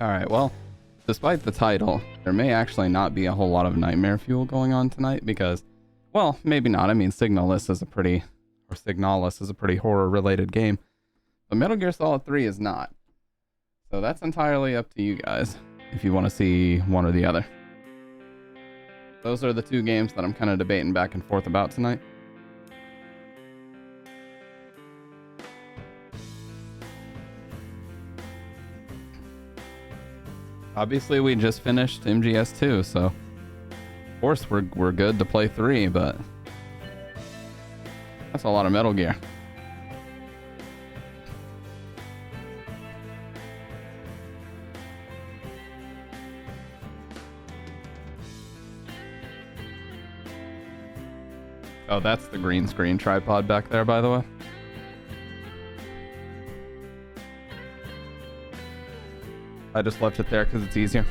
Alright, well, despite the title, there may actually not be a whole lot of nightmare fuel going on tonight because, well, maybe not. I mean, Signalis is a pretty horror-related game. But Metal Gear Solid 3 is not. So that's entirely up to you guys, if you want to see one or the other. Those are the two games that I'm kind of debating back and forth about tonight. Obviously, we just finished MGS2, so of course we're good to play 3, but that's a lot of Metal Gear. Oh, that's the green screen tripod back there, by the way. I just left it there because it's easier.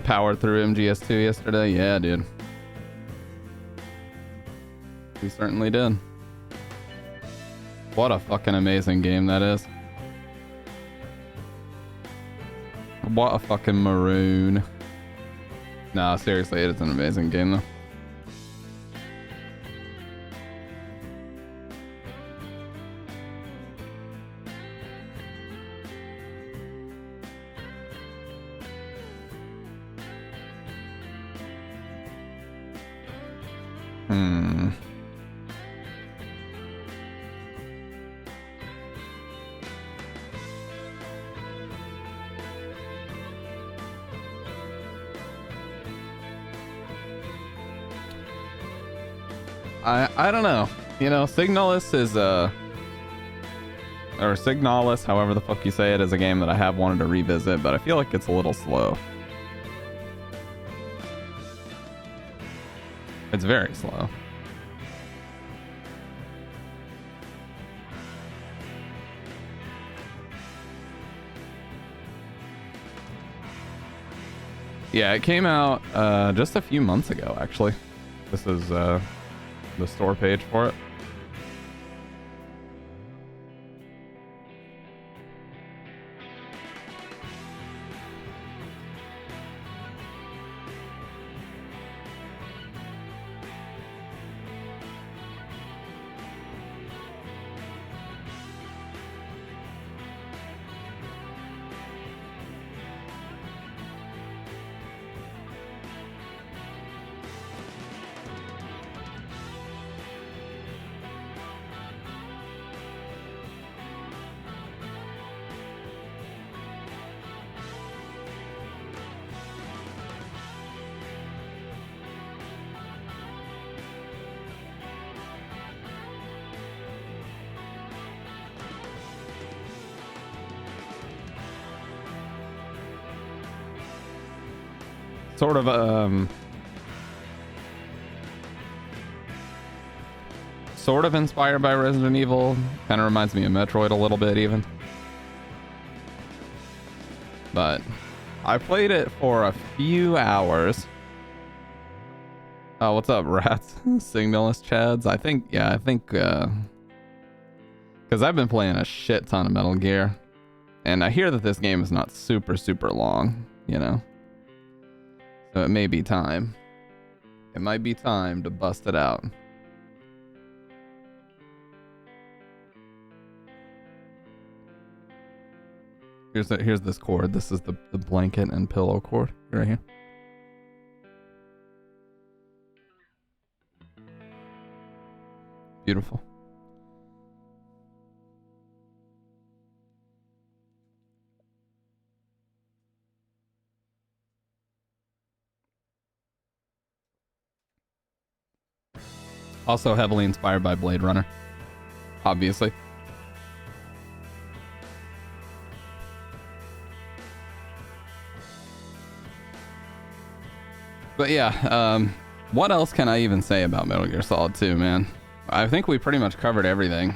Powered through MGS2 yesterday? Yeah, dude. We certainly did. What a fucking amazing game that is. What a fucking maroon. Nah, seriously, it is an amazing game though. I don't know. You know, Signalis is or Signalis, however the fuck you say it, is a game that I have wanted to revisit, but I feel like it's a little slow. It's very slow. Yeah, it came out just a few months ago, actually. This is the store page for it. Sort of inspired by Resident Evil. Kind of reminds me of Metroid a little bit even. But I played it for a few hours. Oh, what's up, rats? Signalis Chads. I think because I've been playing a shit ton of Metal Gear, and I hear that this game is not super long, you know. So it may be time. It might be time to bust it out. Here's this cord. This is the blanket and pillow cord right here. Beautiful. Also heavily inspired by Blade Runner, obviously. But yeah, what else can I even say about Metal Gear Solid 2, man? I think we pretty much covered everything.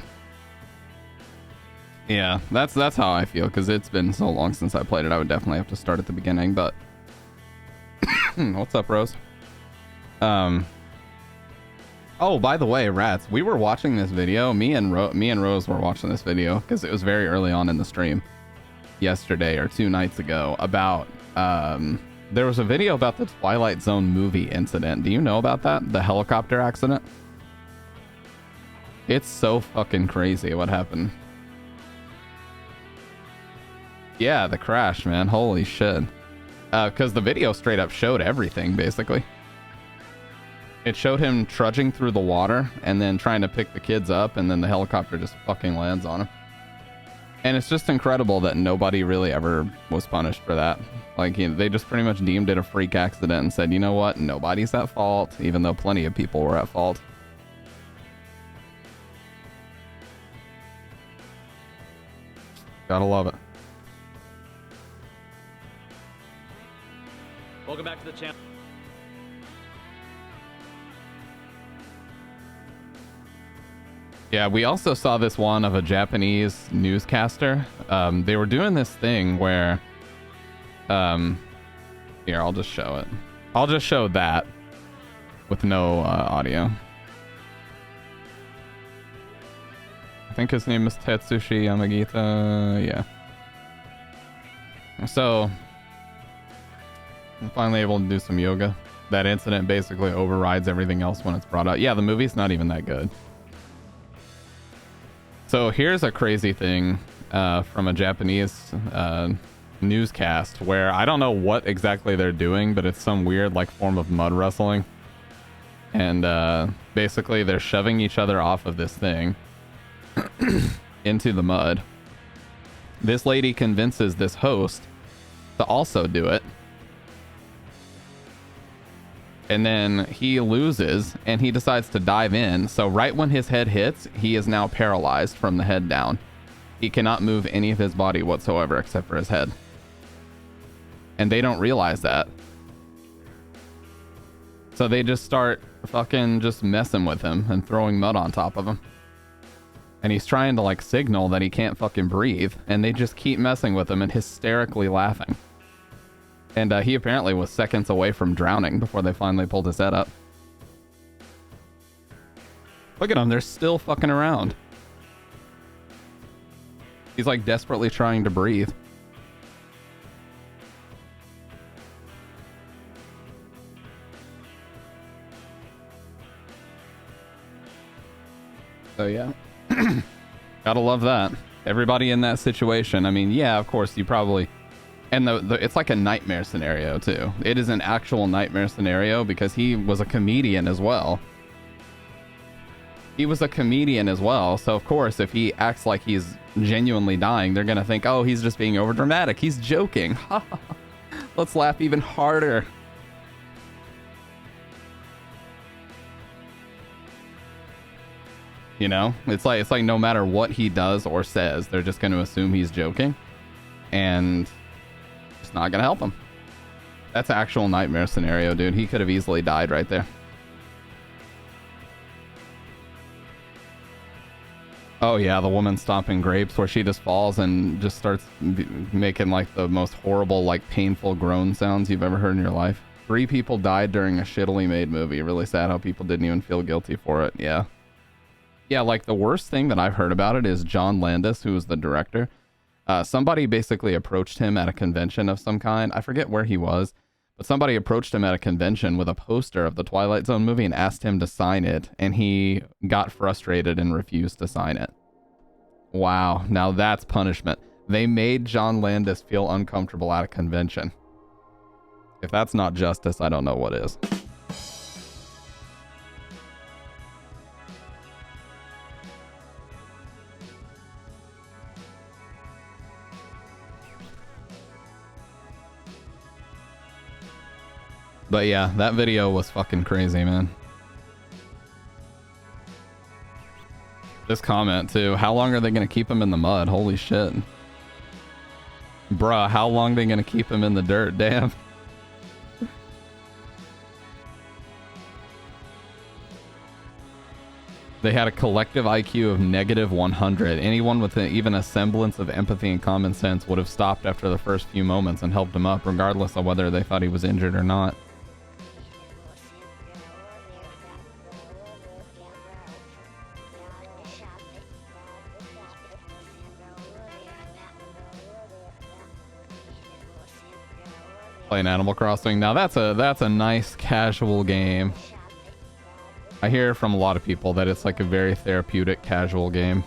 Yeah, that's how I feel, because it's been so long since I played it. I would definitely have to start at the beginning, but... What's up, Rose? Oh, by the way, rats, we were watching this video. Me and Rose were watching this video, because it was very early on in the stream. Yesterday, or 2 nights ago, about... there was a video about the Twilight Zone movie incident. Do you know about that? The helicopter accident? It's so fucking crazy what happened. Yeah, the crash, man. Holy shit. Because the video straight up showed everything, basically. It showed him trudging through the water and then trying to pick the kids up, and then the helicopter just fucking lands on him. And it's just incredible that nobody really ever was punished for that. Like, you know, they just pretty much deemed it a freak accident and said, you know what, nobody's at fault, even though plenty of people were at fault. Gotta love it. Welcome back to the channel. Yeah, we also saw this one of a Japanese newscaster. They were doing this thing where... here, I'll just show it. I'll just show that with no audio. I think his name is Tetsushi Yamagita. Yeah. So... I'm finally able to do some yoga. That incident basically overrides everything else when it's brought up. Yeah, the movie's not even that good. So here's a crazy thing from a Japanese newscast where I don't know what exactly they're doing, but it's some weird like form of mud wrestling. And basically they're shoving each other off of this thing into the mud. This lady convinces this host to also do it. And then he loses and he decides to dive in. So right when his head hits, he is now paralyzed from the head down. He cannot move any of his body whatsoever except for his head. And they don't realize that. So they just start fucking just messing with him and throwing mud on top of him. And he's trying to like signal that he can't fucking breathe. And they just keep messing with him and hysterically laughing. And he apparently was seconds away from drowning before they finally pulled his head up. Look at them, they're still fucking around. He's like desperately trying to breathe. So yeah. Gotta love that. Everybody in that situation, I mean, yeah, of course, you probably... And it's like a nightmare scenario, too. It is an actual nightmare scenario because he was a comedian as well. He was a comedian as well, so of course, if he acts like he's genuinely dying, they're gonna think, oh, he's just being overdramatic. He's joking. Let's laugh even harder. You know? It's like no matter what he does or says, they're just gonna assume he's joking. And... it's not gonna help him. That's an actual nightmare scenario, dude. He could have easily died right there. Oh yeah, the woman stomping grapes where she just falls and just starts making like the most horrible, like painful groan sounds you've ever heard in your life. 3 people died during a shittily made movie. Really sad how people didn't even feel guilty for it. Yeah. Yeah, like the worst thing that I've heard about it is John Landis, who was the director. Somebody basically approached him at a convention of some kind. I forget where he was, but somebody approached him at a convention with a poster of the Twilight Zone movie and asked him to sign it, and he got frustrated and refused to sign it. Wow, now that's punishment. They made John Landis feel uncomfortable at a convention. If that's not justice, I don't know what is. But yeah, that video was fucking crazy, man. This comment too. How long are they gonna keep him in the mud? Holy shit. Bruh, how long are they gonna keep him in the dirt? Damn. They had a collective IQ of negative 100. Anyone with even a semblance of empathy and common sense would have stopped after the first few moments and helped him up, regardless of whether they thought he was injured or not. Playing Animal Crossing. Now that's a nice casual game. I hear from a lot of people that it's like a very therapeutic casual game.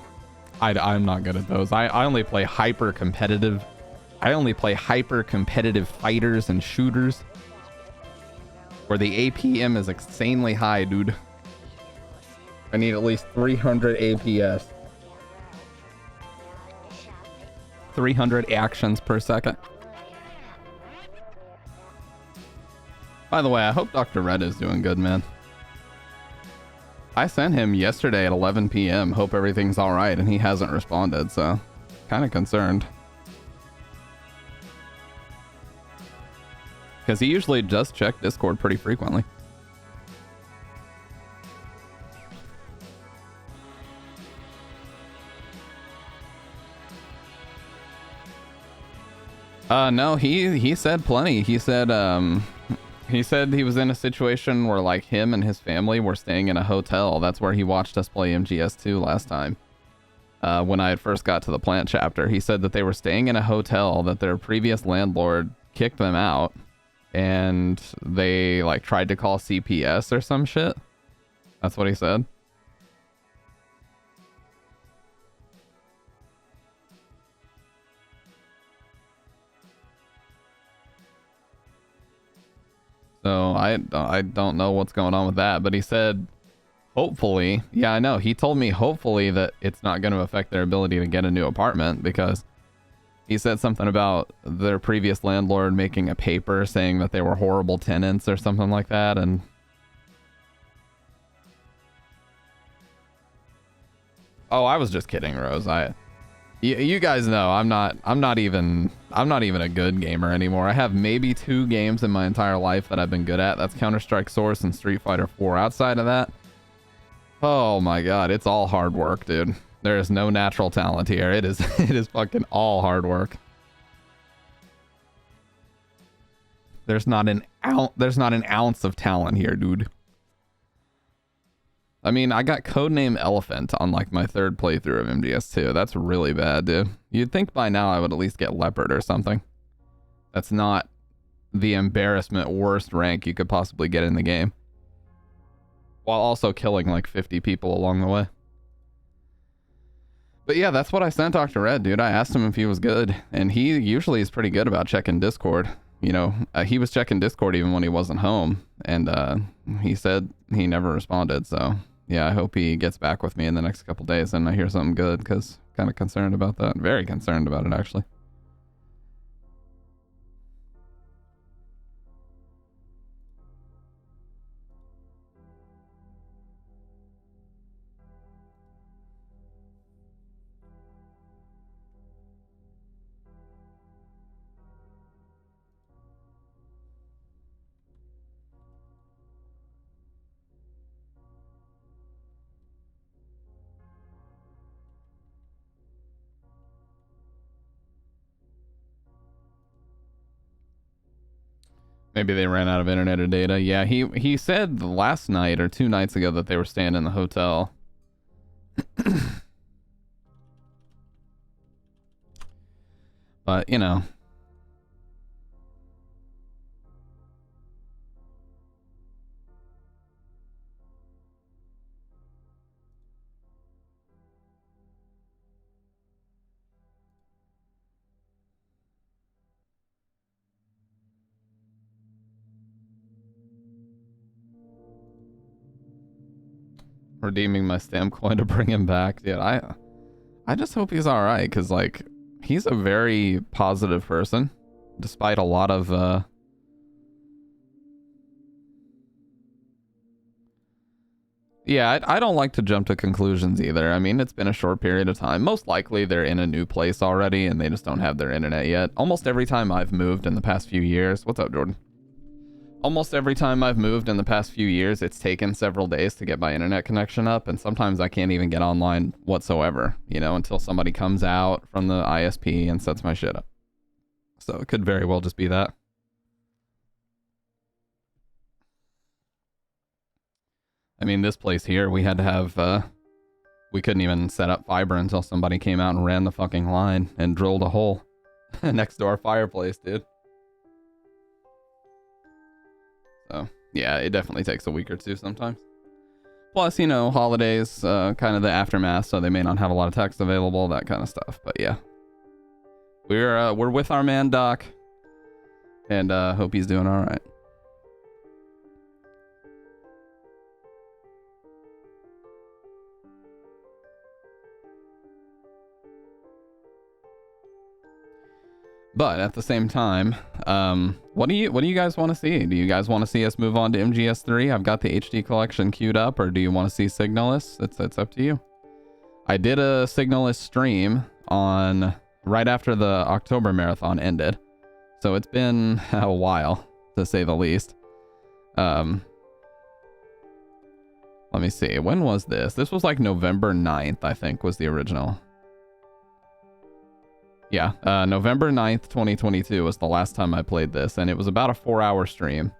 I'm not good at those. I only play hyper competitive. I only play hyper competitive fighters and shooters where the APM is insanely high, dude. I need at least 300 APS. 300 actions per second. By the way, I hope Dr. Red is doing good, man. I sent him yesterday at 11 p.m. Hope everything's all right, and he hasn't responded, so kind of concerned. Because he usually does check Discord pretty frequently. No, he said plenty. He said he was in a situation where like him and his family were staying in a hotel. That's where he watched us play MGS2 last time. When I had first got to the plant chapter, he said that they were staying in a hotel, that their previous landlord kicked them out, and they like tried to call CPS or some shit. That's what he said. So I don't know what's going on with that, but he said hopefully, yeah, I know. He told me hopefully that it's not going to affect their ability to get a new apartment, because he said something about their previous landlord making a paper saying that they were horrible tenants or something like that, and oh, I was just kidding, Rose. You guys know I'm not even a good gamer anymore. I have maybe 2 games in my entire life that I've been good at. That's Counter-Strike Source and Street Fighter 4. Outside of that, oh my god, it's all hard work, dude. There is no natural talent here. It is fucking all hard work. There's not an ounce of talent here, dude. I mean, I got codename Elephant on like my 3rd playthrough of MGS2. That's really bad, dude. You'd think by now I would at least get Leopard or something. That's not the embarrassment worst rank you could possibly get in the game, while also killing like 50 people along the way. But yeah, that's what I sent Dr. Red, dude. I asked him if he was good, and he usually is pretty good about checking Discord. You know, he was checking Discord even when he wasn't home, and he said he never responded, so yeah, I hope he gets back with me in the next couple days and I hear something good, because kind of concerned about that. Very concerned about it, actually. Maybe they ran out of internet or data. Yeah, he said last night or 2 nights ago that they were staying in the hotel. But, you know. Redeeming my stamp coin to bring him back. Dude, I just hope he's alright, because, like, he's a very positive person, despite a lot of, yeah, I don't like to jump to conclusions either. I mean, it's been a short period of time. Most likely they're in a new place already, and they just don't have their internet yet. Almost every time I've moved in the past few years... What's up, Jordan? Almost every time I've moved in the past few years, it's taken several days to get my internet connection up, and sometimes I can't even get online whatsoever, you know, until somebody comes out from the ISP and sets my shit up. So it could very well just be that. I mean, this place here, we had to have, we couldn't even set up fiber until somebody came out and ran the fucking line and drilled a hole next to our fireplace, dude. So, yeah, it definitely takes a week or two sometimes. Plus, you know, holidays, kind of the aftermath, so they may not have a lot of text available, that kind of stuff. But yeah, we're with our man Doc, and hope he's doing all right. But at the same time, what do you guys want to see? Do you guys want to see us move on to MGS3? I've got the HD collection queued up, or do you want to see Signalis? It's up to you. I did a Signalis stream on right after the October marathon ended, so it's been a while to say the least. Let me see. When was this? This was like November 9th, I think, was the original. Yeah, November 9th, 2022 was the last time I played this, and it was about a 4-hour stream.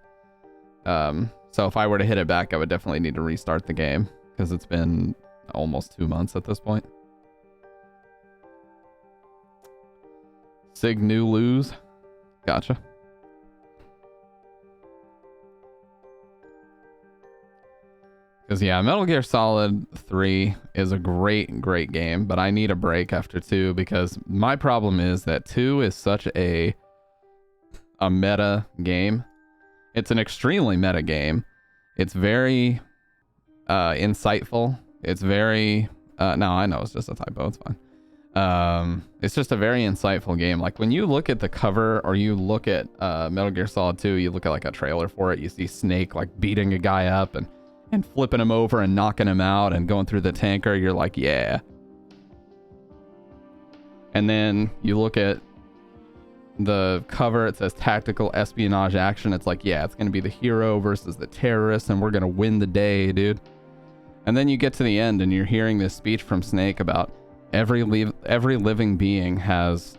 So if I were to hit it back, I would definitely need to restart the game, because it's been almost 2 months at this point. Signalis. Gotcha. Because, yeah, Metal Gear Solid 3 is a great, great game, but I need a break after 2 because my problem is that 2 is such a meta game. It's an extremely meta game. It's very insightful. It's very... no, I know, it's just a typo. It's fine. It's just a very insightful game. Like, when you look at the cover or you look at Metal Gear Solid 2, you look at, like, a trailer for it, you see Snake, like, beating a guy up and flipping him over and knocking him out and going through the tanker, you're like, yeah. And then you look at the cover, it says tactical espionage action. It's like, yeah, it's going to be the hero versus the terrorist, and we're going to win the day, dude. And then you get to the end, and you're hearing this speech from Snake about every living being has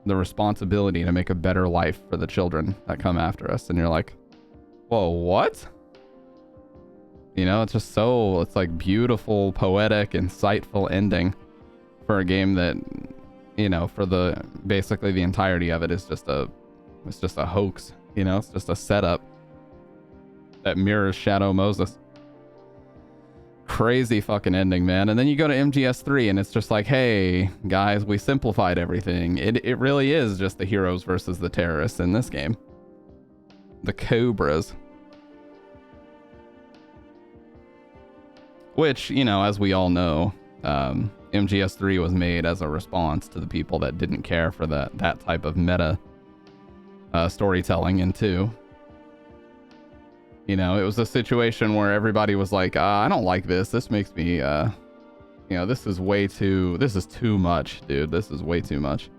the responsibility to make a better life for the children that come after us. And you're like, whoa, what? You know, it's just so, it's like beautiful, poetic, insightful ending for a game that, you know, for the, basically the entirety of it is just it's just a hoax, you know, it's just a setup that mirrors Shadow Moses. Crazy fucking ending, man. And then you go to MGS3 and it's just like, hey, guys, we simplified everything. It really is just the heroes versus the terrorists in this game. The Cobras. Which, you know, as we all know, MGS3 was made as a response to the people that didn't care for that type of meta storytelling in 2. You know, it was a situation where everybody was like, I don't like this. This makes me, you know, this is too much, dude. This is way too much.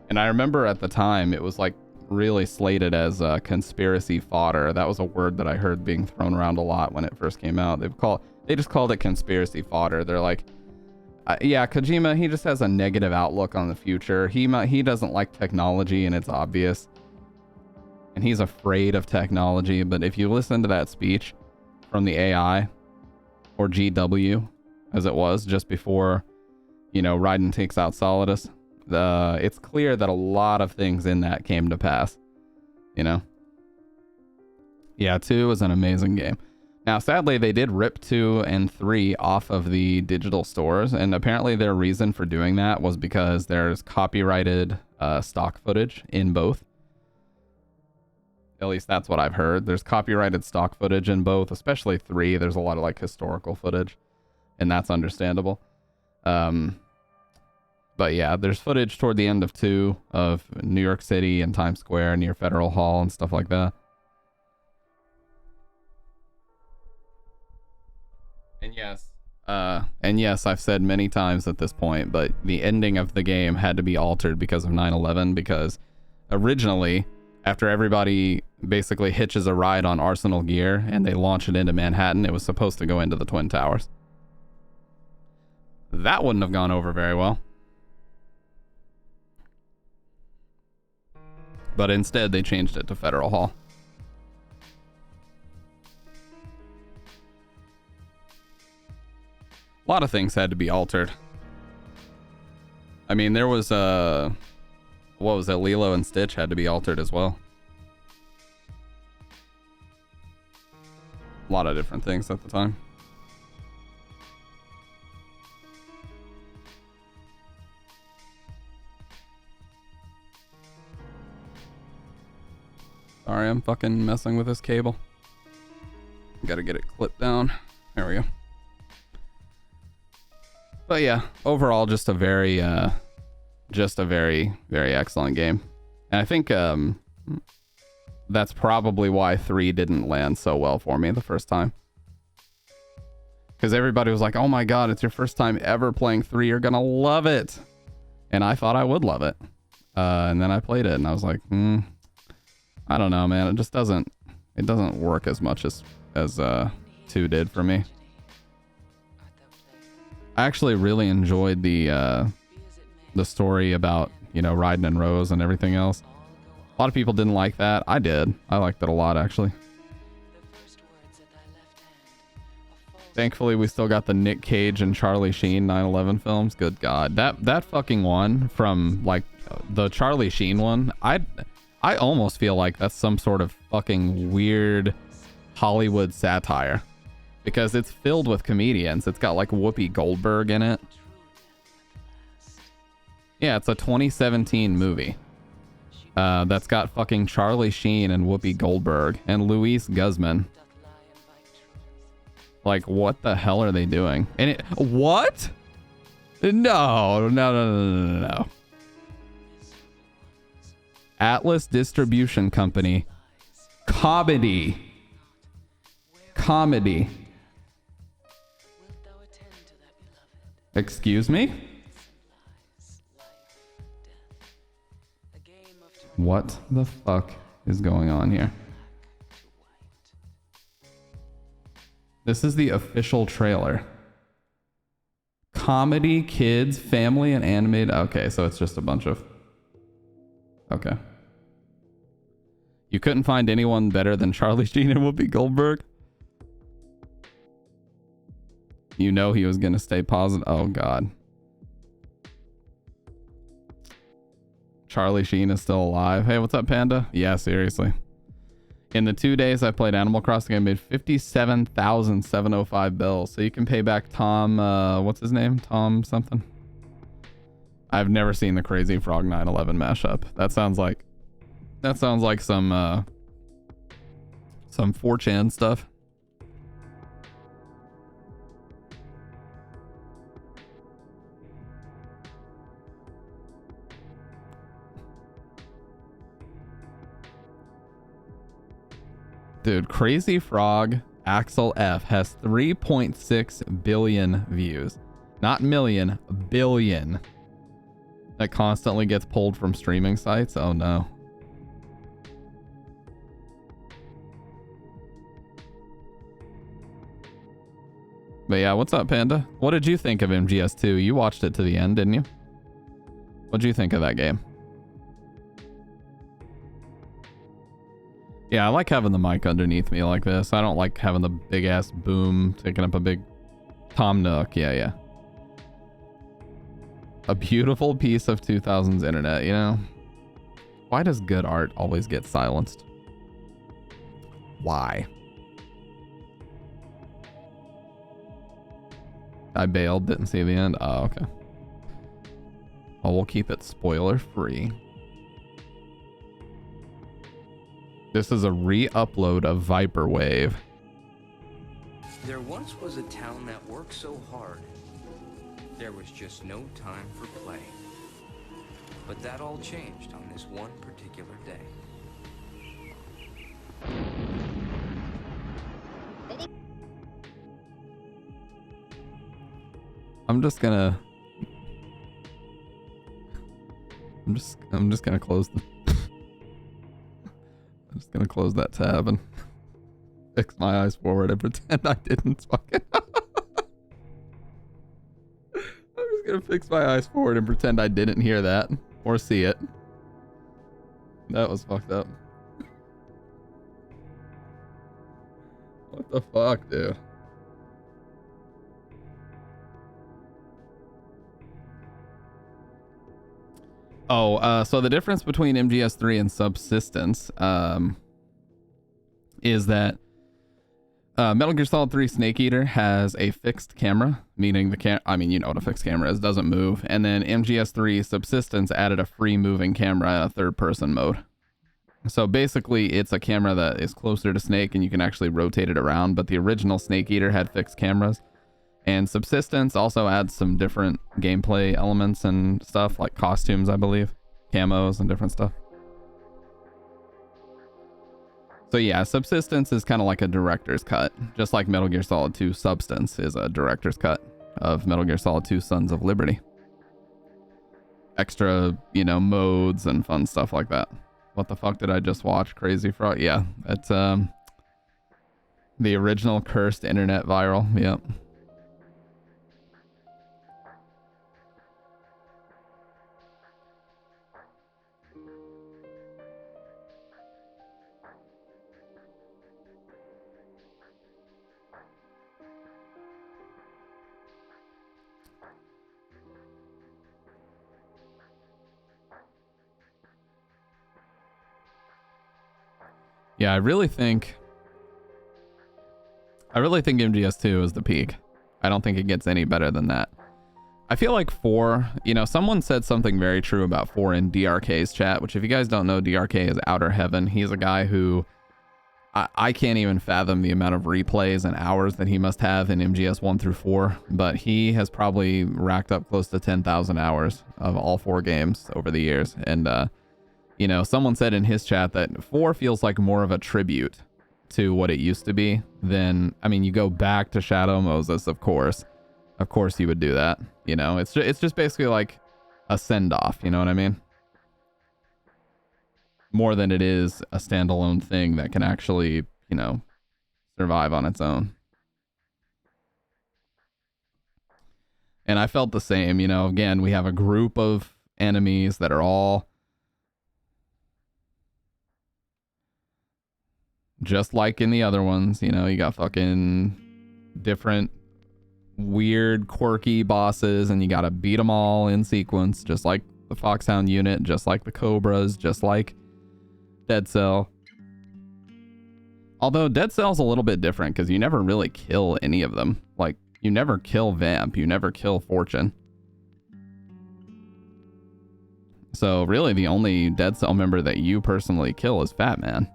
And I remember at the time, it was like, really slated as conspiracy fodder. That was a word that I heard being thrown around a lot when it first came out. They just called it conspiracy fodder. They're like, yeah, Kojima, he just has a negative outlook on the future. He doesn't like technology, and it's obvious. And he's afraid of technology. But if you listen to that speech from the AI, or GW, as it was just before, you know, Raiden takes out Solidus, it's clear that a lot of things in that came to pass, you know? Yeah, 2 was an amazing game. Now, sadly, they did rip 2 and 3 off of the digital stores, and apparently their reason for doing that was because there's copyrighted stock footage in both. At least that's what I've heard. There's copyrighted stock footage in both, especially 3. There's a lot of, like, historical footage, and that's understandable. But yeah, there's footage toward the end of 2 of New York City and Times Square near Federal Hall and stuff like that. And yes, I've said many times at this point, but the ending of the game had to be altered because of 9/11, because originally, After everybody basically hitches a ride on Arsenal gear and they launch it into Manhattan, it was supposed to go into the Twin Towers. That wouldn't have gone over very well. But instead, they changed it to Federal Hall. A lot of things had to be altered. I mean, there was, what was it? Lilo and Stitch had to be altered as well. A lot of different things at the time. Sorry, I'm fucking messing with this cable. Gotta get it clipped down. There we go. But yeah, overall, just a very, very excellent game. And I think that's probably why 3 didn't land so well for me the first time. Because everybody was like, oh my god, it's your first time ever playing 3. You're gonna love it. And I thought I would love it. And then I played it and I was like, I don't know, man. It just doesn't work as much as 2 did for me. I actually really enjoyed the story about, you know, Raiden and Rose and everything else. A lot of people didn't like that. I did. I liked it a lot, actually. Thankfully, we still got the Nick Cage and Charlie Sheen 9/11 films. Good God. That fucking one from, like, the Charlie Sheen one, I almost feel like that's some sort of fucking weird Hollywood satire. Because it's filled with comedians. It's got like Whoopi Goldberg in it. Yeah, it's a 2017 movie. That's got fucking Charlie Sheen and Whoopi Goldberg and Luis Guzman. Like, what the hell are they doing? And it, what? No. Atlas Distribution Company. Comedy. Excuse me? What the fuck is going on here? This is the official trailer. Comedy, kids, family, and animated. Okay, so it's just a bunch of... Okay. You couldn't find anyone better than Charlie Sheen and Whoopi Goldberg? You know he was gonna stay positive. Oh god. Charlie Sheen is still alive. Hey, what's up, Panda? Yeah, seriously. In the 2 days I played Animal Crossing, I made 57,705 bills. So you can pay back Tom, what's his name? Tom something? I've never seen the Crazy Frog 9/11 mashup. That sounds like some 4chan stuff. Dude, Crazy Frog Axel F has 3.6 billion views. Not million, billion. That constantly gets pulled from streaming sites. Oh no. But yeah, what's up, Panda? What did you think of MGS2? You watched it to the end, didn't you? What'd you think of that game? Yeah, I like having the mic underneath me like this. I don't like having the big ass boom taking up a big Tom Nook. Yeah. A beautiful piece of 2000s internet, you know? Why does good art always get silenced? Why? I bailed, didn't see the end. Oh, okay. Well, we'll keep it spoiler free. This is a re-upload of Viperwave. There once was a town that worked so hard, there was just no time for play. But that all changed on this one particular day. I'm just gonna close the just gonna close that tab and fix my eyes forward and pretend I didn't fucking. I'm just gonna fix my eyes forward and pretend I didn't hear that or see it. That was fucked up. What the fuck, dude? Oh, so the difference between MGS3 and Subsistence is that Metal Gear Solid 3 Snake Eater has a fixed camera, meaning I mean, you know what a fixed camera is, doesn't move. And then MGS3 Subsistence added a free moving camera in a third-person mode. So basically, it's a camera that is closer to Snake and you can actually rotate it around, but the original Snake Eater had fixed cameras. And Subsistence also adds some different gameplay elements and stuff, like costumes, I believe, camos and different stuff. So yeah, Subsistence is kind of like a director's cut, just like Metal Gear Solid 2 Substance is a director's cut of Metal Gear Solid 2 Sons of Liberty. Extra, you know, modes and fun stuff like that. What the fuck did I just watch? Crazy Frog? Yeah, it's the original cursed internet viral. Yep. Yeah, I really think MGS2 is the peak. I don't think it gets any better than that. I feel like 4, you know, someone said something very true about 4 in DRK's chat, which if you guys don't know, DRK is Outer Heaven. He's a guy who I can't even fathom the amount of replays and hours that he must have in MGS 1 through 4, but he has probably racked up close to 10,000 hours of all 4 games over the years. And, you know, someone said in his chat that 4 feels like more of a tribute to what it used to be than, I mean, you go back to Shadow Moses, of course you would do that. You know, it's just basically like a send-off, you know what I mean? More than it is a standalone thing that can actually, you know, survive on its own. And I felt the same, you know, again, we have a group of enemies that are all just like in the other ones, you know, you got fucking different weird, quirky bosses, and you gotta beat them all in sequence, just like the Foxhound unit, just like the Cobras, just like Dead Cell. Although Dead Cell's a little bit different, because you never really kill any of them. Like, you never kill Vamp, you never kill Fortune. So really the only Dead Cell member that you personally kill is Fat Man.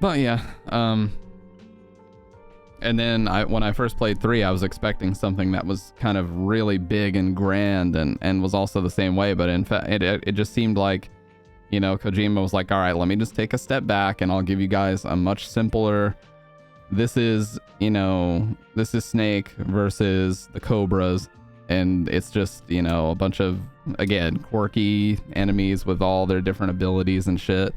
But yeah, and then when I first played 3, I was expecting something that was kind of really big and grand and was also the same way, but in fact, it just seemed like, you know, Kojima was like, all right, let me just take a step back and I'll give you guys a much simpler, this is, you know, this is Snake versus the Cobras, and it's just, you know, a bunch of, again, quirky enemies with all their different abilities and shit.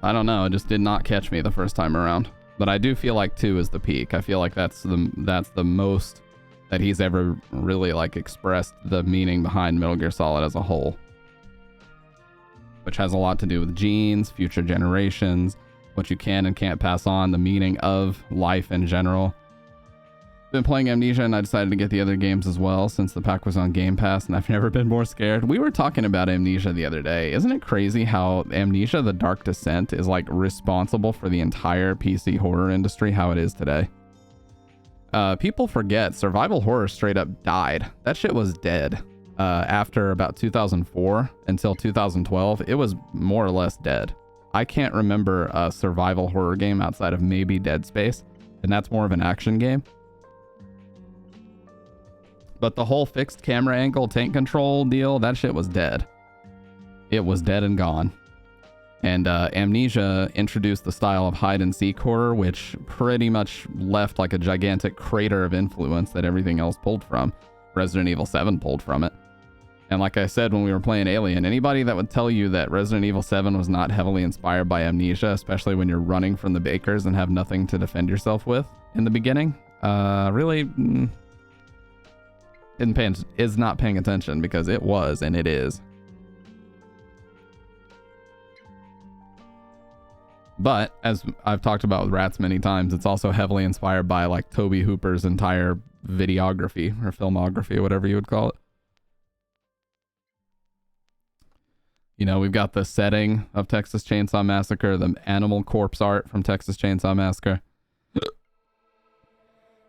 I don't know, it just did not catch me the first time around. But I do feel like 2 is the peak. I feel like that's the most that he's ever really like expressed the meaning behind Metal Gear Solid as a whole. Which has a lot to do with genes, future generations, what you can and can't pass on, the meaning of life in general. Been playing Amnesia and I decided to get the other games as well since the pack was on Game Pass, and I've never been more scared. We were talking about Amnesia the other day. Isn't it crazy how Amnesia: The Dark Descent is like responsible for the entire PC horror industry how it is today? People forget survival horror straight up died. That shit was dead. After about 2004 until 2012, it was more or less dead. I can't remember a survival horror game outside of maybe Dead Space, and that's more of an action game. But the whole fixed camera angle tank control deal, that shit was dead. It was dead and gone. And Amnesia introduced the style of hide and seek horror, which pretty much left like a gigantic crater of influence that everything else pulled from. Resident Evil 7 pulled from it. And like I said when we were playing Alien, anybody that would tell you that Resident Evil 7 was not heavily inspired by Amnesia, especially when you're running from the Bakers and have nothing to defend yourself with in the beginning, really is not paying attention, because it was, and it is. But as I've talked about with Rats many times, it's also heavily inspired by like Tobe Hooper's entire videography or filmography, or whatever you would call it. You know, we've got the setting of Texas Chainsaw Massacre, the animal corpse art from Texas Chainsaw Massacre,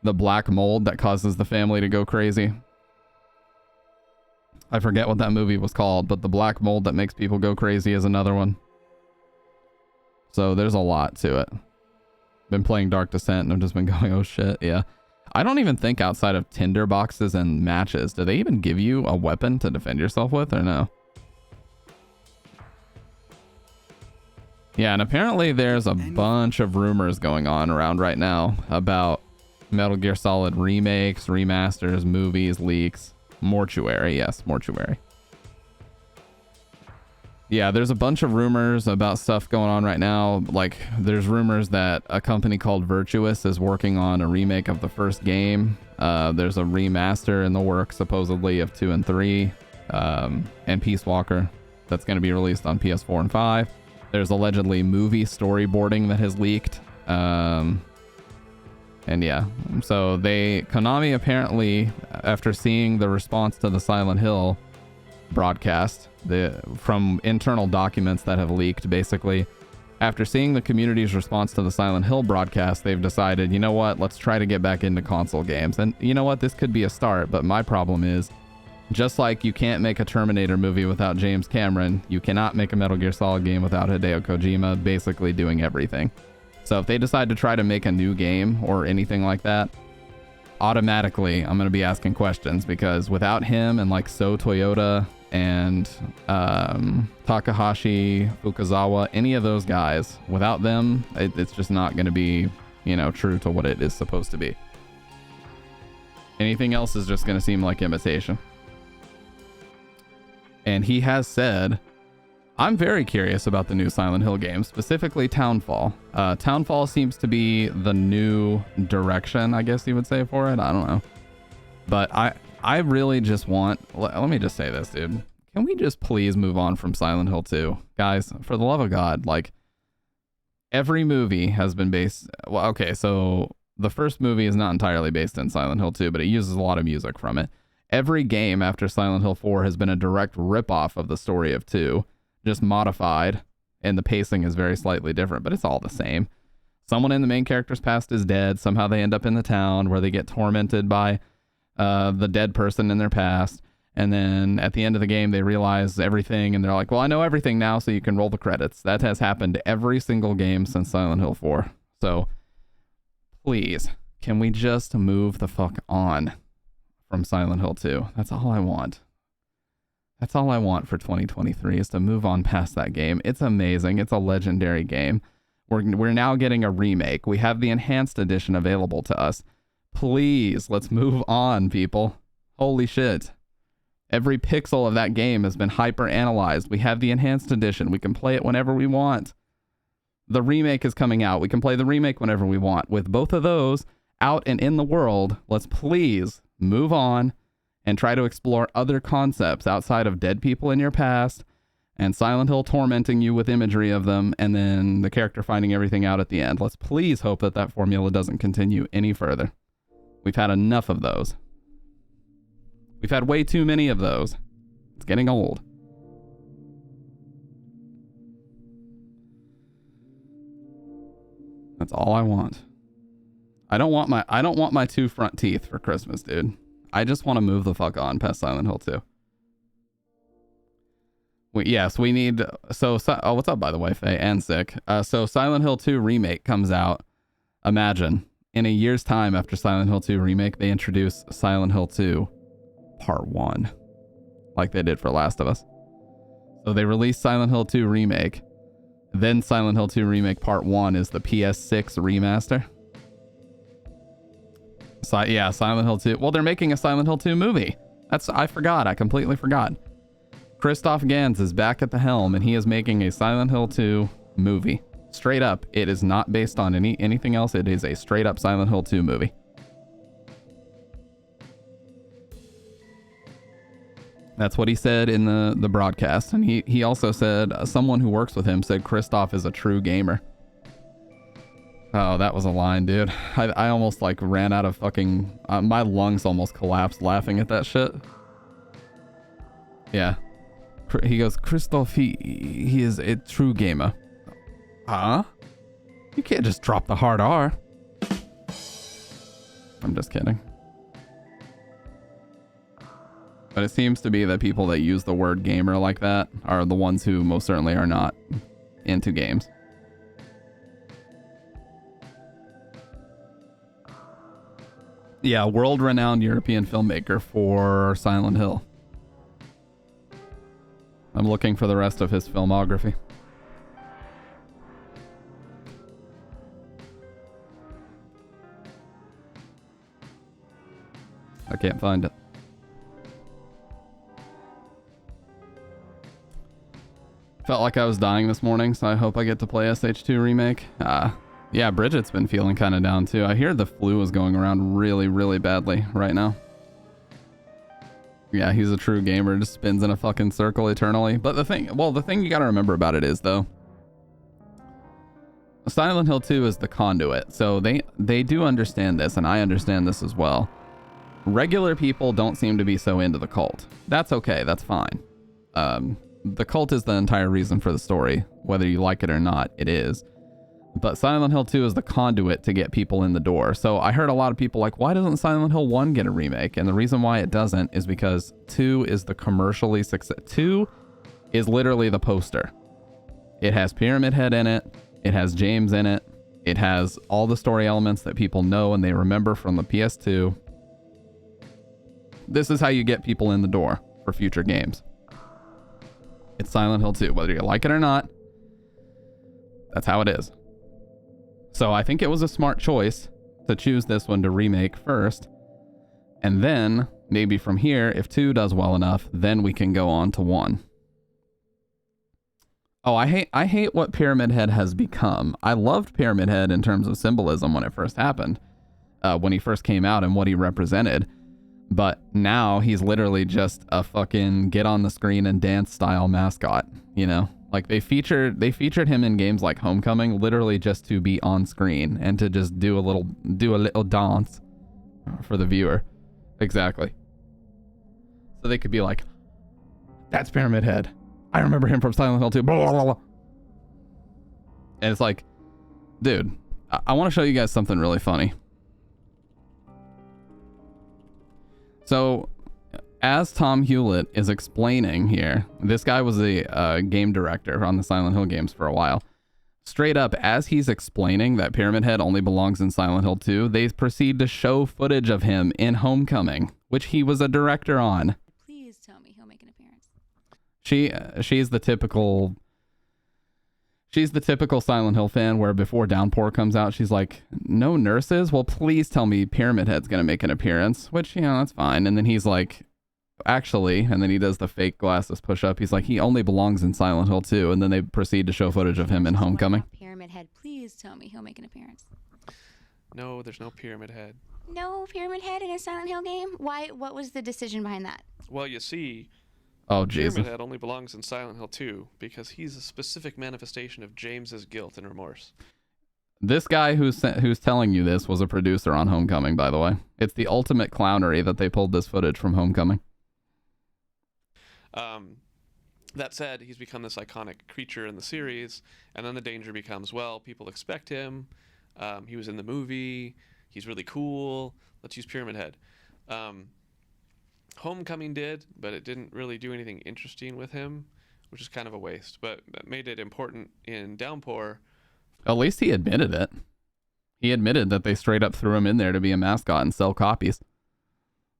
the black mold that causes the family to go crazy. I forget what that movie was called, but the black mold that makes people go crazy is another one. So there's a lot to it. Been playing Dark Descent and I've just been going, oh shit, yeah. I don't even think outside of tinder boxes and matches, do they even give you a weapon to defend yourself with, or no? Yeah, and apparently there's a bunch of rumors going on around right now about Metal Gear Solid remakes, remasters, movies, leaks. Mortuary, yes, Mortuary. Yeah, there's a bunch of rumors about stuff going on right now. Like, there's rumors that a company called Virtuous is working on a remake of the first game. There's a remaster in the works, supposedly, of 2 and 3. And Peace Walker that's going to be released on PS4 and 5. There's allegedly movie storyboarding that has leaked. And yeah, so Konami apparently, after seeing the response to the Silent Hill broadcast, from internal documents that have leaked, basically, after seeing the community's response to the Silent Hill broadcast, they've decided, you know what, let's try to get back into console games. And you know what, this could be a start, but my problem is, just like you can't make a Terminator movie without James Cameron, you cannot make a Metal Gear Solid game without Hideo Kojima basically doing everything. So if they decide to try to make a new game or anything like that, automatically I'm going to be asking questions, because without him and like So Toyota and Takahashi Fukuzawa, any of those guys, without them, it's just not going to be, you know, true to what it is supposed to be. Anything else is just going to seem like imitation. And he has said, I'm very curious about the new Silent Hill game, specifically Townfall. Townfall seems to be the new direction, I guess you would say, for it. I don't know. But I really just want... Let me just say this, dude. Can we just please move on from Silent Hill 2? Guys, for the love of God, like, every movie has been based... Well, okay, so the first movie is not entirely based in Silent Hill 2, but it uses a lot of music from it. Every game after Silent Hill 4 has been a direct ripoff of the story of 2, just modified, and the pacing is very slightly different, but it's all the same. Someone in the main character's past is dead. Somehow they end up in the town where they get tormented by the dead person in their past. And then at the end of the game, they realize everything, and they're like, well, I know everything now, so you can roll the credits. That has happened every single game since Silent Hill 4. So please, can we just move the fuck on from Silent Hill 2? That's all I want. That's all I want for 2023, is to move on past that game. It's amazing. It's a legendary game. We're now getting a remake. We have the enhanced edition available to us. Please, let's move on, people. Holy shit. Every pixel of that game has been hyper analyzed. We have the enhanced edition. We can play it whenever we want. The remake is coming out. We can play the remake whenever we want. With both of those out and in the world, let's please move on and try to explore other concepts outside of dead people in your past and Silent Hill tormenting you with imagery of them, and then the character finding everything out at the end. Let's please hope that that formula doesn't continue any further. We've had enough of those. We've had way too many of those. It's getting old. That's all I want. I don't want my 2 front teeth for Christmas, dude. I just want to move the fuck on past Silent Hill 2. Yes, we need. Oh, what's up, by the way, Faye and Sick? So Silent Hill 2 remake comes out. Imagine in a year's time after Silent Hill 2 remake, they introduce Silent Hill 2 Part 1, like they did for Last of Us. So they released Silent Hill 2 remake, then Silent Hill 2 remake Part 1 is the PS6 remaster. So yeah, Silent Hill 2. Well, they're making a Silent Hill 2 movie. I forgot. I completely forgot. Christoph Gans is back at the helm, and he is making a Silent Hill 2 movie. Straight up, it is not based on anything else. It is a straight up Silent Hill 2 movie. That's what he said in the broadcast. And he also said, someone who works with him said Christoph is a true gamer. Oh, that was a line, dude. I almost like ran out of fucking... my lungs almost collapsed laughing at that shit. Yeah. He goes, Christoph, he is a true gamer. Huh? You can't just drop the hard R. I'm just kidding. But it seems to be that people that use the word gamer like that are the ones who most certainly are not into games. Yeah, world-renowned European filmmaker for Silent Hill. I'm looking for the rest of his filmography. I can't find it. Felt like I was dying this morning, so I hope I get to play SH2 Remake. Yeah, Bridget's been feeling kind of down too. I hear the flu is going around really, really badly right now. Yeah, he's a true gamer, just spins in a fucking circle eternally. But the thing you gotta remember about it is, though, Silent Hill 2 is the conduit, so they do understand this, and I understand this as well. Regular people don't seem to be so into the cult. That's okay, that's fine. The cult is the entire reason for the story. Whether you like it or not, it is. But Silent Hill 2 is the conduit to get people in the door. So I heard a lot of people like, why doesn't Silent Hill 1 get a remake? And the reason why it doesn't is because 2 is the commercially success. 2 is literally the poster. It has Pyramid Head in it. It has James in it. It has all the story elements that people know and they remember from the PS2. This is how you get people in the door for future games. It's Silent Hill 2, whether you like it or not. That's how it is. So I think it was a smart choice to choose this one to remake first. And then, maybe from here, if 2 does well enough, then we can go on to 1. Oh, I hate what Pyramid Head has become. I loved Pyramid Head in terms of symbolism when it first happened. When he first came out and what he represented. But now he's literally just a fucking get on the screen and dance style mascot, you know? Like they featured him in games like Homecoming literally just to be on screen and to just do a little dance for the viewer. Exactly. So they could be like, that's Pyramid Head. I remember him from Silent Hill 2. Blah, blah, blah. And it's like, dude, I want to show you guys something really funny. So, as Tom Hewlett is explaining here, this guy was a game director on the Silent Hill games for a while. Straight up, as he's explaining that Pyramid Head only belongs in Silent Hill 2, they proceed to show footage of him in Homecoming, which he was a director on. Please tell me he'll make an appearance. She's the typical Silent Hill fan where before Downpour comes out, she's like, no nurses? Well, please tell me Pyramid Head's going to make an appearance, which, you know, that's fine. And then he's like, actually, and then he does the fake glasses push up. He's like, he only belongs in Silent Hill 2. And then they proceed to show footage of him in Homecoming. Pyramid Head, please tell me he'll make an appearance. No, there's no Pyramid Head. No Pyramid Head in a Silent Hill game? Why? What was the decision behind that? Well, you see, Oh, Jesus. Pyramid Head only belongs in Silent Hill 2 because he's a specific manifestation of James's guilt and remorse. This guy who's telling you this was a producer on Homecoming, by the way. It's the ultimate clownery that they pulled this footage from Homecoming. That said, he's become this iconic creature in the series, and then the danger becomes, well, people expect him. He was in the movie. He's really cool. Let's use Pyramid Head. Homecoming did, but it didn't really do anything interesting with him. which is kind of a waste, but that made it important in Downpour. At least he admitted it. He admitted that they straight up threw him in there to be a mascot and sell copies.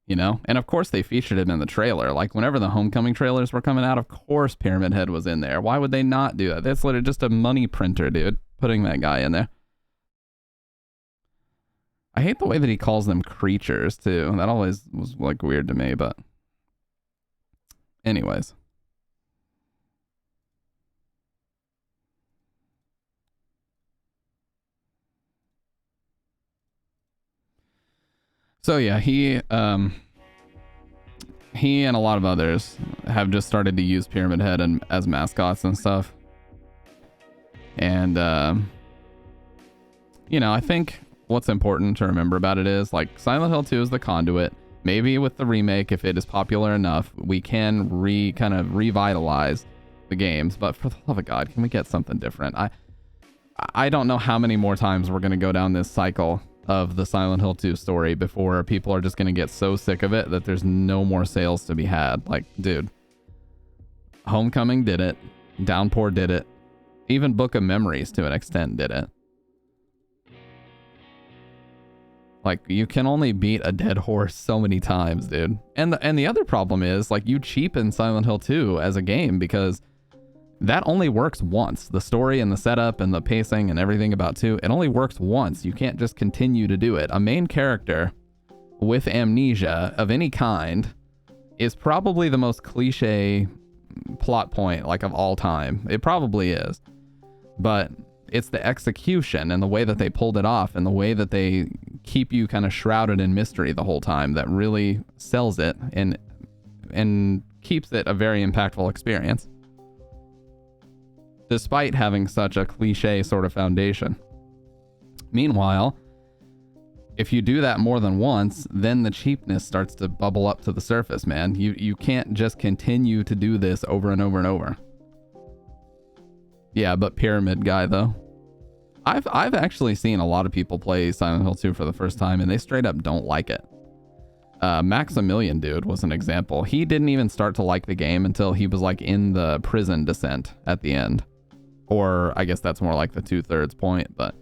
You know? And of course they featured him in the trailer. Like whenever the Homecoming trailers were coming out, of course Pyramid Head was in there. Why would they not do that? That's literally just a money printer, dude, putting that guy in there. I hate the way that he calls them creatures, too. That always was, like, weird to me, but... Anyways. So, yeah, he and a lot of others have just started to use Pyramid Head as mascots and stuff. And, you know, I think... what's important to remember about it is, like, Silent Hill 2 is the conduit. Maybe with the remake, if it is popular enough, we can kind of revitalize the games. But for the love of God, can we get something different? I don't know how many more times we're going to go down this cycle of the Silent Hill 2 story before people are just going to get so sick of it that there's no more sales to be had. Like, dude, Homecoming did it. Downpour did it. Even Book of Memories, to an extent, did it. Like, you can only beat a dead horse so many times, dude. And the other problem is, like, you cheapen Silent Hill 2 as a game because that only works once. The story and the setup and the pacing and everything about 2, it only works once. You can't just continue to do it. A main character with amnesia of any kind is probably the most cliche plot point, like, of all time. It probably is. But it's the execution and the way that they pulled it off and the way that they keep you kind of shrouded in mystery the whole time that really sells it and keeps it a very impactful experience. Despite having such a cliche sort of foundation. Meanwhile, if you do that more than once, then the cheapness starts to bubble up to the surface, man. You can't just continue to do this over and over and over. Yeah, but Pyramid Guy, though. I've actually seen a lot of people play Silent Hill 2 for the first time, and they straight up don't like it. Maximilian, dude, was an example. He didn't even start to like the game until he was, like, in the prison descent at the end. Or, I guess that's more like the 2/3 point, but...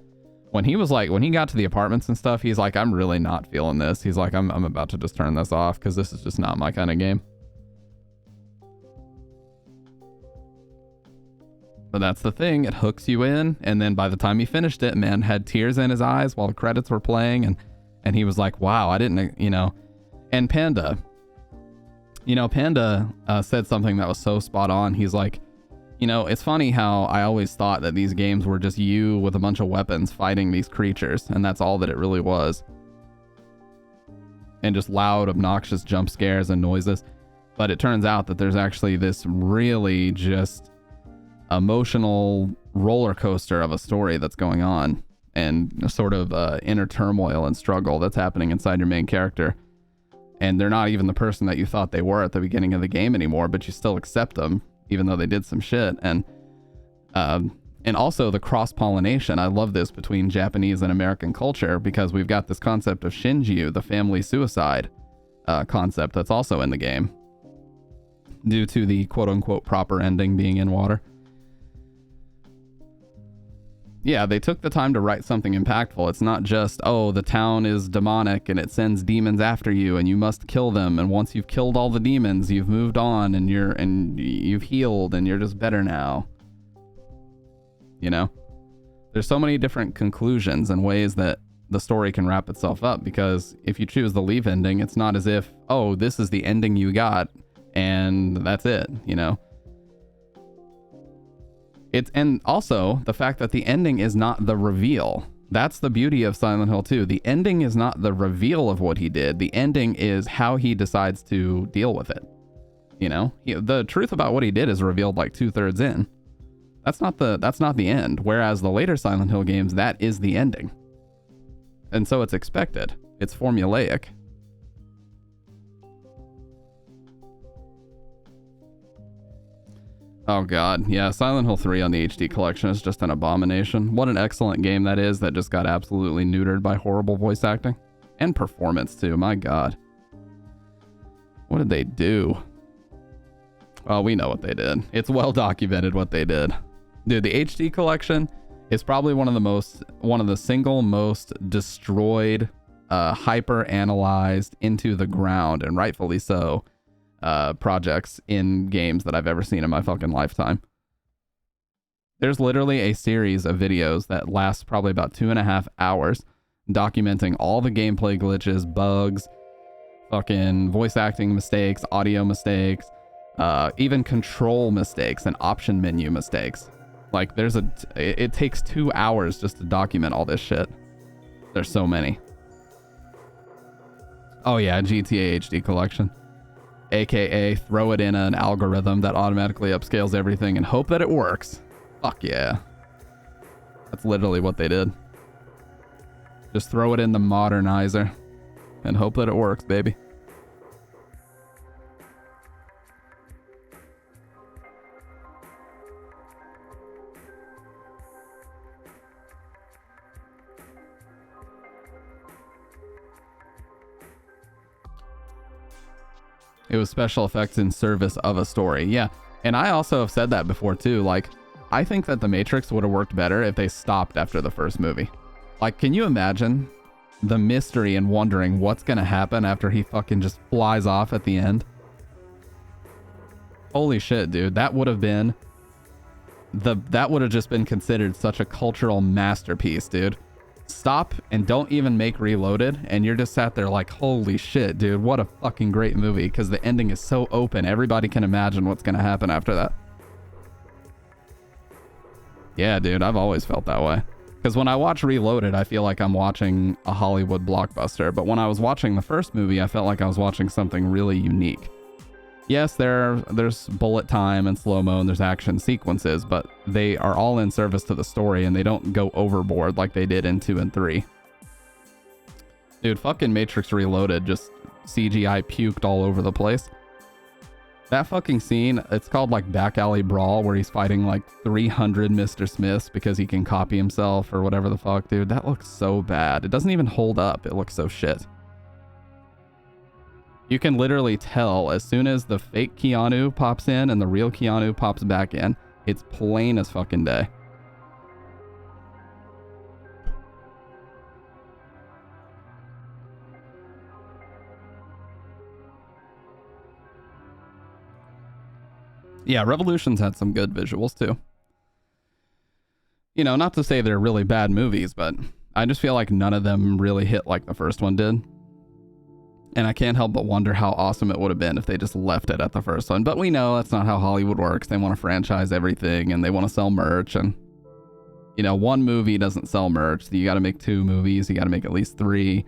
when he got to the apartments and stuff, he's like, I'm really not feeling this. He's like, I'm about to just turn this off, because this is just not my kind of game. But that's the thing, it hooks you in, and then by the time he finished it, man had tears in his eyes while the credits were playing, and he was like, wow, I didn't, you know. And Panda said something that was so spot on. He's like, you know, it's funny how I always thought that these games were just you with a bunch of weapons fighting these creatures, and that's all that it really was. And just loud, obnoxious jump scares and noises. But it turns out that there's actually this really just emotional roller coaster of a story that's going on, and a sort of inner turmoil and struggle that's happening inside your main character. And they're not even the person that you thought they were at the beginning of the game anymore, but you still accept them, even though they did some shit. And also the cross-pollination. I love this between Japanese and American culture, because we've got this concept of Shinju, the family suicide concept that's also in the game, due to the quote-unquote proper ending being in water. Yeah, they took the time to write something impactful. It's not just, oh, the town is demonic and it sends demons after you and you must kill them, and once you've killed all the demons, you've moved on and you've healed and you're just better now. You know? There's so many different conclusions and ways that the story can wrap itself up, because if you choose the leave ending, it's not as if, oh, this is the ending you got and that's it, you know? And also the fact that the ending is not the reveal. That's the beauty of Silent Hill 2. The ending is not the reveal of what he did. The ending is how he decides to deal with it. You know, the truth about what he did is revealed like 2/3 in. That's not the end. Whereas the later Silent Hill games, that is the ending. And so it's expected. It's formulaic. Oh god, yeah, Silent Hill 3 on the HD collection is just an abomination. What an excellent game that is, that just got absolutely neutered by horrible voice acting. And performance too, my god. What did they do? Well, we know what they did. It's well documented what they did. Dude, the HD collection is probably one of the single most destroyed, hyper analyzed into the ground, and rightfully so, projects in games that I've ever seen in my fucking lifetime. There's literally a series of videos that lasts probably about 2.5 hours documenting all the gameplay glitches, bugs, fucking voice acting mistakes, audio mistakes, even control mistakes and option menu mistakes. Like it takes 2 hours just to document all this shit. There's so many. Oh yeah, GTA HD collection. AKA throw it in an algorithm that automatically upscales everything and hope that it works. Fuck yeah. That's literally what they did. Just throw it in the modernizer and hope that it works, baby. It was special effects in service of a story. Yeah. And I also have said that before too. Like, I think that The Matrix would have worked better if they stopped after the first movie. Like, can you imagine the mystery and wondering what's going to happen after he fucking just flies off at the end? Holy shit, dude. That would have just been considered such a cultural masterpiece, dude. Stop and don't even make Reloaded, and you're just sat there like, holy shit, dude, what a fucking great movie, because the ending is so open. Everybody can imagine what's going to happen after that. Yeah, dude, I've always felt that way. Because when I watch Reloaded, I feel like I'm watching a Hollywood blockbuster, but when I was watching the first movie, I felt like I was watching something really unique. Yes, there's bullet time and slow-mo and there's action sequences, but they are all in service to the story and they don't go overboard like they did in 2 and 3. Dude, fucking Matrix Reloaded just CGI puked all over the place. That fucking scene, it's called like Back Alley Brawl, where he's fighting like 300 Mr. Smiths because he can copy himself or whatever the fuck, dude. That looks so bad. It doesn't even hold up. It looks so shit. You can literally tell as soon as the fake Keanu pops in and the real Keanu pops back in. It's plain as fucking day. Yeah, Revolutions had some good visuals too. You know, not to say they're really bad movies, but I just feel like none of them really hit like the first one did. And I can't help but wonder how awesome it would have been if they just left it at the first one. But we know that's not how Hollywood works. They want to franchise everything and they want to sell merch. And, you know, one movie doesn't sell merch. You got to make 2 movies. You got to make at least 3.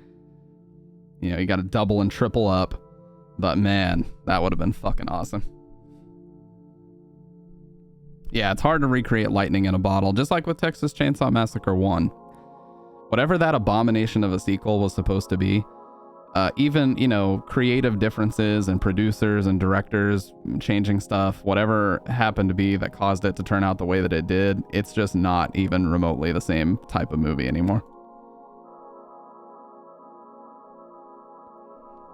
You know, you got to double and triple up. But man, that would have been fucking awesome. Yeah, it's hard to recreate lightning in a bottle, just like with Texas Chainsaw Massacre 1. Whatever that abomination of a sequel was supposed to be, even, you know, creative differences and producers and directors changing stuff, whatever happened to be that caused it to turn out the way that it did, it's just not even remotely the same type of movie anymore.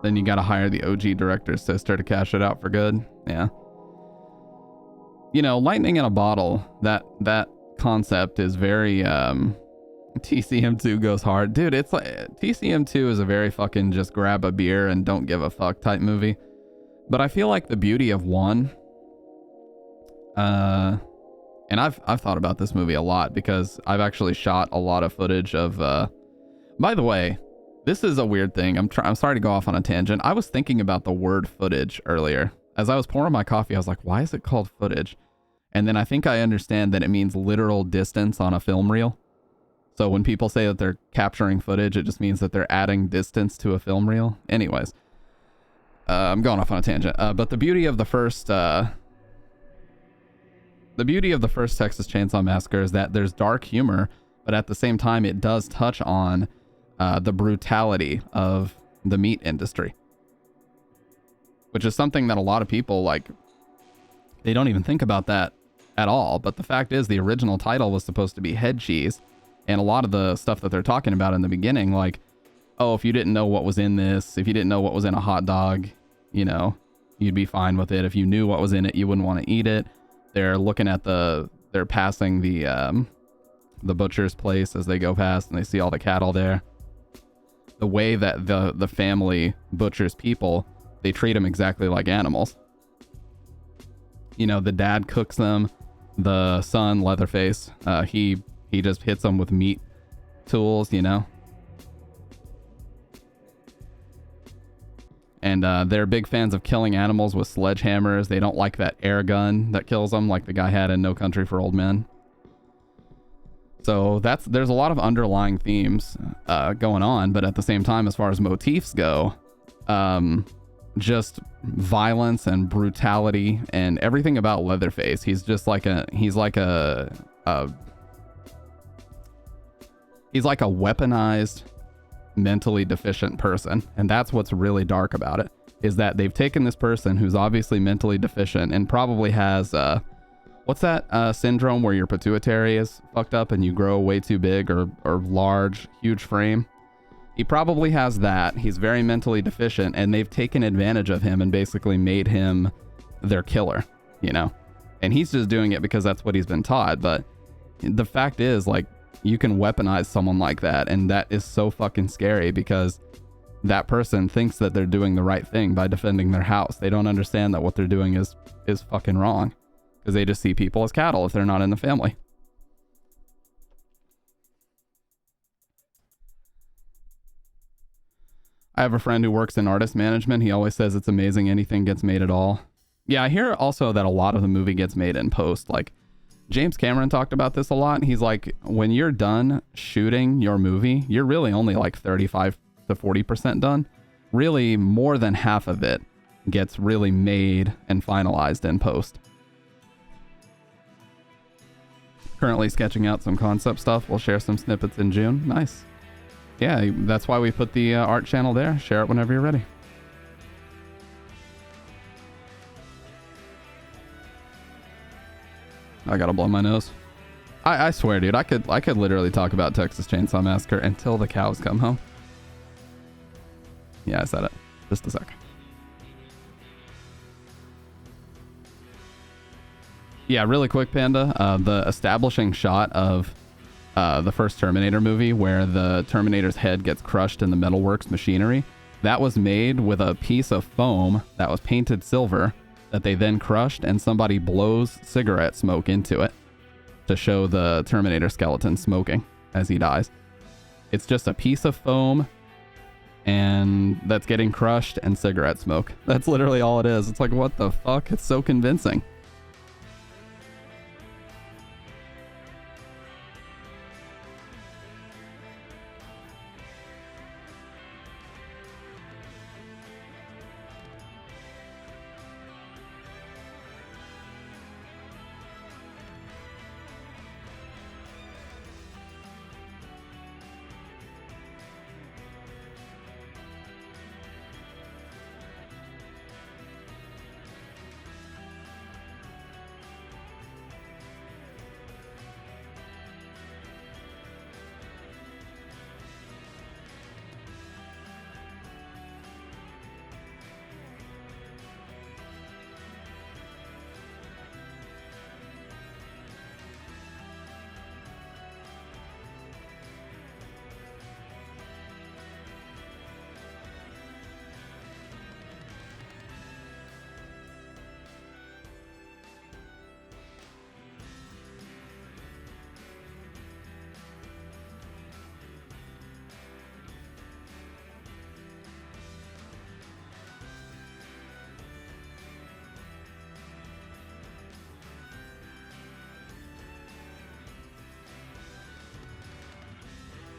Then you gotta hire the OG director's sister to cash it out for good. Yeah. You know, lightning in a bottle, that concept is very, TCM2 goes hard. Dude, it's like, TCM2 is a very fucking just grab a beer and don't give a fuck type movie. But I feel like the beauty of 1, and I've thought about this movie a lot because I've actually shot a lot of footage of, by the way, this is a weird thing. I'm sorry to go off on a tangent. I was thinking about the word footage earlier. As I was pouring my coffee, I was like, why is it called footage? And then I think I understand that it means literal distance on a film reel. So when people say that they're capturing footage, it just means that they're adding distance to a film reel. Anyways, I'm going off on a tangent. But the beauty of the first Texas Chainsaw Massacre is that there's dark humor, but at the same time, it does touch on the brutality of the meat industry, which is something that a lot of people, like, they don't even think about that at all. But the fact is, the original title was supposed to be Head Cheese. And a lot of the stuff that they're talking about in the beginning, like, oh, if you didn't know what was in this, if you didn't know what was in a hot dog, you know, you'd be fine with it. If you knew what was in it, you wouldn't want to eat it. They're looking at they're passing the butcher's place as they go past, and they see all the cattle there. The way that the family butchers people, they treat them exactly like animals. You know, the dad cooks them. The son, Leatherface, he just hits them with meat tools, you know. And they're big fans of killing animals with sledgehammers. They don't like that air gun that kills them, like the guy had in No Country for Old Men. So there's a lot of underlying themes going on, but at the same time, as far as motifs go, just violence and brutality and everything about Leatherface. He's like a weaponized, mentally deficient person. And that's what's really dark about it, is that they've taken this person who's obviously mentally deficient and probably has what's that syndrome where your pituitary is fucked up and you grow way too big or large, huge frame. He probably has that. He's very mentally deficient, and they've taken advantage of him and basically made him their killer, you know? And he's just doing it because that's what he's been taught. But the fact is, like, you can weaponize someone like that, and that is so fucking scary because that person thinks that they're doing the right thing by defending their house. They don't understand that what they're doing is fucking wrong, because they just see people as cattle if they're not in the family. I have a friend who works in artist management. He always says it's amazing anything gets made at all. Yeah, I hear also that a lot of the movie gets made in post. Like, James Cameron talked about this a lot. He's like, when you're done shooting your movie, you're really only like 35 to 40% done. Really, more than half of it gets really made and finalized in post. Currently sketching out some concept stuff. We'll share some snippets in June. Nice. Yeah, that's why we put the art channel there. Share it whenever you're ready. I gotta blow my nose. I swear, dude, I could literally talk about Texas Chainsaw Massacre until the cows come home. Yeah, I said it. Just a sec. Yeah, really quick, Panda. The establishing shot of the first Terminator movie, where the Terminator's head gets crushed in the metalworks machinery, that was made with a piece of foam that was painted silver that they then crushed, and somebody blows cigarette smoke into it to show the Terminator skeleton smoking as he dies. It's just a piece of foam and that's getting crushed and cigarette smoke. That's literally all it is. It's like, what the fuck? It's so convincing.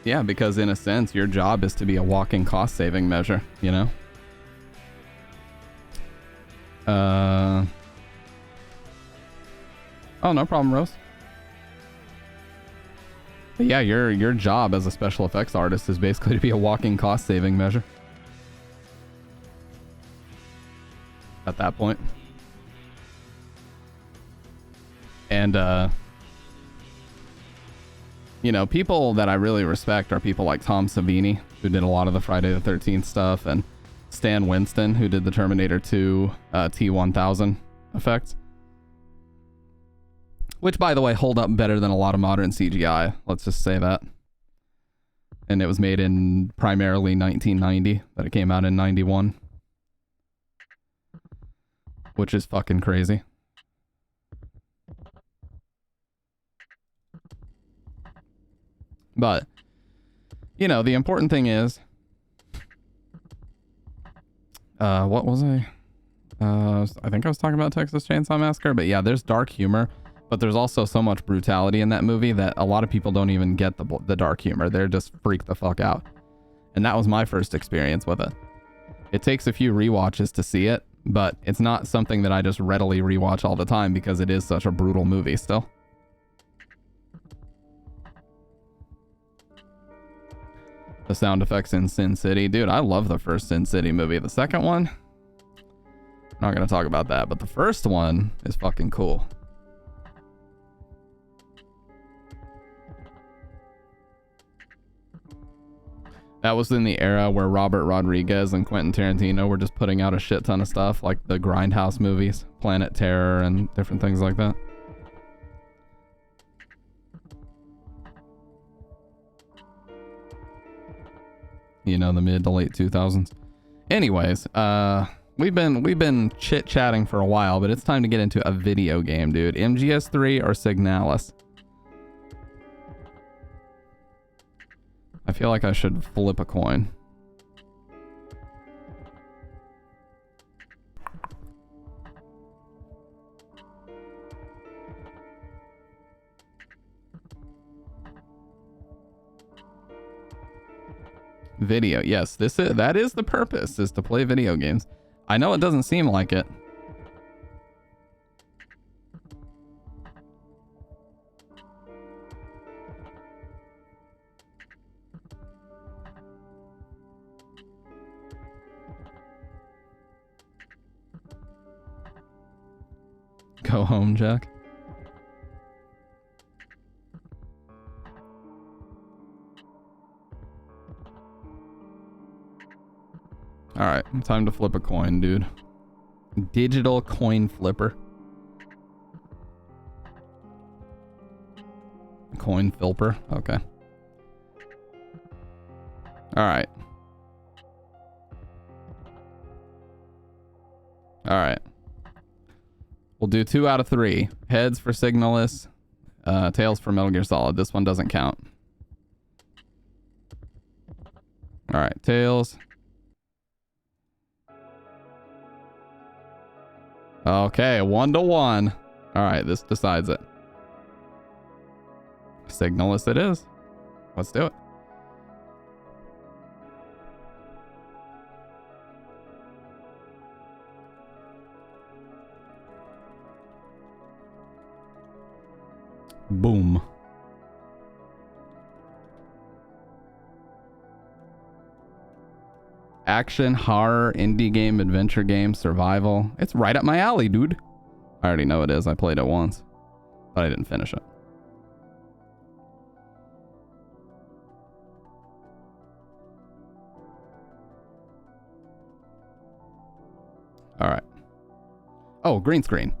Yeah, because in a sense, your job is to be a walking cost-saving measure, you know? Oh, no problem, Rose. But yeah, your job as a special effects artist is basically to be a walking cost-saving measure. At that point. And, you know, people that I really respect are people like Tom Savini, who did a lot of the Friday the 13th stuff, and Stan Winston, who did the Terminator 2 T-1000 effects. Which, by the way, hold up better than a lot of modern CGI. Let's just say that. And it was made in primarily 1990, but it came out in 91. Which is fucking crazy. But, you know, the important thing is... what was I? I think I was talking about Texas Chainsaw Massacre, but yeah, there's dark humor, but there's also so much brutality in that movie that a lot of people don't even get the dark humor. They're just freaked the fuck out. And that was my first experience with it. It takes a few rewatches to see it, but it's not something that I just readily rewatch all the time because it is such a brutal movie still. The sound effects in Sin City. Dude, I love the first Sin City movie. The second one, I'm not going to talk about that, but the first one is fucking cool. That was in the era where Robert Rodriguez and Quentin Tarantino were just putting out a shit ton of stuff, like the Grindhouse movies, Planet Terror, and different things like that. You know, the mid to late 2000s. Anyways, we've been chit-chatting for a while, but it's time to get into a video game, dude. MGS3 or Signalis? I feel like I should flip a coin. Video, yes, that is the purpose, is to play video games. I know it doesn't seem like it. Go home, Jack. All right, time to flip a coin, dude. Digital coin flipper. Coin flipper. Okay. All right. All right. We'll do 2 out of 3. Heads for Signalis, tails for Metal Gear Solid. This one doesn't count. All right, tails. Okay, 1-1. All right, this decides it. Signalis it is. Let's do it. Boom. Action, horror, indie game, adventure game, survival. It's right up my alley, dude. I already know it is. I played it once, but I didn't finish it. All right. Oh, green screen.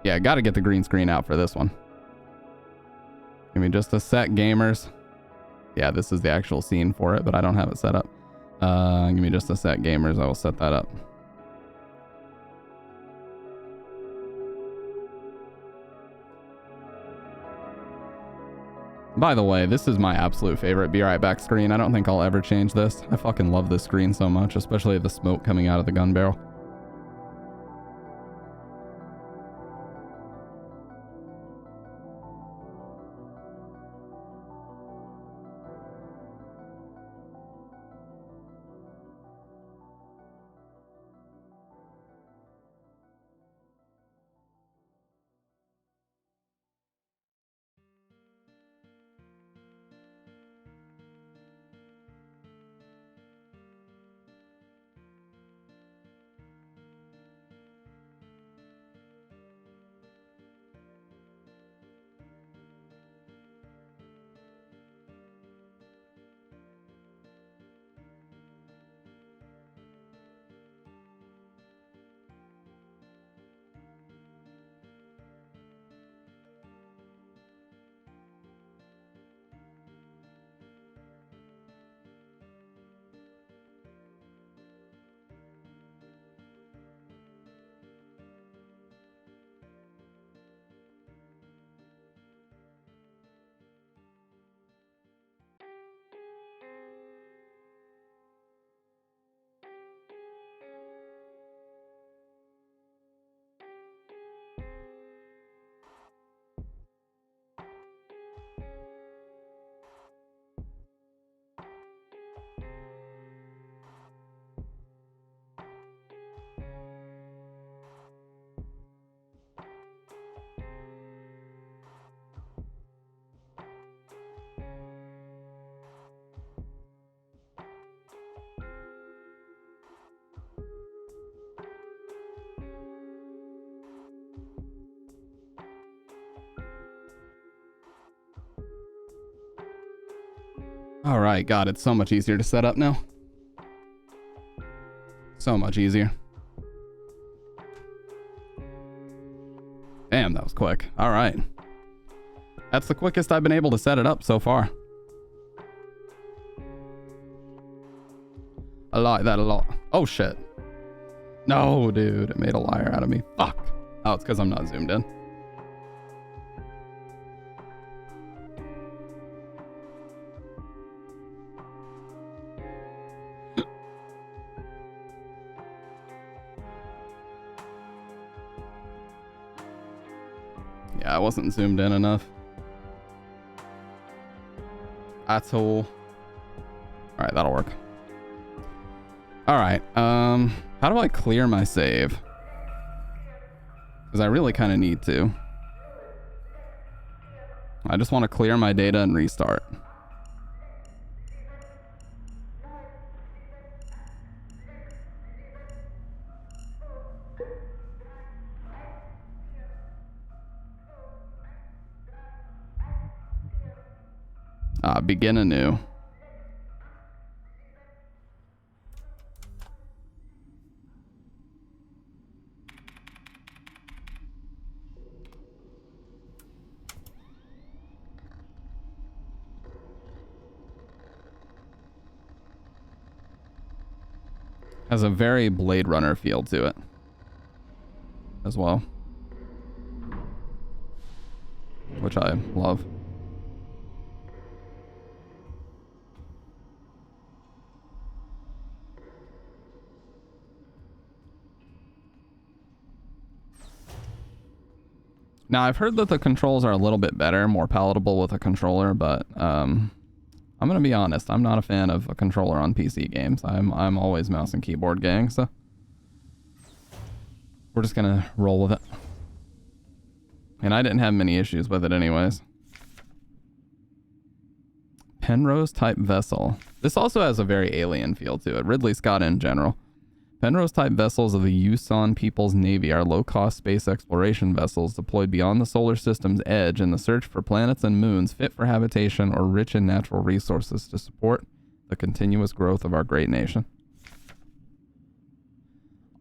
Yeah, I got to get the green screen out for this one. Give me just a sec, gamers. Yeah, this is the actual scene for it, but I don't have it set up. Give me just a sec, gamers. I will set that up. By the way, this is my absolute favorite Be Right Back screen. I don't think I'll ever change this. I fucking love this screen so much, especially the smoke coming out of the gun barrel. All right, God, it's so much easier to set up now. So much easier. Damn, that was quick. All right. That's the quickest I've been able to set it up so far. I like that a lot. Oh, shit. No, dude. It made a liar out of me. Fuck. Oh, it's because I'm not zoomed in. Yeah, I wasn't zoomed in enough. That's all. All right, that'll work. All right. How do I clear my save? Because I really kind of need to. I just want to clear my data and restart. Begin anew. Has a very Blade Runner feel to it as well, which I love. Now, I've heard that the controls are a little bit better, more palatable with a controller, but I'm gonna be honest, I'm not a fan of a controller on PC games. I'm always mouse and keyboard gang, so we're just gonna roll with it. And I didn't have many issues with it anyways. Penrose type vessel. This also has a very alien feel to it. Ridley Scott in general. Penrose type vessels of the Yusan People's Navy are low-cost space exploration vessels deployed beyond the solar system's edge in the search for planets and moons fit for habitation or rich in natural resources to support the continuous growth of our great nation.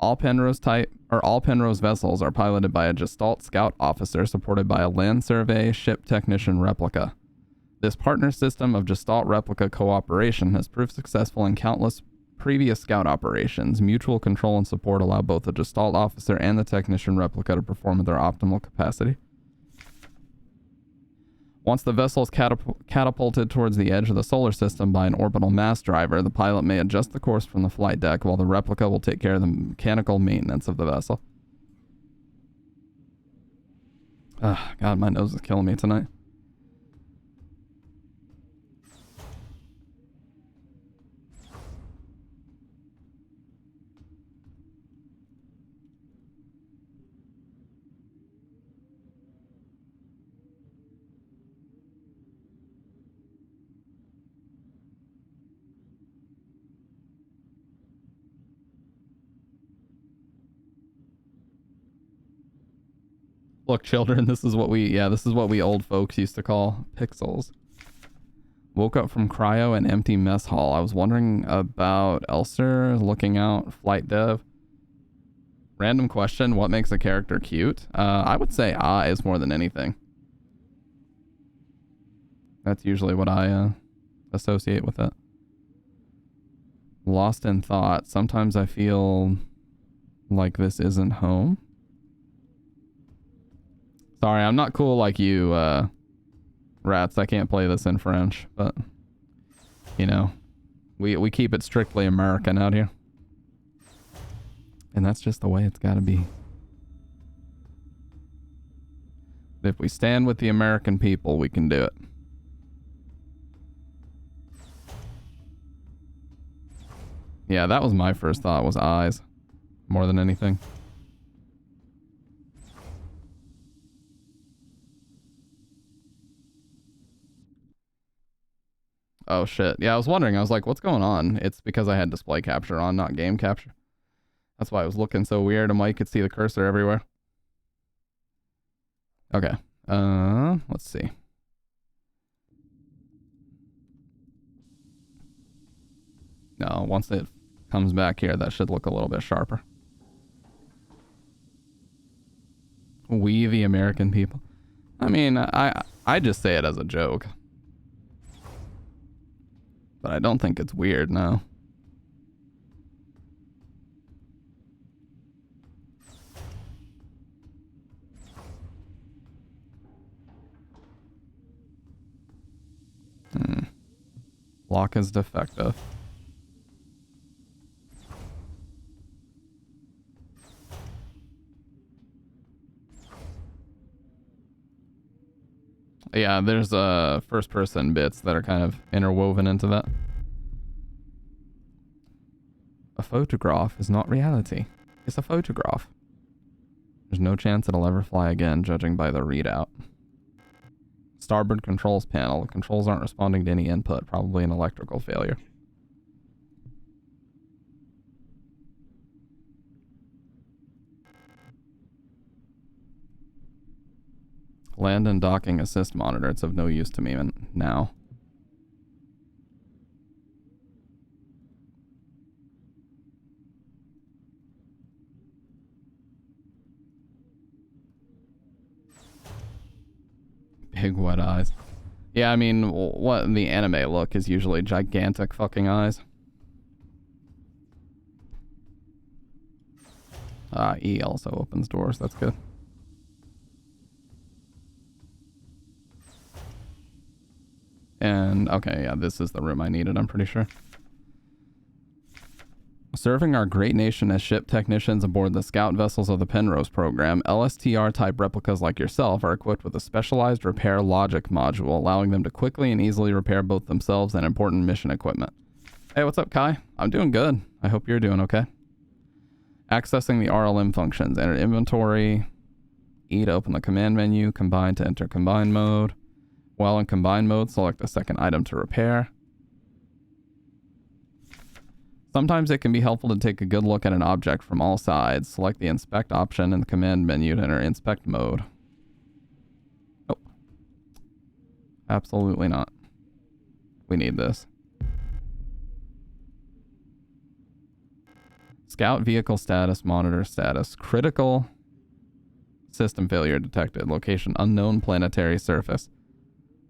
All Penrose vessels are piloted by a Gestalt scout officer supported by a land survey ship technician replica. This partner system of Gestalt replica cooperation has proved successful in countless previous scout operations. Mutual control and support allow both the Gestalt officer and the technician replica to perform at their optimal capacity. Once the vessel is catapulted towards the edge of the solar system by an orbital mass driver, the pilot may adjust the course from the flight deck while the replica will take care of the mechanical maintenance of the vessel. God, my nose is killing me tonight. Look, children, this is what we old folks used to call pixels. Woke up from cryo and empty mess hall. I was wondering about Elser, looking out, flight dev. Random question, what makes a character cute? I would say eyes more than anything. That's usually what I associate with it. Lost in thought. Sometimes I feel like this isn't home. Sorry, I'm not cool like you, rats. I can't play this in French, but, you know, we keep it strictly American out here. And that's just the way it's gotta be. If we stand with the American people, we can do it. Yeah, that was my first thought, was eyes, more than anything. Oh shit. Yeah, I was wondering. I was like, what's going on? It's because I had display capture on, not game capture. That's why it was looking so weird. And Mike could see the cursor everywhere. Okay. Let's see. No, once it comes back here, that should look a little bit sharper. We, the American people. I mean, I just say it as a joke. But I don't think it's weird, no. Lock is defective. Yeah, there's first person bits that are kind of interwoven into that. A photograph is not reality. It's a photograph. There's no chance it'll ever fly again, judging by the readout. Starboard controls panel. The controls aren't responding to any input. Probably an electrical failure. Land and docking assist monitor. It's of no use to me now. Big wet eyes. Yeah, I mean, what in the anime look is usually gigantic fucking eyes. E also opens doors. That's good. And, okay, yeah, this is the room I needed, I'm pretty sure. Serving our great nation as ship technicians aboard the scout vessels of the Penrose program, LSTR-type replicas like yourself are equipped with a specialized repair logic module, allowing them to quickly and easily repair both themselves and important mission equipment. Hey, what's up, Kai? I'm doing good. I hope you're doing okay. Accessing the RLM functions. Enter inventory. E to open the command menu. Combine to enter combine mode. While in combine mode, select the second item to repair. Sometimes it can be helpful to take a good look at an object from all sides. Select the inspect option in the command menu to enter inspect mode. Nope. Absolutely not. We need this. Scout vehicle status, monitor status. Critical system failure detected. Location unknown planetary surface.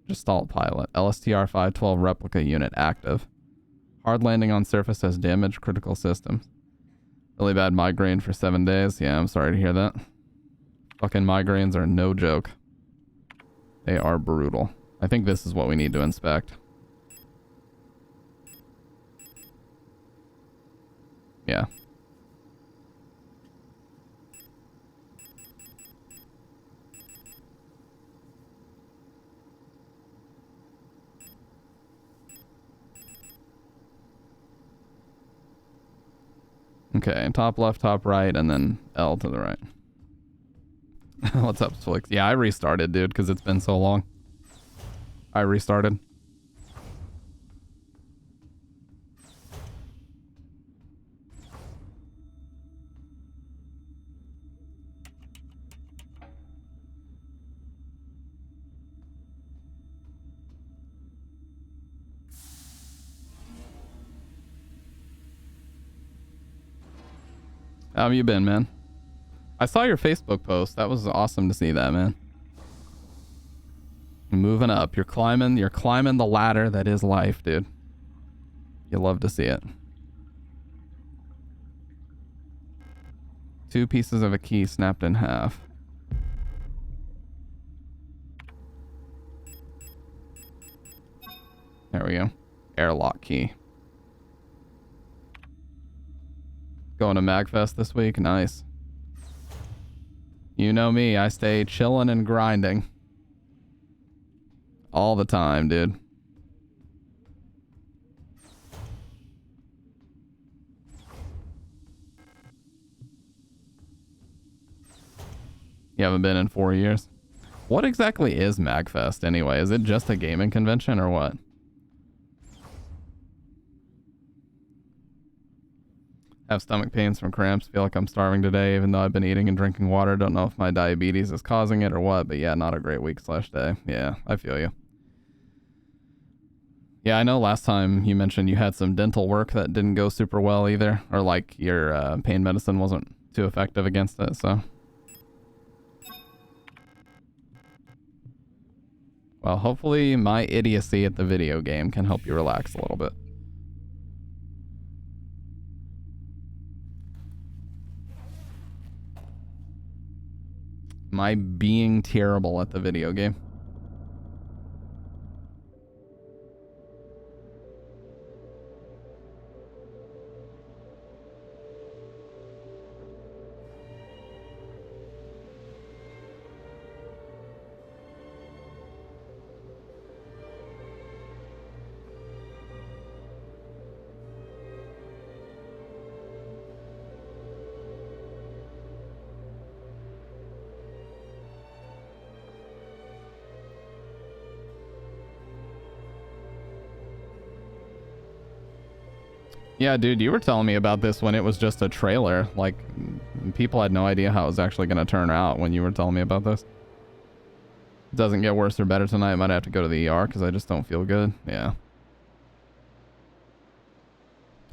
Gestalt pilot. LSTR 512 replica unit active. Hard landing on surface has damaged critical systems. Really bad migraine for 7 days. Yeah, I'm sorry to hear that. Fucking migraines are no joke. They are brutal. I think this is what we need to inspect. Yeah. Okay, top left, top right, and then L to the right. What's up, Swix? Yeah, I restarted, dude, because it's been so long. I restarted. How have you been, man? I saw your Facebook post. That was awesome to see that, man. Moving up. You're climbing the ladder that is life, dude. You love to see it. 2 pieces of a key snapped in half. There we go. Airlock key. Going to MagFest this week? Nice. You know me, I stay chilling and grinding. All the time, dude. You haven't been in 4 years? What exactly is MagFest anyway? Is it just a gaming convention or what? Have stomach pains from cramps. Feel like I'm starving today, even though I've been eating and drinking water. Don't know if my diabetes is causing it or what, but yeah, not a great week/day. Yeah, I feel you. Yeah, I know last time you mentioned you had some dental work that didn't go super well either, or like your pain medicine wasn't too effective against it, so. Well, hopefully my idiocy at the video game can help you relax a little bit. My being terrible at the video game. Yeah, dude, you were telling me about this when it was just a trailer. Like, people had no idea how it was actually going to turn out when you were telling me about this. It doesn't get worse or better tonight. I might have to go to the ER because I just don't feel good. Yeah.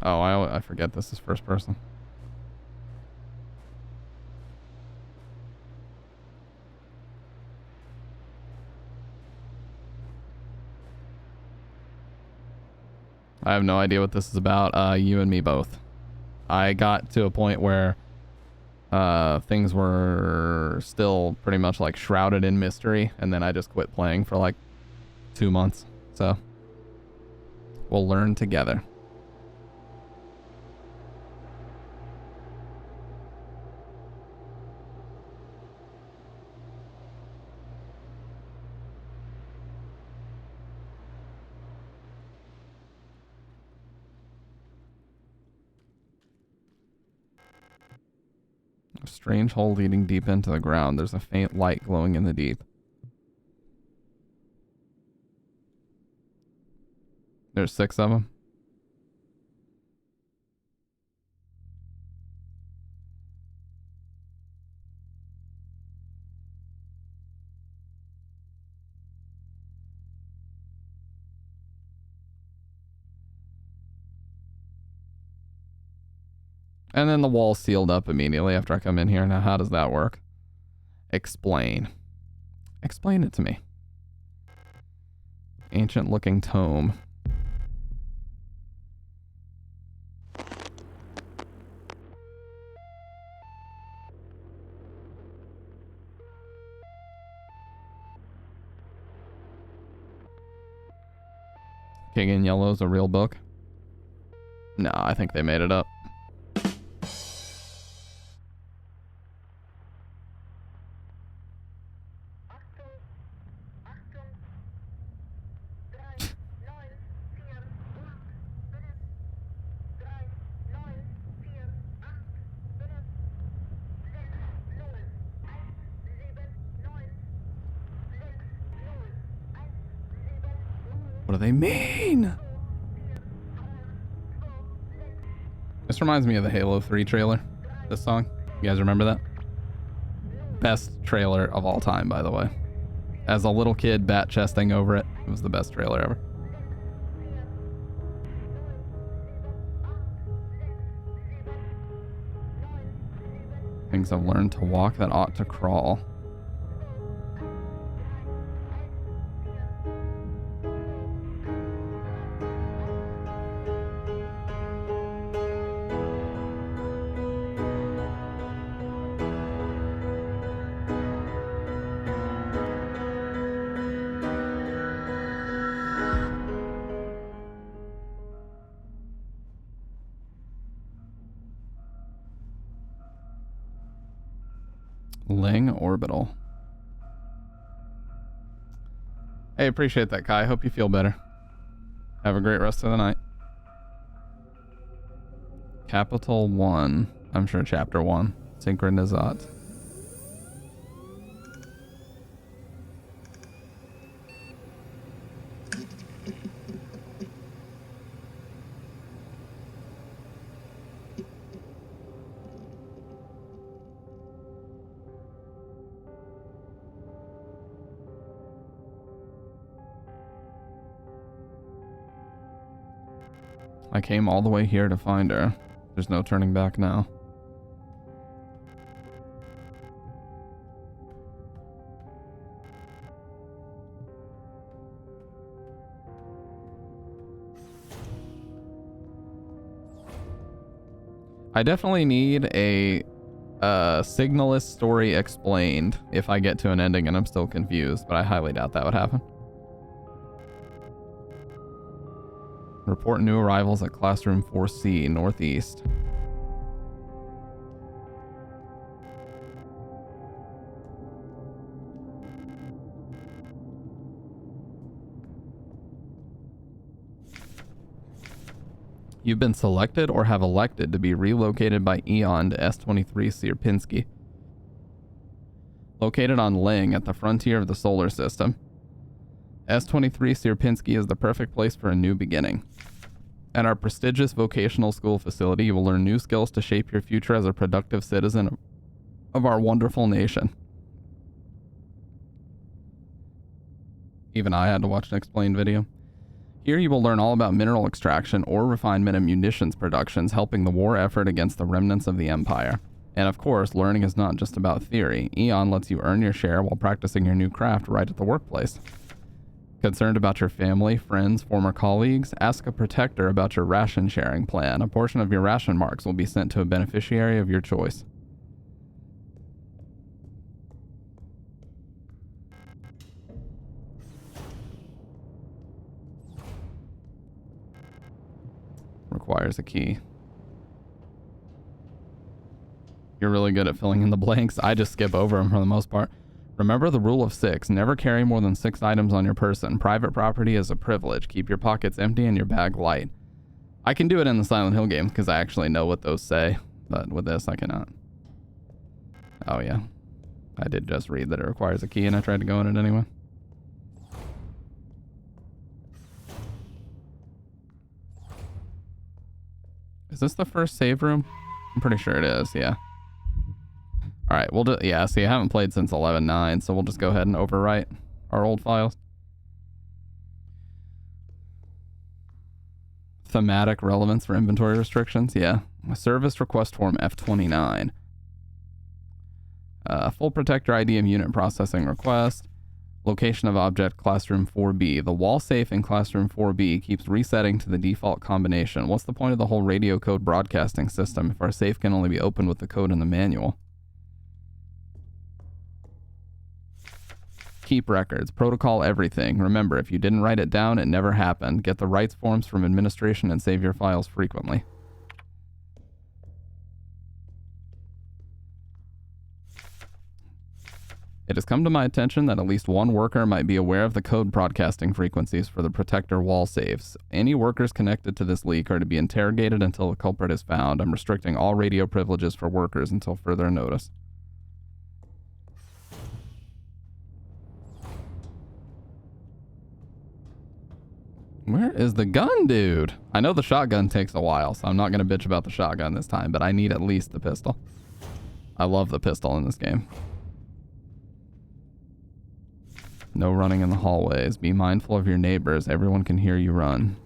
Oh, I forget this is first person. I have no idea what this is about. You and me both. I got to a point where things were still pretty much like shrouded in mystery, and then I just quit playing for like 2 months. So we'll learn together. A strange hole leading deep into the ground. There's a faint light glowing in the deep. There's 6 of them. And then the wall sealed up immediately after I come in here. Now, how does that work? Explain. Explain it to me. Ancient looking tome. King in Yellow is a real book? No, I think they made it up. What do they mean? This reminds me of the Halo 3 trailer. This song. You guys remember that? Best trailer of all time, by the way. As a little kid bat chesting over it, it was the best trailer ever. Things I've learned to walk that ought to crawl. Ling Orbital. Hey, appreciate that, Kai. Hope you feel better. Have a great rest of the night. Capital 1. I'm sure Chapter 1. Synchronizat. I came all the way here to find her. There's no turning back now. I definitely need a Signalis story explained if I get to an ending and I'm still confused, but I highly doubt that would happen. Report new arrivals at classroom 4C, northeast. You've been selected or have elected to be relocated by Eon to S23 Sierpinski. Located on Ling at the frontier of the solar system. S23 Sierpinski is the perfect place for a new beginning. At our prestigious vocational school facility, you will learn new skills to shape your future as a productive citizen of our wonderful nation. Even I had to watch an explained video. Here you will learn all about mineral extraction, ore refinement, and munitions productions, helping the war effort against the remnants of the Empire. And of course, learning is not just about theory. Eon lets you earn your share while practicing your new craft right at the workplace. Concerned about your family, friends, former colleagues? Ask a protector about your ration sharing plan. A portion of your ration marks will be sent to a beneficiary of your choice. Requires a key. You're really good at filling in the blanks. I just skip over them for the most part. Remember the rule of 6. Never carry more than 6 items on your person. Private property is a privilege. Keep your pockets empty and your bag light. I can do it in the Silent Hill games because I actually know what those say, but with this I cannot. Oh yeah. I did just read that it requires a key and I tried to go in it anyway. Is this the first save room? I'm pretty sure it is, yeah. Alright, we'll do, yeah, see, I haven't played since 11.9, so we'll just go ahead and overwrite our old files. Thematic relevance for inventory restrictions, yeah. A service request form F29. Full protector ID of unit processing request. Location of object, classroom 4B. The wall safe in classroom 4B keeps resetting to the default combination. What's the point of the whole radio code broadcasting system if our safe can only be opened with the code in the manual? Keep records. Protocol everything. Remember, if you didn't write it down, it never happened. Get the rights forms from administration and save your files frequently. It has come to my attention that at least one worker might be aware of the code broadcasting frequencies for the protector wall safes. Any workers connected to this leak are to be interrogated until the culprit is found. I'm restricting all radio privileges for workers until further notice. Where is the gun, dude? I know the shotgun takes a while, so I'm not going to bitch about the shotgun this time, but I need at least the pistol. I love the pistol in this game. No running in the hallways. Be mindful of your neighbors. Everyone can hear you run.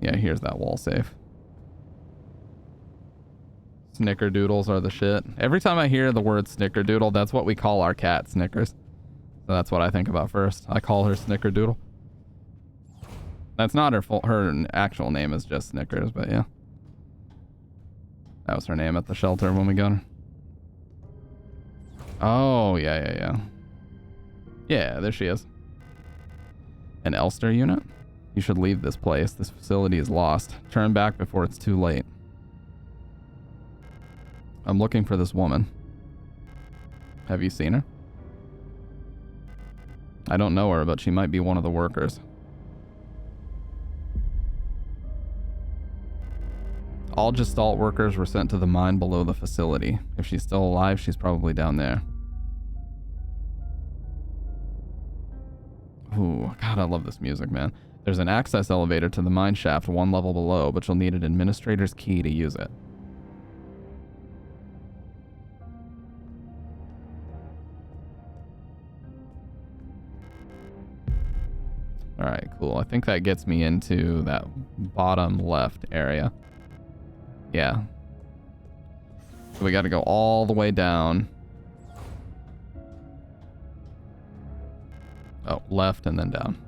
Yeah, here's that wall safe. Snickerdoodles are the shit. Every time I hear the word snickerdoodle, that's what we call our cat, Snickers. So that's what I think about first. I call her Snickerdoodle. That's not her actual name is just Snickers, but yeah. That was her name at the shelter when we got her. Oh, yeah. Yeah, there she is. An Elster unit? You should leave this place. This facility is lost. Turn back before it's too late. I'm looking for this woman. Have you seen her? I don't know her, but she might be one of the workers. All Gestalt workers were sent to the mine below the facility. If she's still alive, she's probably down there. Ooh, God, I love this music, man. There's an access elevator to the mine shaft 1 level below, but you'll need an administrator's key to use it. All right, cool. I think that gets me into that bottom left area. Yeah. So we got to go all the way down. Oh, left and then down.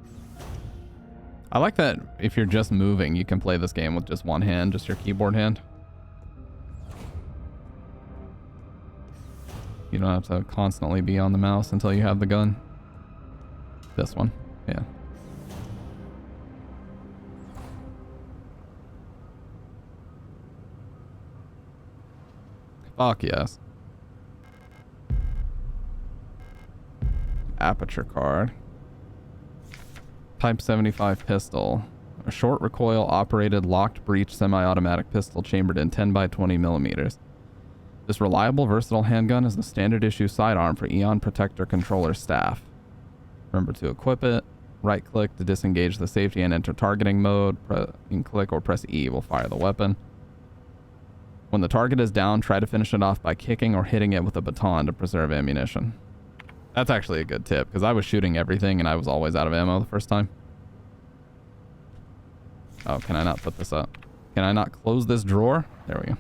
I like that if you're just moving, you can play this game with just one hand, just your keyboard hand. You don't have to constantly be on the mouse until you have the gun. This one, yeah. Fuck yes. Aperture card. Type 75 pistol. A short recoil operated locked breech semi-automatic pistol chambered in 10 by 20 millimeters. This reliable, versatile handgun is the standard issue sidearm for Eon Protector controller staff. Remember to equip it. Right click to disengage the safety and enter targeting mode. You can click or press E will fire the weapon. When the target is down, try to finish it off by kicking or hitting it with a baton to preserve ammunition. That's actually a good tip, because I was shooting everything and I was always out of ammo the first time. Oh, can I not put this up? Can I not close this drawer? There we go.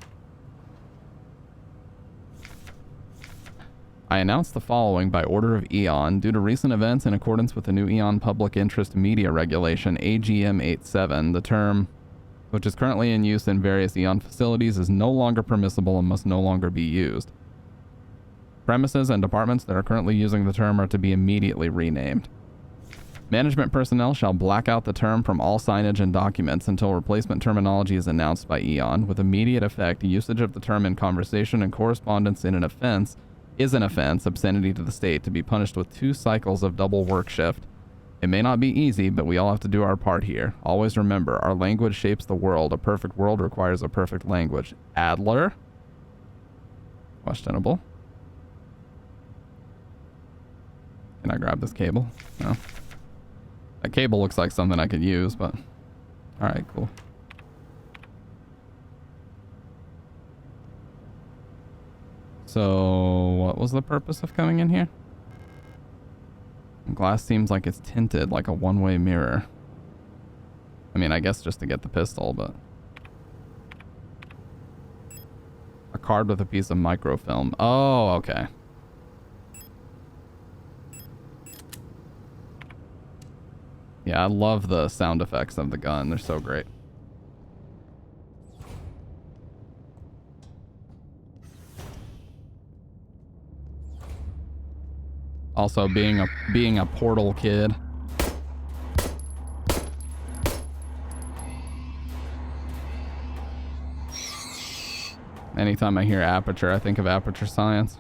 I announce the following by order of Eon. Due to recent events in accordance with the new Eon Public Interest Media Regulation, AGM 87, the term, which is currently in use in various Eon facilities, is no longer permissible and must no longer be used. Premises and departments that are currently using the term are to be immediately renamed. Management personnel shall black out the term from all signage and documents until replacement terminology is announced by Eon. With immediate effect, usage of the term in conversation and correspondence in an offense is an offense, obscenity to the state, to be punished with 2 cycles of double work shift. It may not be easy, but we all have to do our part here. Always remember, our language shapes the world. A perfect world requires a perfect language. Adler? Questionable. Can I grab this cable? No. That cable looks like something I could use, but... Alright, cool. So, what was the purpose of coming in here? Glass seems like it's tinted, like a one-way mirror. I mean, I guess just to get the pistol, but... A card with a piece of microfilm. Oh, okay. Yeah, I love the sound effects of the gun. They're so great. Also, being a Portal kid. Anytime I hear Aperture, I think of Aperture Science.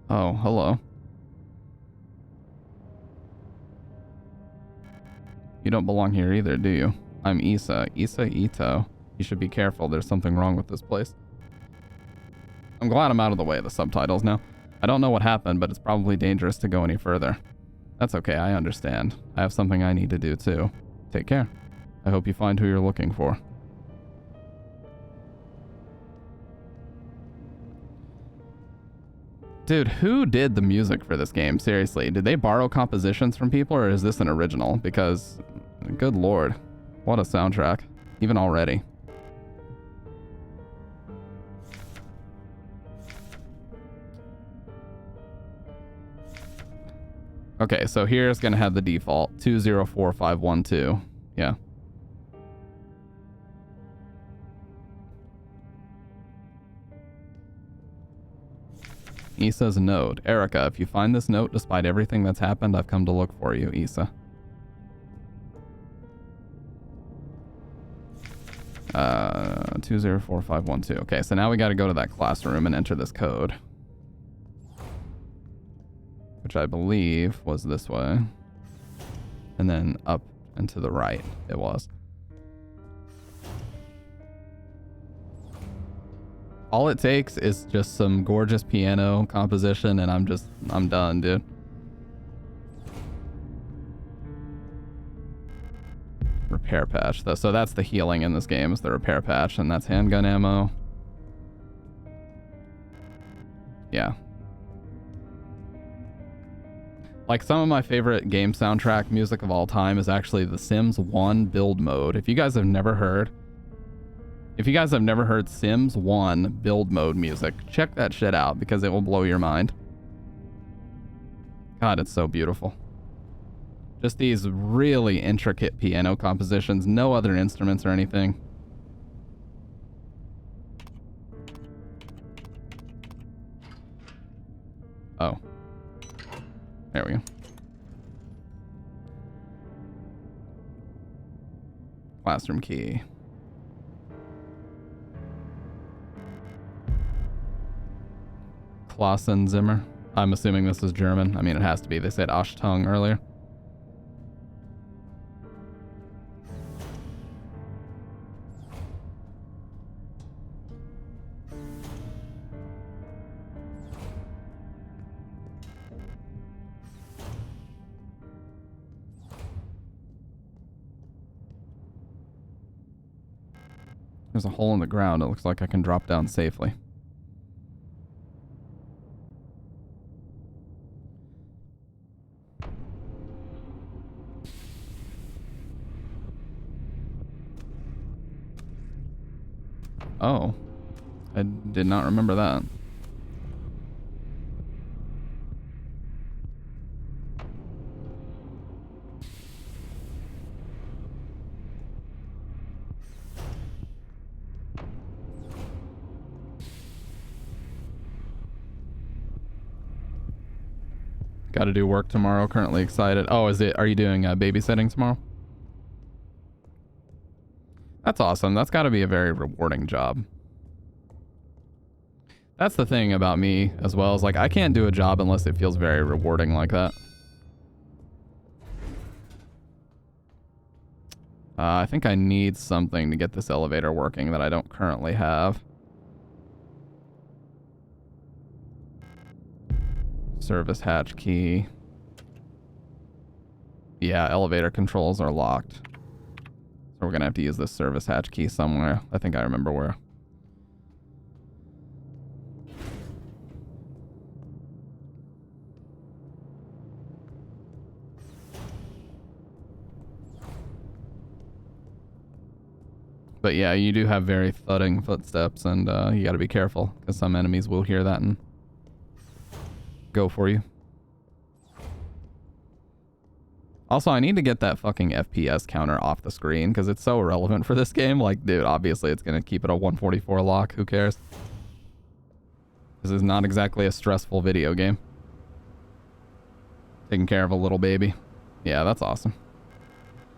Oh, hello. You don't belong here either, do you? I'm Issa. Issa Ito. You should be careful. There's something wrong with this place. I'm glad I'm out of the way of the subtitles now. I don't know what happened, but it's probably dangerous to go any further. That's okay, I understand. I have something I need to do too. Take care. I hope you find who you're looking for. Dude, who did the music for this game? Seriously, did they borrow compositions from people, or is this an original? Because, good lord, what a soundtrack, even already. Okay, so here's gonna have the default 204512. Yeah. Issa's note. Erica, if you find this note, despite everything that's happened, I've come to look for you, Issa. 204512. Okay, so now we gotta go to that classroom and enter this code. Which I believe was this way. And then up and to the right, it was. All it takes is just some gorgeous piano composition and I'm done, dude. Repair patch, though. So that's the healing in this game, is the repair patch, and that's handgun ammo. Yeah. Like, some of my favorite game soundtrack music of all time is actually the Sims 1 build mode. If you guys have never heard Sims 1 build mode music, check that shit out because it will blow your mind. God, it's so beautiful. Just these really intricate piano compositions, no other instruments or anything. Oh. There we go. Classroom key. Klausenzimmer. I'm assuming this is German. I mean, it has to be. They said Achtung earlier. There's a hole in the ground. It looks like I can drop down safely. Oh. I did not remember that. Got to do work tomorrow. Currently excited. Oh, are you doing babysitting tomorrow? That's awesome. That's got to be a very rewarding job. That's the thing about me as well, is like I can't do a job unless it feels very rewarding like that. I think I need something to get this elevator working that I don't currently have. Service hatch key. Yeah, elevator controls are locked. So we're gonna have to use this service hatch key somewhere. I think I remember where. But yeah, you do have very thudding footsteps, and you gotta be careful, because some enemies will hear that and go for you. Also, I need to get that fucking FPS counter off the screen because it's so irrelevant for this game. Like, dude, obviously it's going to keep it a 144 lock. Who cares? This is not exactly a stressful video game. Taking care of a little baby. Yeah, that's awesome.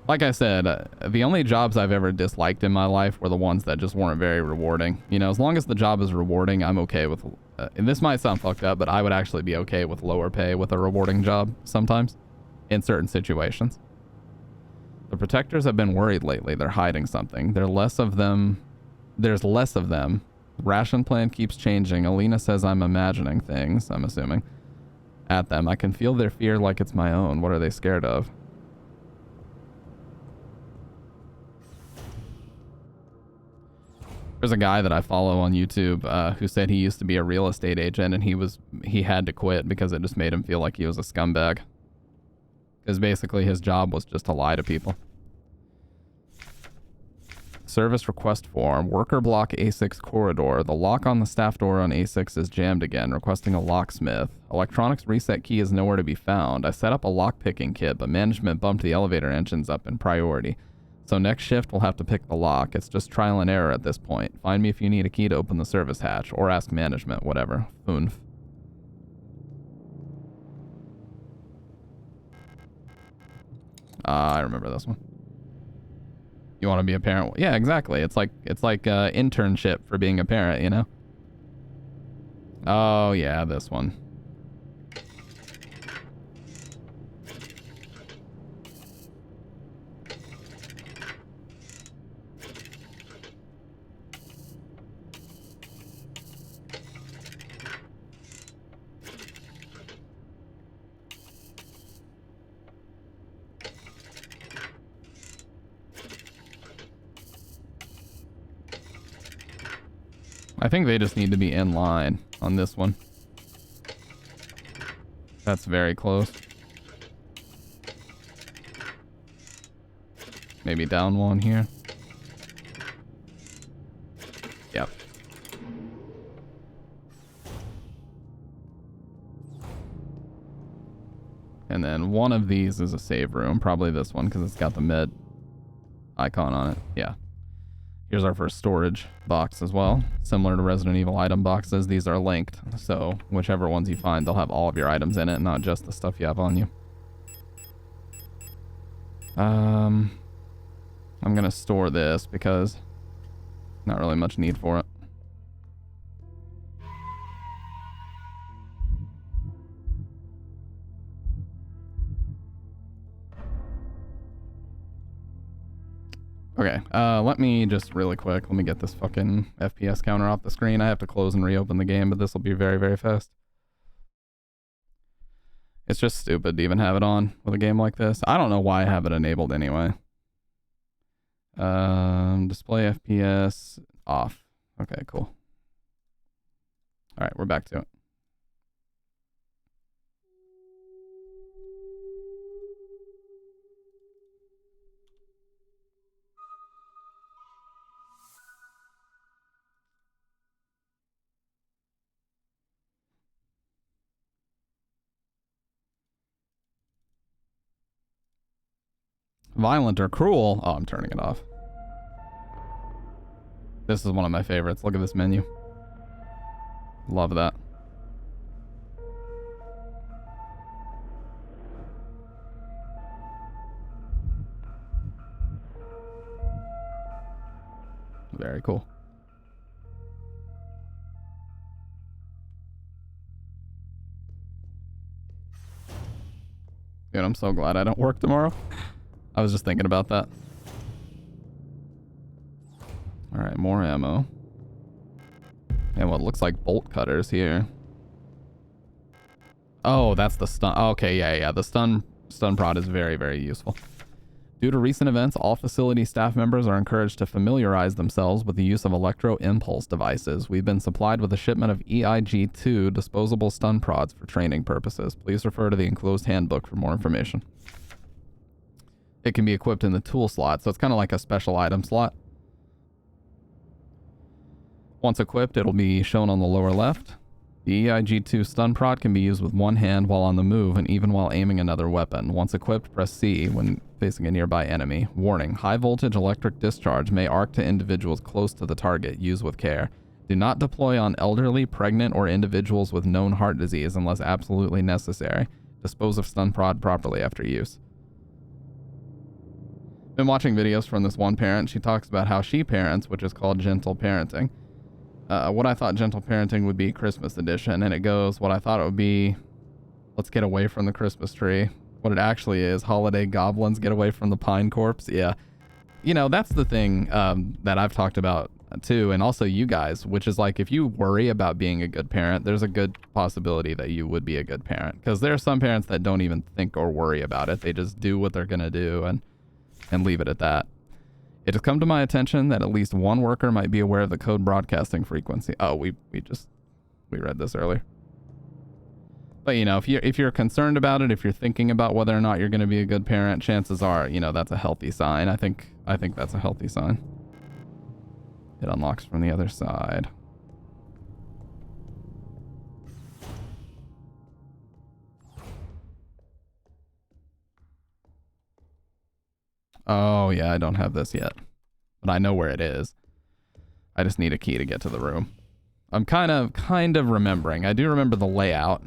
Like I said, the only jobs I've ever disliked in my life were the ones that just weren't very rewarding. You know, as long as the job is rewarding, I'm okay with... and this might sound fucked up, but I would actually be okay with lower pay with a rewarding job sometimes. In certain situations. The protectors have been worried lately. They're hiding something. There's less of them. Ration plan keeps changing. Alina says I'm imagining things, I'm assuming. At them. I can feel their fear like it's my own. What are they scared of? There's a guy that I follow on YouTube who said he used to be a real estate agent and he had to quit because it just made him feel like he was a scumbag. Because basically his job was just to lie to people. Service request form. Worker block A6 corridor. The lock on the staff door on A6 is jammed again. Requesting a locksmith. Electronics reset key is nowhere to be found. I set up a lock picking kit, but management bumped the elevator engines up in priority. So next shift we'll have to pick the lock. It's just trial and error at this point. Find me if you need a key to open the service hatch. Or ask management. Whatever. Funf. I remember this one. You want to be a parent? Yeah, exactly. It's like internship for being a parent, you know? Oh, yeah, this one. I think they just need to be in line on this one. That's very close. Maybe down one here. Yep. And then one of these is a save room. Probably this one because it's got the med icon on it. Yeah. Here's our first storage box as well. Similar to Resident Evil item boxes, these are linked. So whichever ones you find, they'll have all of your items in it, not just the stuff you have on you. I'm going to store this because not really much need for it. Okay, let me just really quick, let me get this fucking FPS counter off the screen. I have to close and reopen the game, but this will be very, very fast. It's just stupid to even have it on with a game like this. I don't know why I have it enabled anyway. Display FPS off. Okay, cool. All right, we're back to it. Violent or cruel? Oh, I'm turning it off. This is one of my favorites. Look at this menu. Love that. Very cool. Dude, I'm so glad I don't work tomorrow. I was just thinking about that. All right, more ammo. And what looks like bolt cutters here. Oh, that's the stun. Okay, yeah. The stun prod is very, very useful. Due to recent events, all facility staff members are encouraged to familiarize themselves with the use of electro-impulse devices. We've been supplied with a shipment of EIG-2 disposable stun prods for training purposes. Please refer to the enclosed handbook for more information. It can be equipped in the tool slot, so it's kind of like a special item slot. Once equipped, it'll be shown on the lower left. The EIG-2 stun prod can be used with one hand while on the move and even while aiming another weapon. Once equipped, press C when facing a nearby enemy. Warning, high voltage electric discharge may arc to individuals close to the target. Use with care. Do not deploy on elderly, pregnant, or individuals with known heart disease unless absolutely necessary. Dispose of stun prod properly after use. Been watching videos from this one parent. She talks about how she parents, which is called gentle parenting. What I thought gentle parenting would be Christmas edition, and it goes, what I thought it would be, let's get away from the Christmas tree. What it actually is, holiday goblins, get away from the pine corpse. Yeah. You know, that's the thing that I've talked about too, and also you guys, which is like, if you worry about being a good parent, there's a good possibility that you would be a good parent. Because there are some parents that don't even think or worry about it. They just do what they're going to do and leave it at that. It has come to my attention that at least one worker might be aware of the code broadcasting frequency. Oh, we read this earlier. But you know, if you're concerned about it, if you're thinking about whether or not you're going to be a good parent, chances are, you know, that's a healthy sign. I think that's a healthy sign. It unlocks from the other side. Oh, yeah, I don't have this yet. But I know where it is. I just need a key to get to the room. I'm kind of remembering. I do remember the layout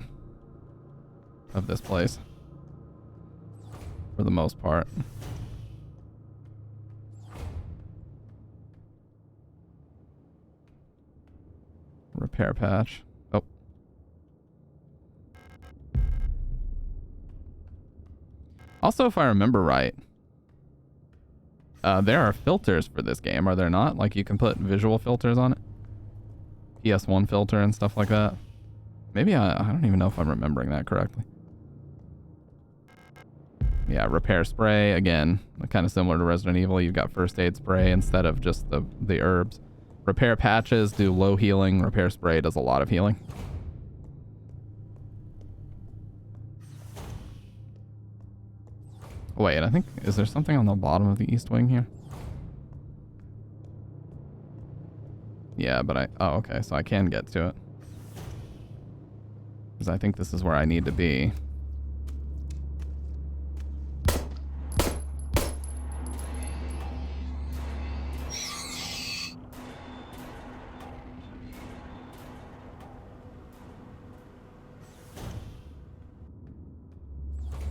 of this place. For the most part. Repair patch. Oh. Also, if I remember right, there are filters for this game, are there not? Like, you can put visual filters on it? PS1 filter and stuff like that. Maybe I don't even know if I'm remembering that correctly. Yeah, repair spray. Again, kind of similar to Resident Evil. You've got first aid spray instead of just the herbs. Repair patches do low healing. Repair spray does a lot of healing. Wait, I think... Is there something on the bottom of the east wing here? Yeah, but I... Oh, okay, so I can get to it. Because I think this is where I need to be.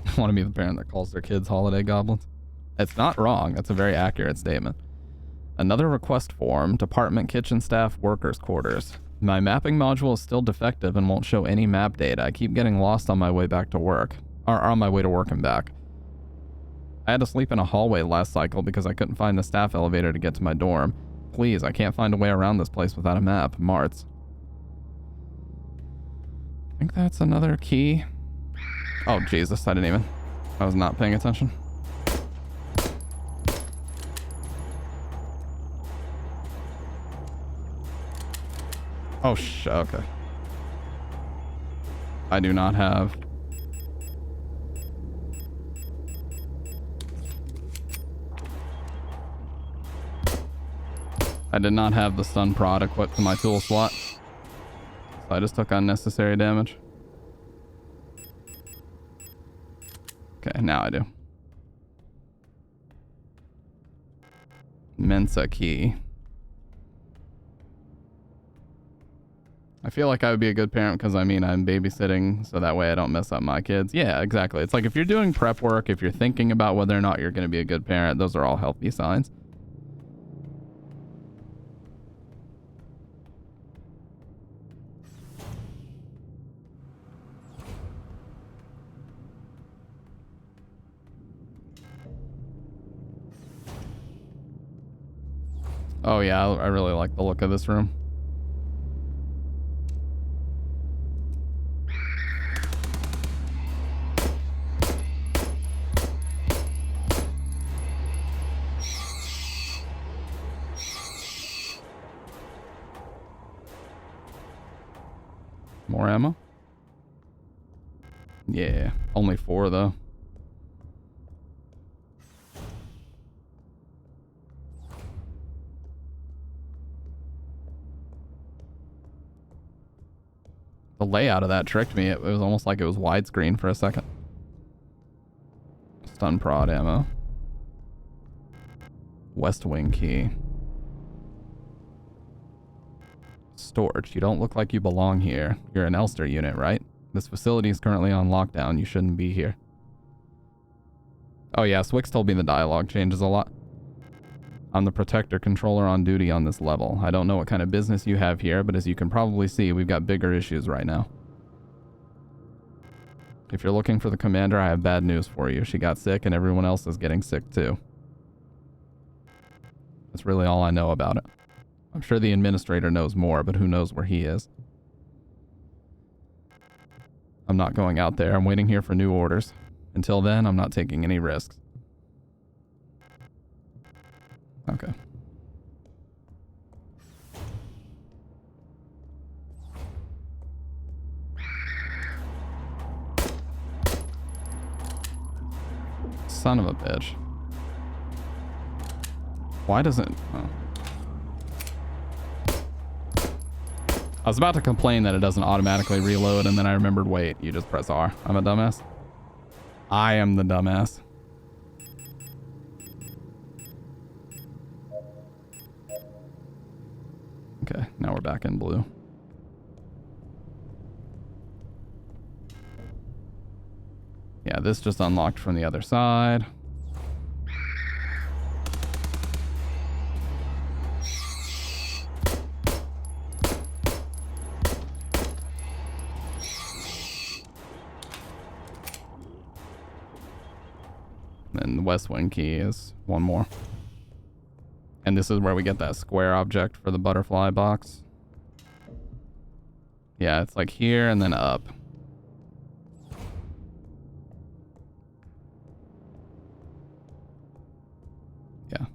I want to be the parent that calls their kids holiday goblins. It's not wrong. That's a very accurate statement. Another request form, department kitchen staff workers quarters. My mapping module is still defective and won't show any map data. I keep getting lost on my way back to work. Or on my way to work and back. I had to sleep in a hallway last cycle because I couldn't find the staff elevator to get to my dorm. Please, I can't find a way around this place without a map. Martz. I think that's another key. Oh, Jesus, I was not paying attention. Oh, okay. I do not have... I did not have the stun prod equipped to my tool slot. So I just took unnecessary damage. Okay, now I do. Mensa key. I feel like I would be a good parent because, I mean, I'm babysitting, so that way I don't mess up my kids. Yeah, exactly. It's like if you're doing prep work, if you're thinking about whether or not you're going to be a good parent, those are all healthy signs. Oh yeah, I really like the look of this room. More ammo? Yeah, only 4 though. The layout of that tricked me. It was almost like it was widescreen for a second. Stun prod ammo. West wing key. Storage. You don't look like you belong here. You're an Elster unit, right? This facility is currently on lockdown. You shouldn't be here. Oh yeah, Swix told me the dialogue changes a lot. I'm the protector controller on duty on this level. I don't know what kind of business you have here, but as you can probably see, we've got bigger issues right now. If you're looking for the commander, I have bad news for you. She got sick and everyone else is getting sick too. That's really all I know about it. I'm sure the administrator knows more, but who knows where he is. I'm not going out there. I'm waiting here for new orders. Until then, I'm not taking any risks. Okay. Son of a bitch. Why doesn't... Oh. I was about to complain that it doesn't automatically reload, and then I remembered, wait, you just press R. I'm a dumbass. I am the dumbass. Okay, now we're back in blue. Yeah, this just unlocked from the other side. And the west wing key is one more. And this is where we get that square object for the butterfly box. Yeah, it's like here and then up. Yeah.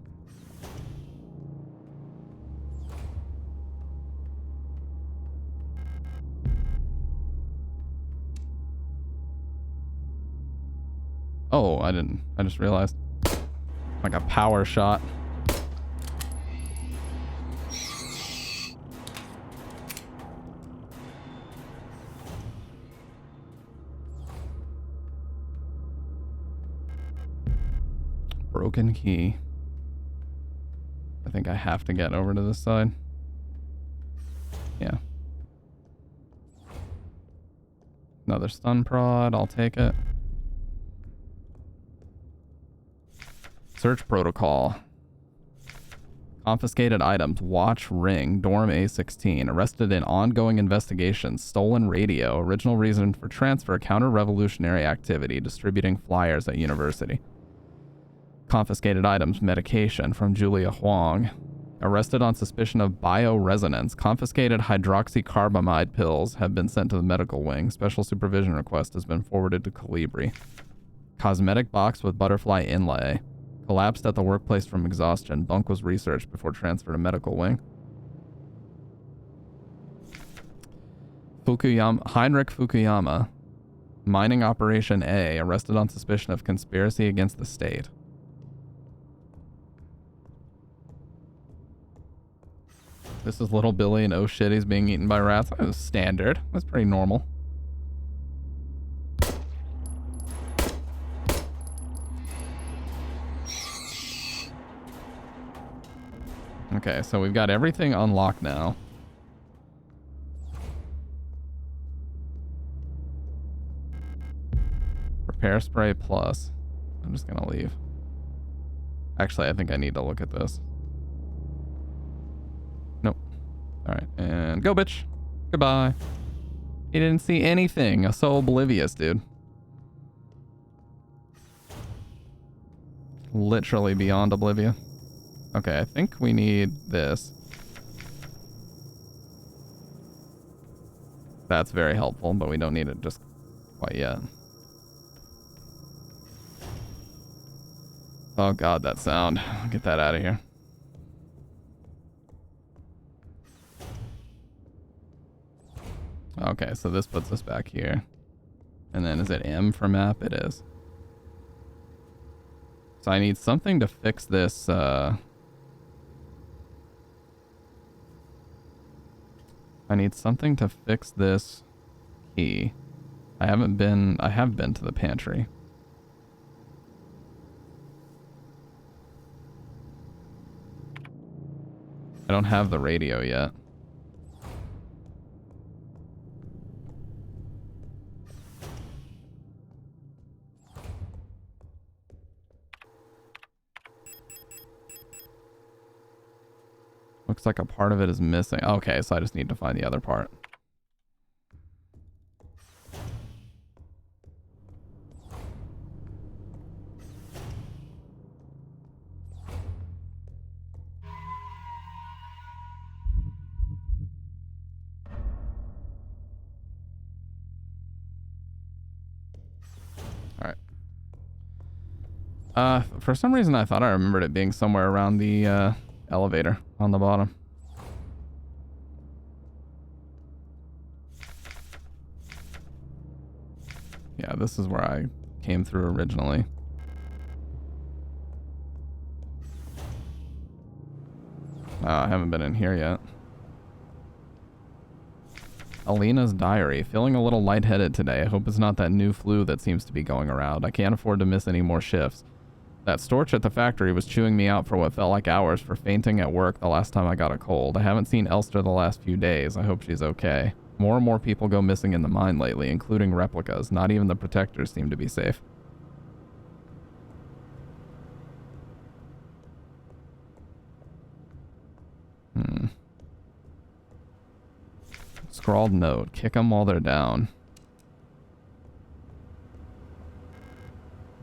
Oh, I didn't. I just realized. Like a power shot. Broken key. I think I have to get over to this side. Yeah. Another stun prod. I'll take it. Search protocol. Confiscated items. Watch ring. Dorm A16. Arrested in ongoing investigation. Stolen radio. Original reason for transfer. Counter-revolutionary activity. Distributing flyers at university. Confiscated items. Medication from Julia Huang. Arrested on suspicion of bioresonance. Confiscated hydroxycarbamide pills have been sent to the medical wing. Special supervision request has been forwarded to Calibri. Cosmetic box with butterfly inlay. Collapsed at the workplace from exhaustion. Bunk was researched before transfer to medical wing. Heinrich Fukuyama. Mining Operation A. Arrested on suspicion of conspiracy against the state. This is little Billy and oh shit, he's being eaten by rats. That was standard. That's pretty normal. Okay, so we've got everything unlocked now. Repair spray plus. I'm just gonna leave. Actually, I think I need to look at this. Nope. Alright, and go, bitch. Goodbye. He didn't see anything. So oblivious, dude. Literally beyond oblivious. Okay, I think we need this. That's very helpful, but we don't need it just quite yet. Oh god, that sound. Get that out of here. Okay, so this puts us back here. And then is it M for map? It is. So I need something to fix this, I need something to fix this key. I have been to the pantry. I don't have the radio yet. Looks like a part of it is missing. Okay, so I just need to find the other part. Alright. For some reason I thought I remembered it being somewhere around the elevator on the bottom. Yeah, this is where I came through originally. I haven't been in here yet. Alina's diary. Feeling a little lightheaded today. I hope it's not that new flu that seems to be going around. I can't afford to miss any more shifts. That storch at the factory was chewing me out for what felt like hours for fainting at work the last time I got a cold. I haven't seen Elster the last few days. I hope she's okay. More and more people go missing in the mine lately, including replicas. Not even the protectors seem to be safe. Scrawled note. Kick them while they're down.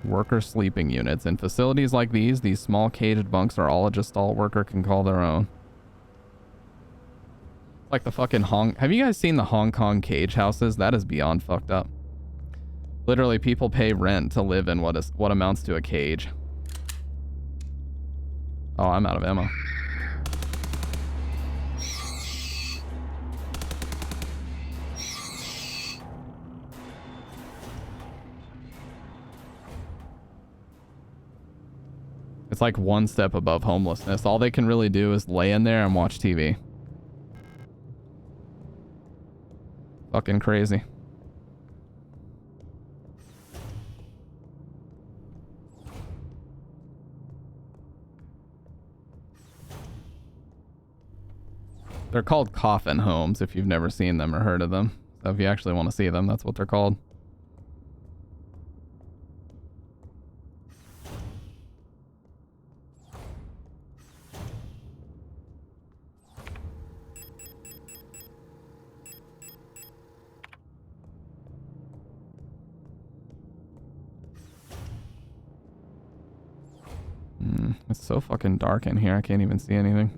Worker sleeping units. In facilities like these small caged bunks are all a Gestalt worker can call their own. Like the fucking Have you guys seen the Hong Kong cage houses? That is beyond fucked up. Literally, people pay rent to live in what amounts to a cage. Oh, I'm out of ammo. It's like one step above homelessness. All they can really do is lay in there and watch TV. Fucking crazy. They're called coffin homes if you've never seen them or heard of them. So if you actually want to see them, that's what they're called. It's so fucking dark in here. I can't even see anything.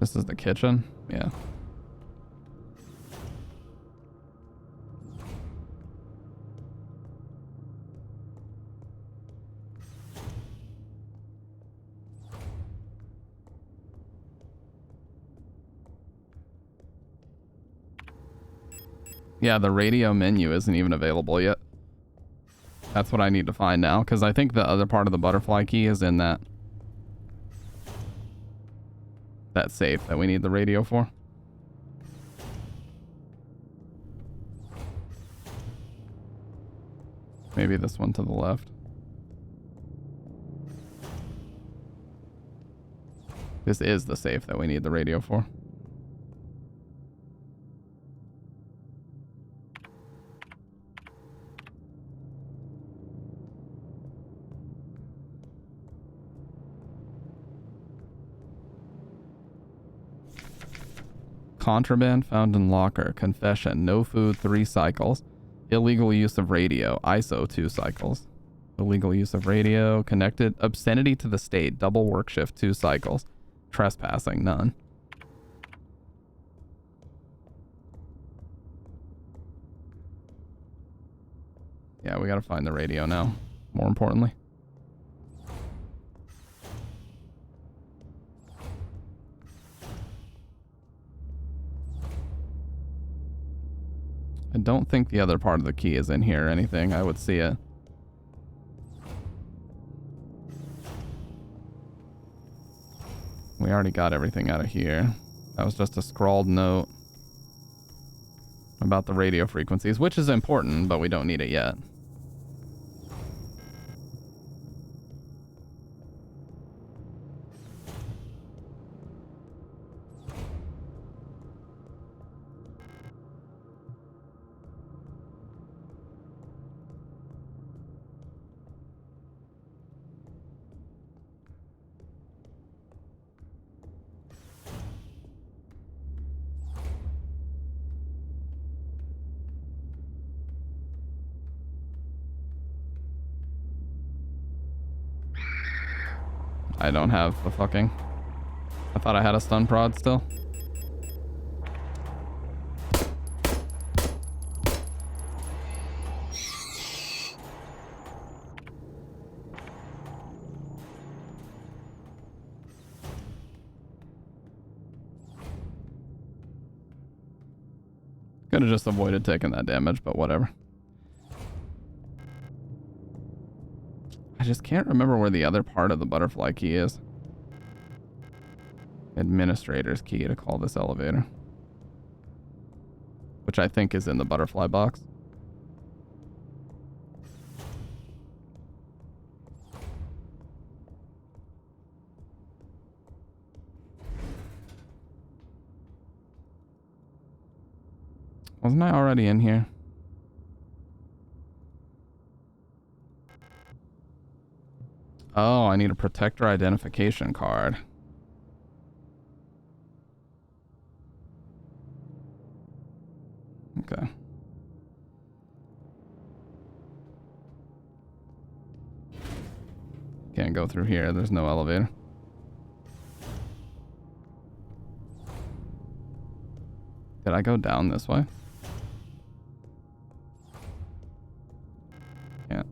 This is the kitchen? Yeah. Yeah, the radio menu isn't even available yet. That's what I need to find now, because I think the other part of the butterfly key is in that safe that we need the radio for. Maybe this one to the left. This is the safe that we need the radio for. Contraband found in locker. Confession. No food 3 cycles. Illegal use of radio. ISO 2 cycles. Illegal use of radio. Connected. Obscenity to the state. Double work shift 2 cycles. Trespassing. None. Yeah, we gotta find the radio now. More importantly. I don't think the other part of the key is in here or anything. I would see it. We already got everything out of here. That was just a scrawled note about the radio frequencies, which is important, but we don't need it yet. I don't have the fucking... I thought I had a stun prod still. Could have just avoided taking that damage, but whatever. I just can't remember where the other part of the butterfly key is. Administrator's key to call this elevator. Which I think is in the butterfly box. Wasn't I already in here? Oh, I need a protector identification card. Okay. Can't go through here. There's no elevator. Did I go down this way? Can't.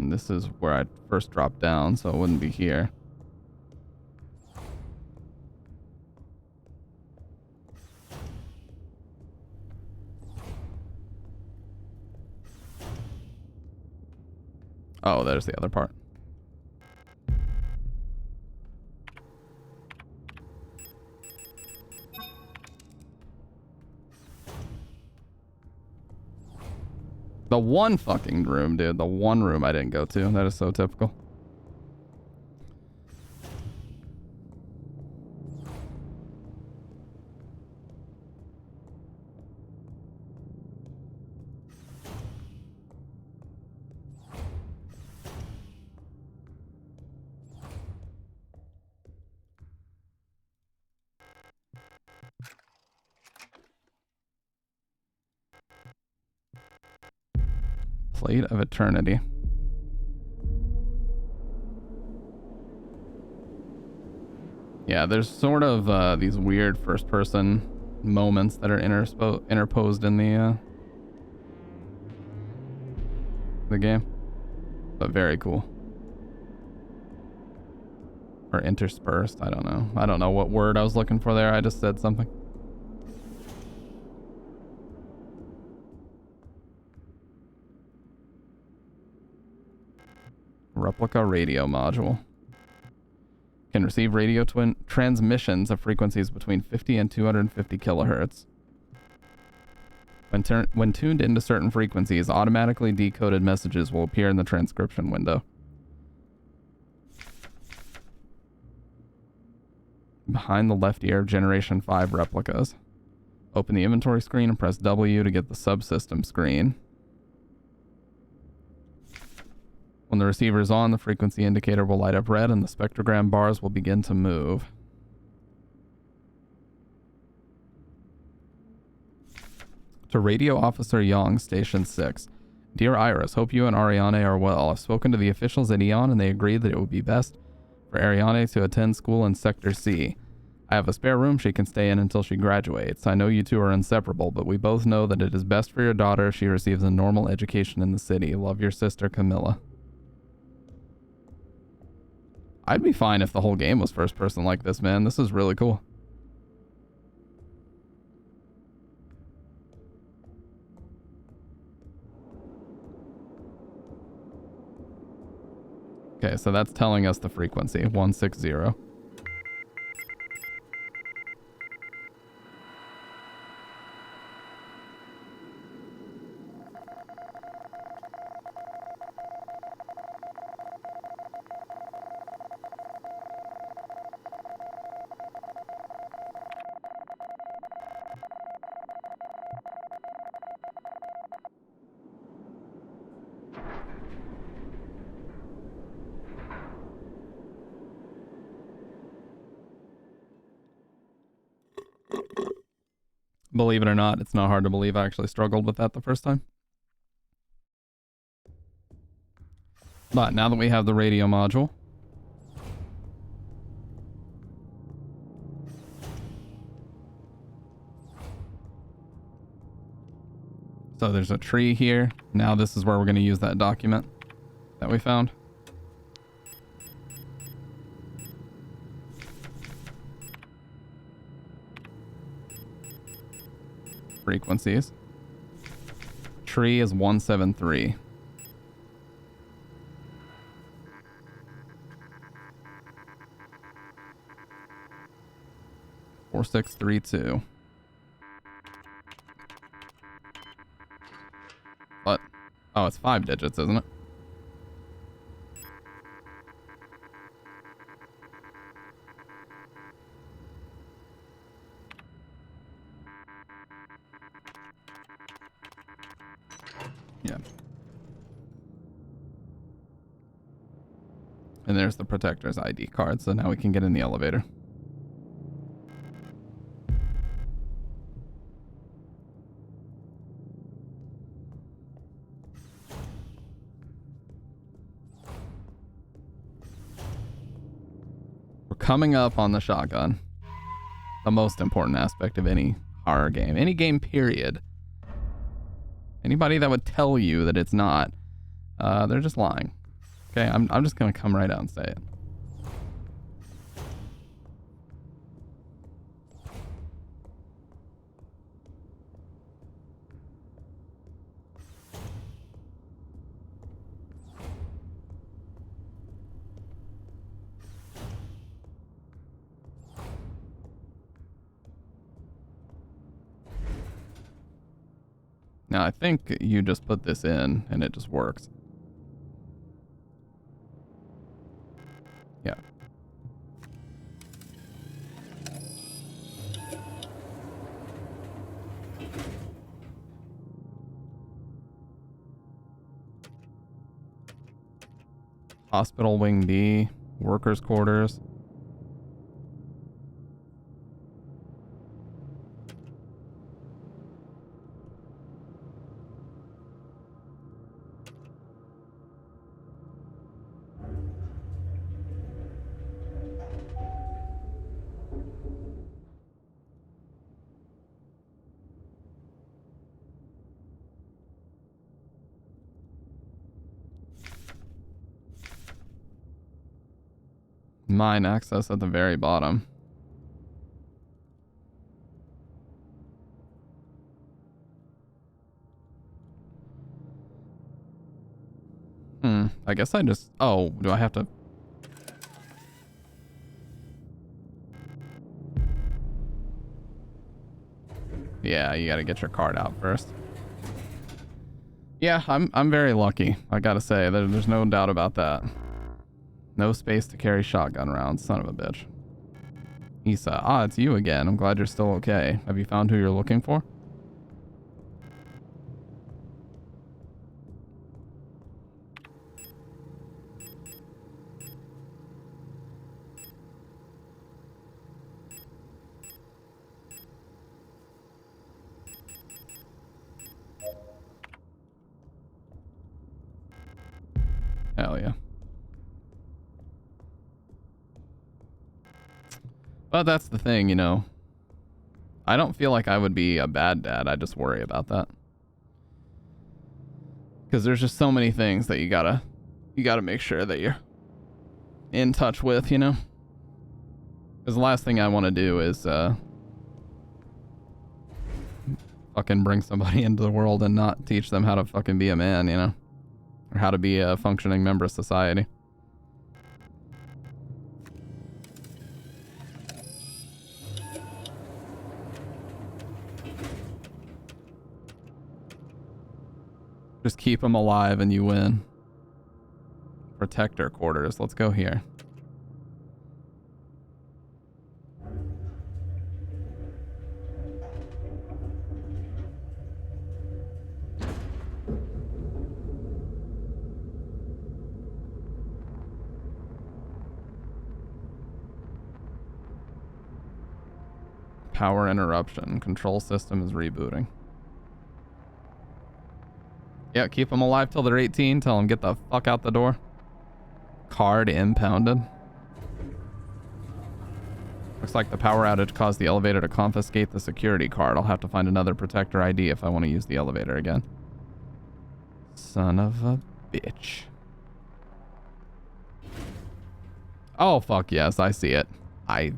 And this is where I first dropped down, so it wouldn't be here. Oh, there's the other part. The one fucking room, dude. The one room I didn't go to. That is so typical. Plate of Eternity. Yeah, there's sort of these weird first-person moments that are interposed in the game, but very cool. Or interspersed. I don't know. I don't know what word I was looking for there. I just said something. Replica radio module. Can receive radio transmissions of frequencies between 50 and 250 kilohertz. When tuned into certain frequencies, automatically decoded messages will appear in the transcription window. Behind the left ear, Generation 5 replicas. Open the inventory screen and press W to get the subsystem screen. When the receiver is on, the frequency indicator will light up red and the spectrogram bars will begin to move. To Radio Officer Young, Station 6. Dear Iris, hope you and Ariane are well. I've spoken to the officials at Eon and they agreed that it would be best for Ariane to attend school in Sector C. I have a spare room she can stay in until she graduates. I know you two are inseparable, but we both know that it is best for your daughter if she receives a normal education in the city. Love, your sister, Camilla. I'd be fine if the whole game was first person like this, man. This is really cool. Okay, so that's telling us the frequency, 160. Believe it or not, it's not hard to believe I actually struggled with that the first time. But now that we have the radio module, so there's a tree here. Now this is where we're going to use that document that we found. Frequencies. Tree is 173. Four, 6, 3, 2. What? Oh, it's 5 digits, isn't it? Yeah. And there's the protector's ID card, so now we can get in the elevator. We're coming up on the shotgun. The most important aspect of any horror game. Any game, period. Anybody that would tell you that it's not, they're just lying. Okay, I'm just gonna come right out and say it. Now, I think you just put this in and it just works. Yeah. Hospital Wing D, workers' quarters. Mine access at the very bottom. I guess I just... Oh, do I have to... Yeah, you gotta get your card out first. Yeah, I'm very lucky. I gotta say, there's no doubt about that. No space to carry shotgun rounds, son of a bitch. Issa, it's you again. I'm glad you're still okay. Have you found who you're looking for? Hell yeah. But that's the thing, you know. I don't feel like I would be a bad dad. I just worry about that. Because there's just so many things that you gotta make sure that you're in touch with, you know? Because the last thing I want to do is fucking bring somebody into the world and not teach them how to fucking be a man, you know? Or how to be a functioning member of society. Just keep them alive and you win. Protector quarters. Let's go here. Power interruption. Control system is rebooting. Yeah, keep them alive till they're 18. Tell them get the fuck out the door. Card impounded. Looks like the power outage caused the elevator to confiscate the security card. I'll have to find another protector ID if I want to use the elevator again. Son of a bitch. Oh, fuck yes, I see it. I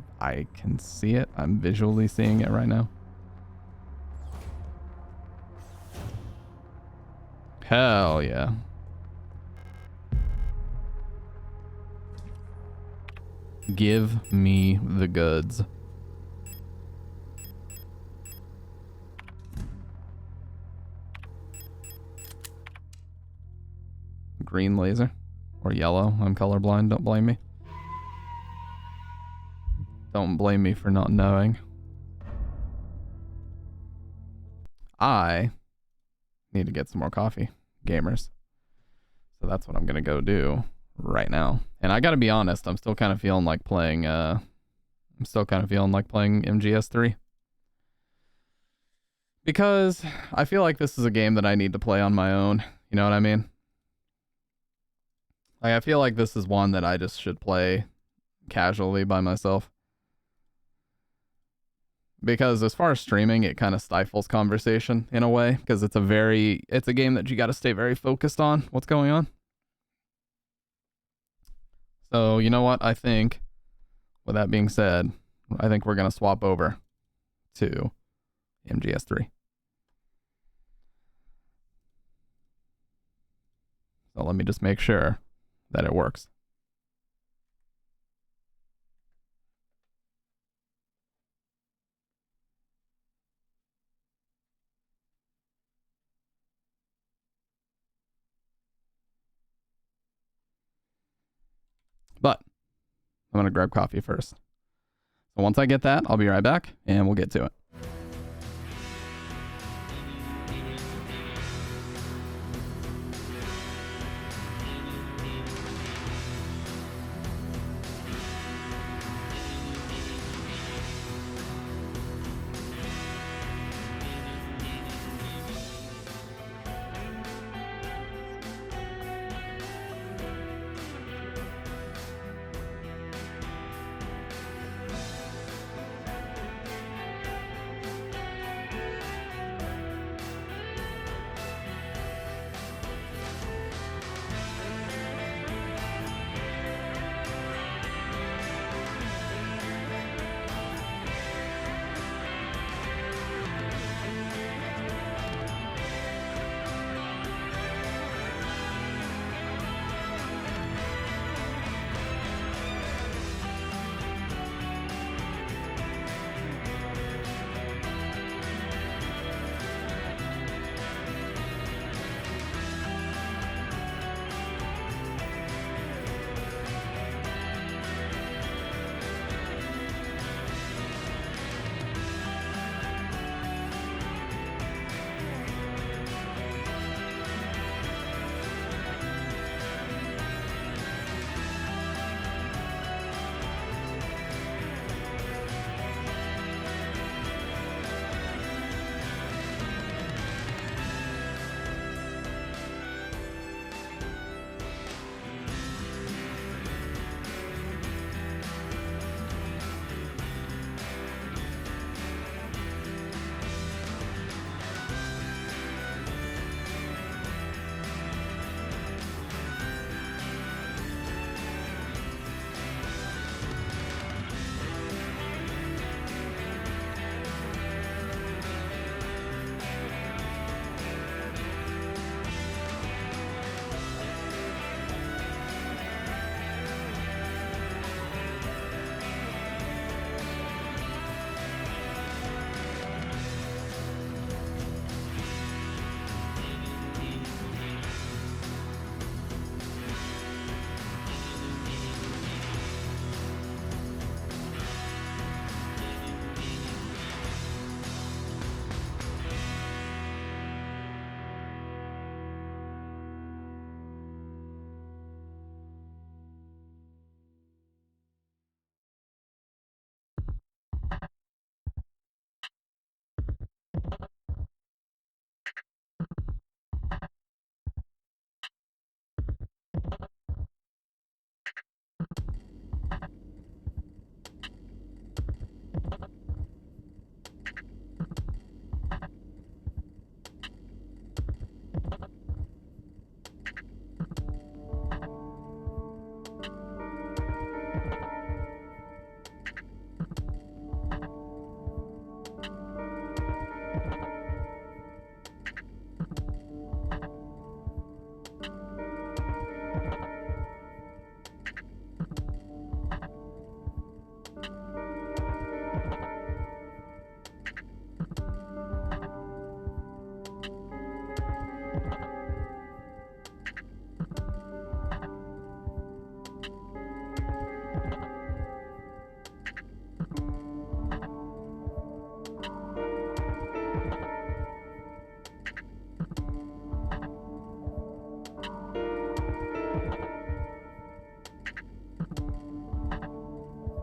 can see it. I'm visually seeing it right now. Hell yeah. Give me the goods. Green laser or yellow. I'm colorblind. Don't blame me. Don't blame me for not knowing. I need to get some more coffee, gamers. So that's what I'm gonna go do right now. And I gotta be honest, I'm still kind of feeling like playing MGS3. Because I feel like this is a game that I need to play on my own. You know what I mean? Like, I feel like this is one that I just should play casually by myself. Because as far as streaming, it kind of stifles conversation in a way. Because it's a game that you got to stay very focused on what's going on. So you know what? I think, with that being said, I think we're gonna swap over to MGS3. So let me just make sure that it works. But I'm gonna grab coffee first. So once I get that, I'll be right back and we'll get to it.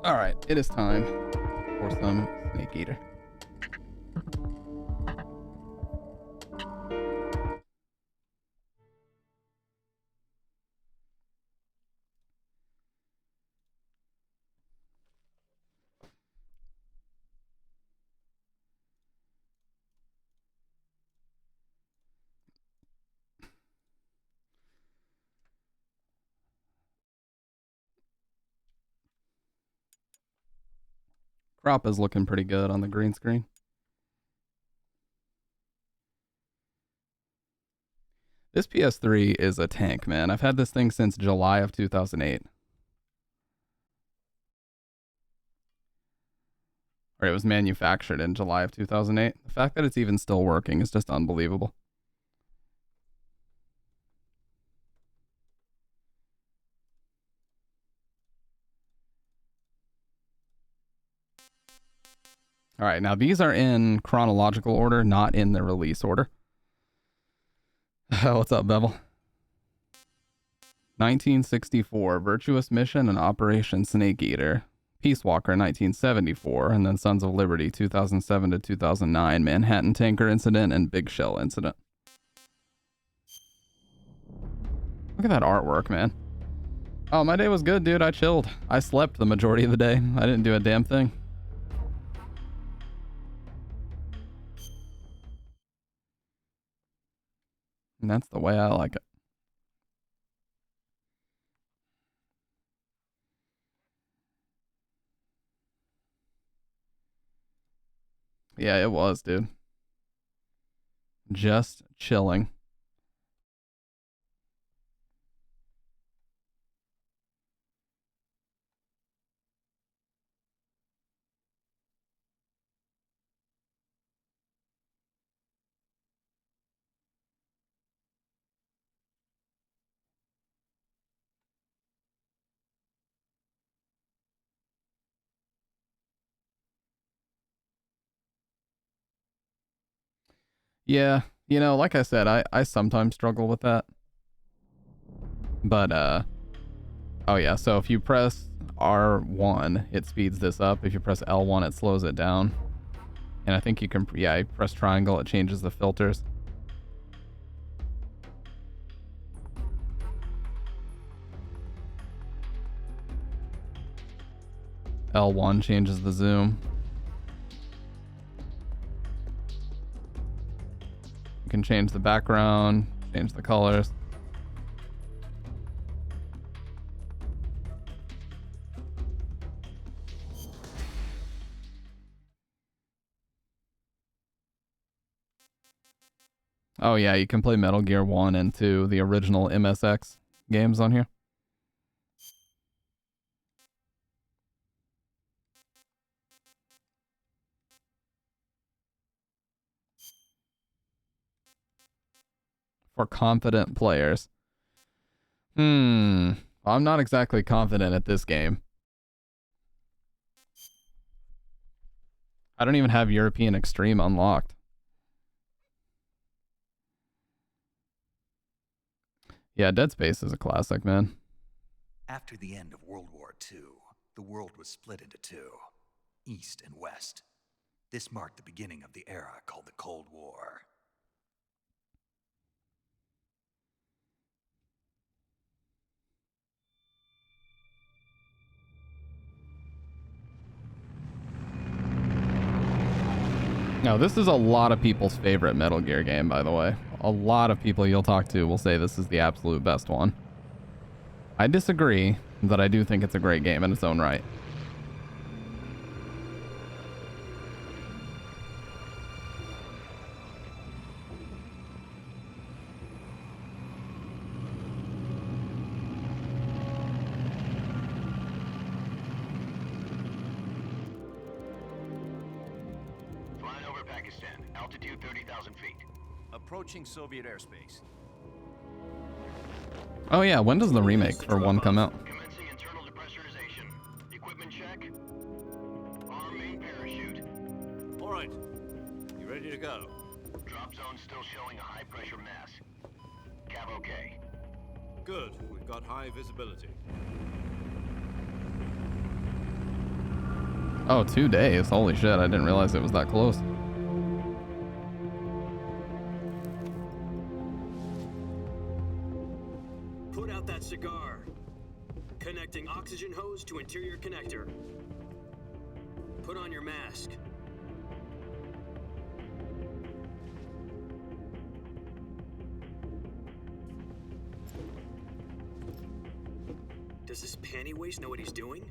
All right, it is time for some Snake Eater. Crop is looking pretty good on the green screen. This PS3 is a tank, man. I've had this thing since July of 2008. Or it was manufactured in July of 2008. The fact that it's even still working is just unbelievable. All right, now these are in chronological order, not in the release order. What's up, Bevel? 1964, Virtuous Mission and Operation Snake Eater. Peace Walker, 1974, and then Sons of Liberty, 2007 to 2009, Manhattan Tanker Incident, and Big Shell Incident. Look at that artwork, man. Oh, my day was good, dude. I chilled. I slept the majority of the day. I didn't do a damn thing. And that's the way I like it. Yeah, it was, dude. Just chilling. Yeah, you know, like I said, I sometimes struggle with that. But, oh yeah, so if you press R1, it speeds this up. If you press L1, it slows it down. And I think you can, yeah, you press triangle, it changes the filters. L1 changes the zoom. You can change the background, change the colors. Oh yeah, you can play Metal Gear 1 and 2, the original MSX games on here. For confident players. I'm not exactly confident at this game. I don't even have European Extreme unlocked. Yeah, Dead Space is a classic, man. After the end of World War II, the world was split into two, East and West. This marked the beginning of the era called the Cold War. Now, this is a lot of people's favorite Metal Gear game, by the way. A lot of people you'll talk to will say this is the absolute best one. I disagree, but I do think it's a great game in its own right. Altitude 30,000 feet. Approaching Soviet airspace. Oh yeah, when does the remake for 1 come out? Commencing internal depressurization. Equipment check. Arm main parachute. All right. You ready to go? Drop zone still showing a high pressure mass. Cav okay. Good. We've got high visibility. Oh, 2 days. Holy shit, I didn't realize it was that close. Put out that cigar. Connecting oxygen hose to interior connector. Put on your mask. Does this panty waste know what he's doing?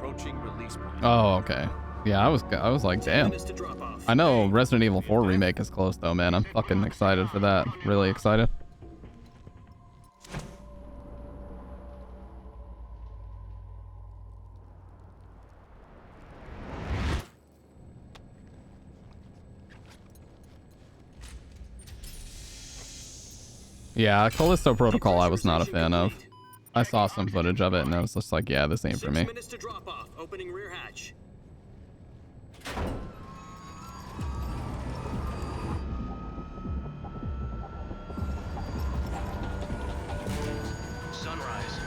approaching release point. Oh, okay. Yeah, I was like, 10 damn. minutes to drop off. I know Resident Evil 4 remake is close though, man. I'm fucking excited for that. Really excited. Yeah, Callisto Protocol I was not a fan of. I saw some footage of it and I was just like, yeah, this ain't for 6 me. minutes to drop off. Opening rear hatch. Sunrise.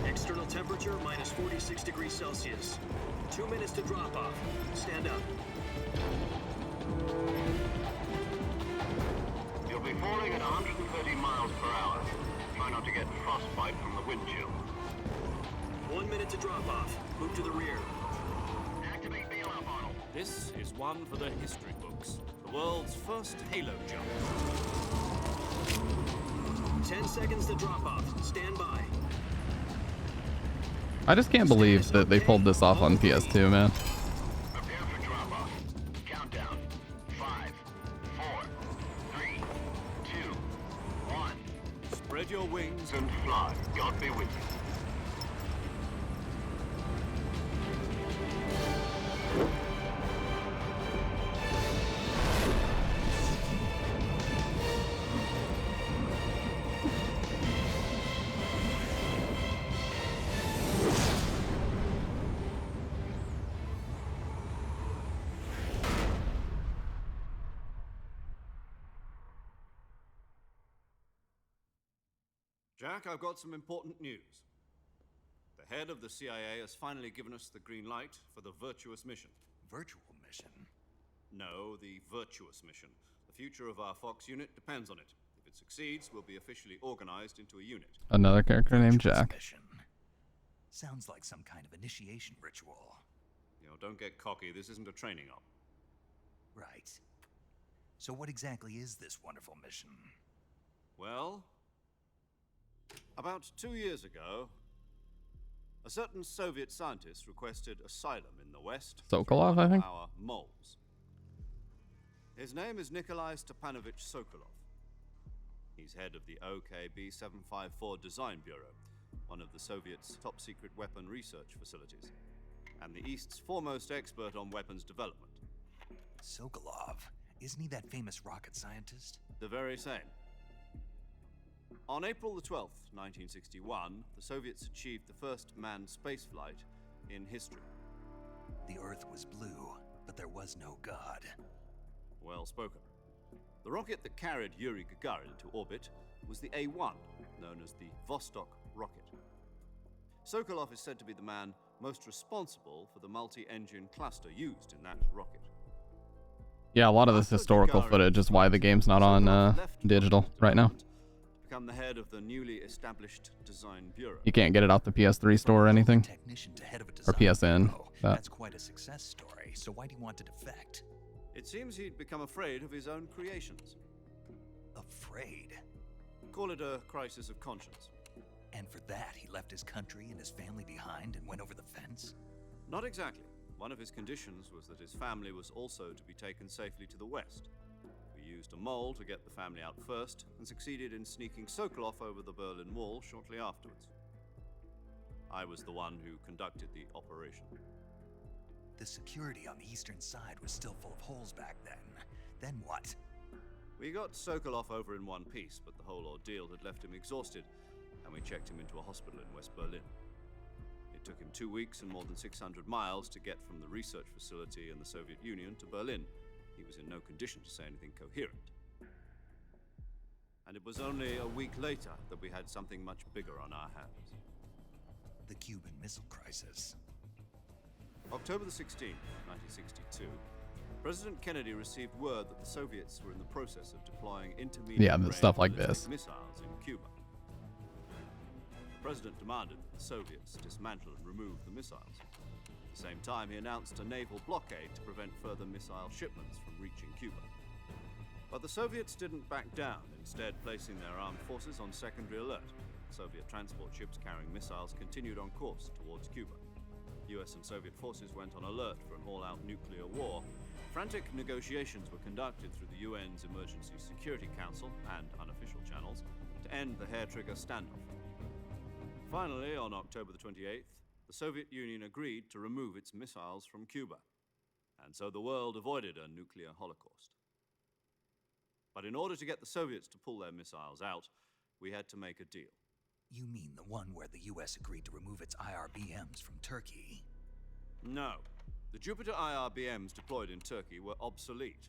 External temperature minus 46 degrees Celsius. 2 minutes to drop off. Stand up. You'll be falling at 130 miles per hour. Try not to get frostbite from the wind chill. 1 minute to drop off. Move to the rear. Activate bailout model. This is one for the history books. The world's first Halo jump. 10 seconds to drop off. Stand by. I just can't believe that they pulled this off on PS2, man. Prepare for drop off. Countdown. 5, 4, 3, 2, 1. Spread your wings And fly. God be with you. Jack, I've got some important news. The head of the CIA has finally given us the green light for the virtuous mission. Virtual mission? No, the virtuous mission. The future of our Fox unit depends on it. If it succeeds, we'll be officially organized into a unit. Another character named Virtuous Jack. mission. Sounds like some kind of initiation ritual. You know, don't get cocky. This isn't a training op. Right. So what exactly is this wonderful mission? Well, about 2 years ago, a certain Soviet scientist requested asylum in the West. Sokolov, from I think? Our moles. His name is Nikolai Stepanovich Sokolov. He's head of the OKB-754 Design Bureau, one of the Soviets' top-secret weapon research facilities, and the East's foremost expert on weapons development. Sokolov? Isn't he that famous rocket scientist? The very same. On April the 12th, 1961, the Soviets achieved the first manned spaceflight in history. The Earth was blue, but there was no God. Well spoken. The rocket that carried Yuri Gagarin into orbit was the A-1, known as the Vostok rocket. Sokolov is said to be the man most responsible for the multi-engine cluster used in that rocket. Yeah, a lot of this historical footage is why the game's not on digital right now. Become the head of the newly established design bureau. You can't get it off the PS3 store or anything. Technician to head of a Or design PSN. bureau. But That's quite a success story. So why do you want to defect? It seems he'd become afraid of his own creations. Afraid? Call it a crisis of conscience. And for that, he left his country and his family behind and went over the fence? Not exactly. One of his conditions was that his family was also to be taken safely to the west. We used a mole to get the family out first, and succeeded in sneaking Sokolov over the Berlin Wall shortly afterwards. I was the one who conducted the operation. The security on the eastern side was still full of holes back then. Then what? We got Sokolov over in one piece, but the whole ordeal had left him exhausted, and we checked him into a hospital in West Berlin. It took him 2 weeks and more than 600 miles to get from the research facility in the Soviet Union to Berlin. He was in no condition to say anything coherent. And it was only a week later that we had something much bigger on our hands. The Cuban Missile Crisis. October the 16th, 1962, President Kennedy received word that the Soviets were in the process of deploying intermediate Yeah, stuff like ballistic this. missiles in Cuba. President demanded that the Soviets dismantle and remove the missiles. At the same time, he announced a naval blockade to prevent further missile shipments from reaching Cuba. But the Soviets didn't back down, instead placing their armed forces on secondary alert. Soviet transport ships carrying missiles continued on course towards Cuba. US and Soviet forces went on alert for an all-out nuclear war. Frantic negotiations were conducted through the UN's Emergency Security Council and unofficial channels to end the hair-trigger standoff. Finally, on October the 28th, the Soviet Union agreed to remove its missiles from Cuba. And so the world avoided a nuclear holocaust. But in order to get the Soviets to pull their missiles out, we had to make a deal. You mean the one where the US agreed to remove its IRBMs from Turkey? No. The Jupiter IRBMs deployed in Turkey were obsolete,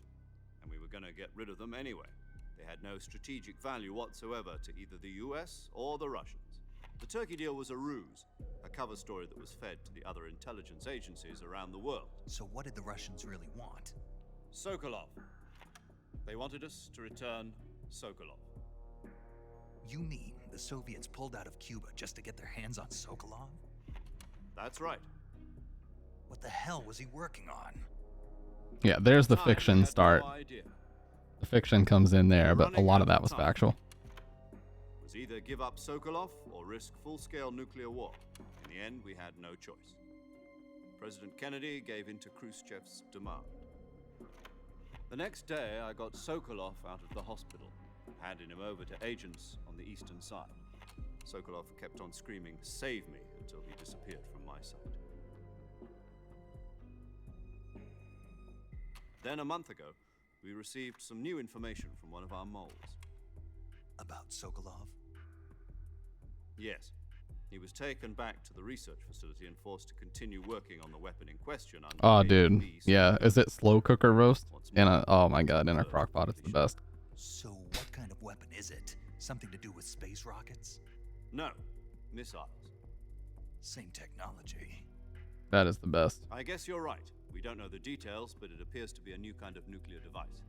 and we were going to get rid of them anyway. They had no strategic value whatsoever to either the US or the Russians. The Turkey deal was a ruse, a cover story that was fed to the other intelligence agencies around the world. So what did the Russians really want? Sokolov. They wanted us to return Sokolov. You mean the Soviets pulled out of Cuba just to get their hands on Sokolov? That's right. What the hell was he working on? Yeah, there's the Time, fiction we had start. no idea. The fiction comes in there, but a Running lot out of that of was time. factual. It was either give up Sokolov or risk full-scale nuclear war. In the end, we had no choice. President Kennedy gave in to Khrushchev's demand. The next day, I got Sokolov out of the hospital, handing him over to agents on the eastern side. Sokolov kept on screaming, "Save me," until he disappeared from my sight. Then a month ago, we received some new information from one of our moles. About Sokolov? Yes. He was taken back to the research facility and forced to continue working on the weapon in question under Oh, the dude. AV Yeah, is it slow cooker roast? What's In more, a oh my god, in a crock pot, it's the best. So what kind of weapon is it? Something to do with space rockets? No, missiles. Same technology. That is the best. I guess you're right. We don't know the details, but it appears to be a new kind of nuclear device.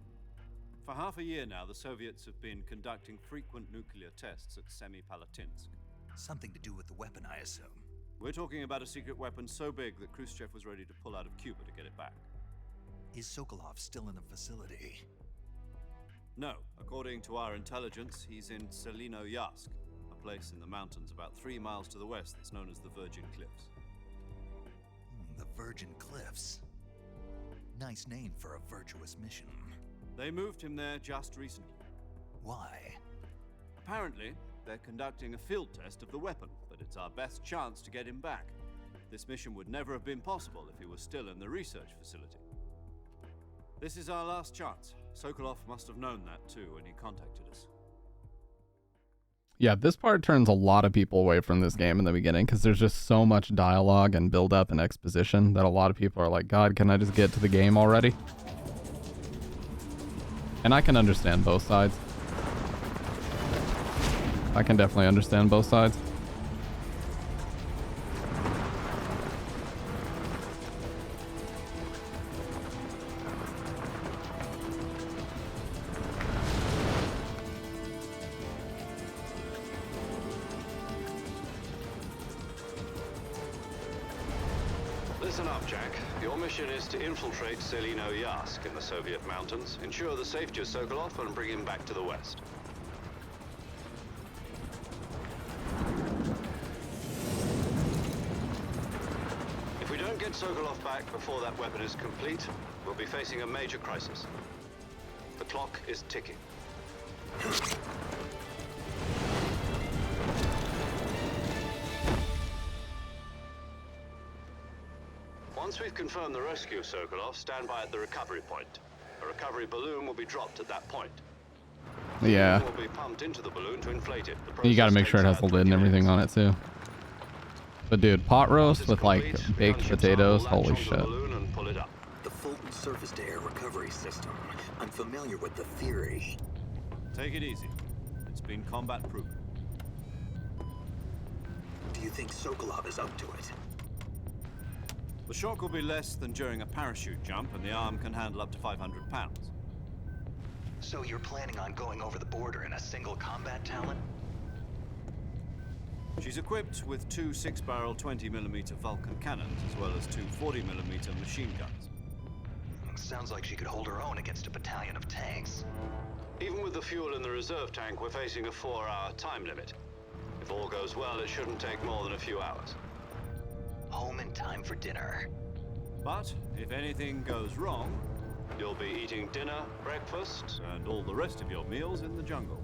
For half a year now, the Soviets have been conducting frequent nuclear tests at Semipalatinsk. Something to do with the weapon, I assume. We're talking about a secret weapon so big that Khrushchev was ready to pull out of Cuba to get it back. Is Sokolov still in the facility? No, according to our intelligence, he's in Selino-Yarsk, a place in the mountains about 3 miles to the west that's known as the Virgin Cliffs. The Virgin Cliffs. Nice name for a virtuous mission. They moved him there just recently. Why? Apparently, they're conducting a field test of the weapon, but it's our best chance to get him back. This mission would never have been possible if he was still in the research facility. This is our last chance. Sokolov must have known that too when he contacted us. Yeah, this part turns a lot of people away from this game in the beginning because there's just so much dialogue and build up and exposition that a lot of people are like, God, can I just get to the game already? And I can understand both sides. I can definitely understand both sides. Listen up, Jack. Your mission is to infiltrate Selino-Yarsk in the Soviet mountains, ensure the safety of Sokolov, and bring him back to the west. If we don't get Sokolov back before that weapon is complete, we'll be facing a major crisis. The clock is ticking. Once we've confirmed the rescue of Sokolov, stand by at the recovery point. A recovery balloon will be dropped at that point. Yeah. Will be pumped into the balloon to inflate it. You gotta make sure it has the lid and everything on it too. But dude, pot roast with like baked potatoes, holy shit. The Fulton surface-to-air recovery system. I'm familiar with the theory. Take it easy. It's been combat-proven. Do you think Sokolov is up to it? The shock will be less than during a parachute jump, and the arm can handle up to 500 pounds. So you're planning on going over the border in a single combat talent? She's equipped with two 6-barrel 20mm Vulcan cannons, as well as two 40mm machine guns. Sounds like she could hold her own against a battalion of tanks. Even with the fuel in the reserve tank, we're facing a 4-hour time limit. If all goes well, it shouldn't take more than a few hours. Home in time for dinner. But if anything goes wrong, you'll be eating dinner, breakfast, and all the rest of your meals in the jungle.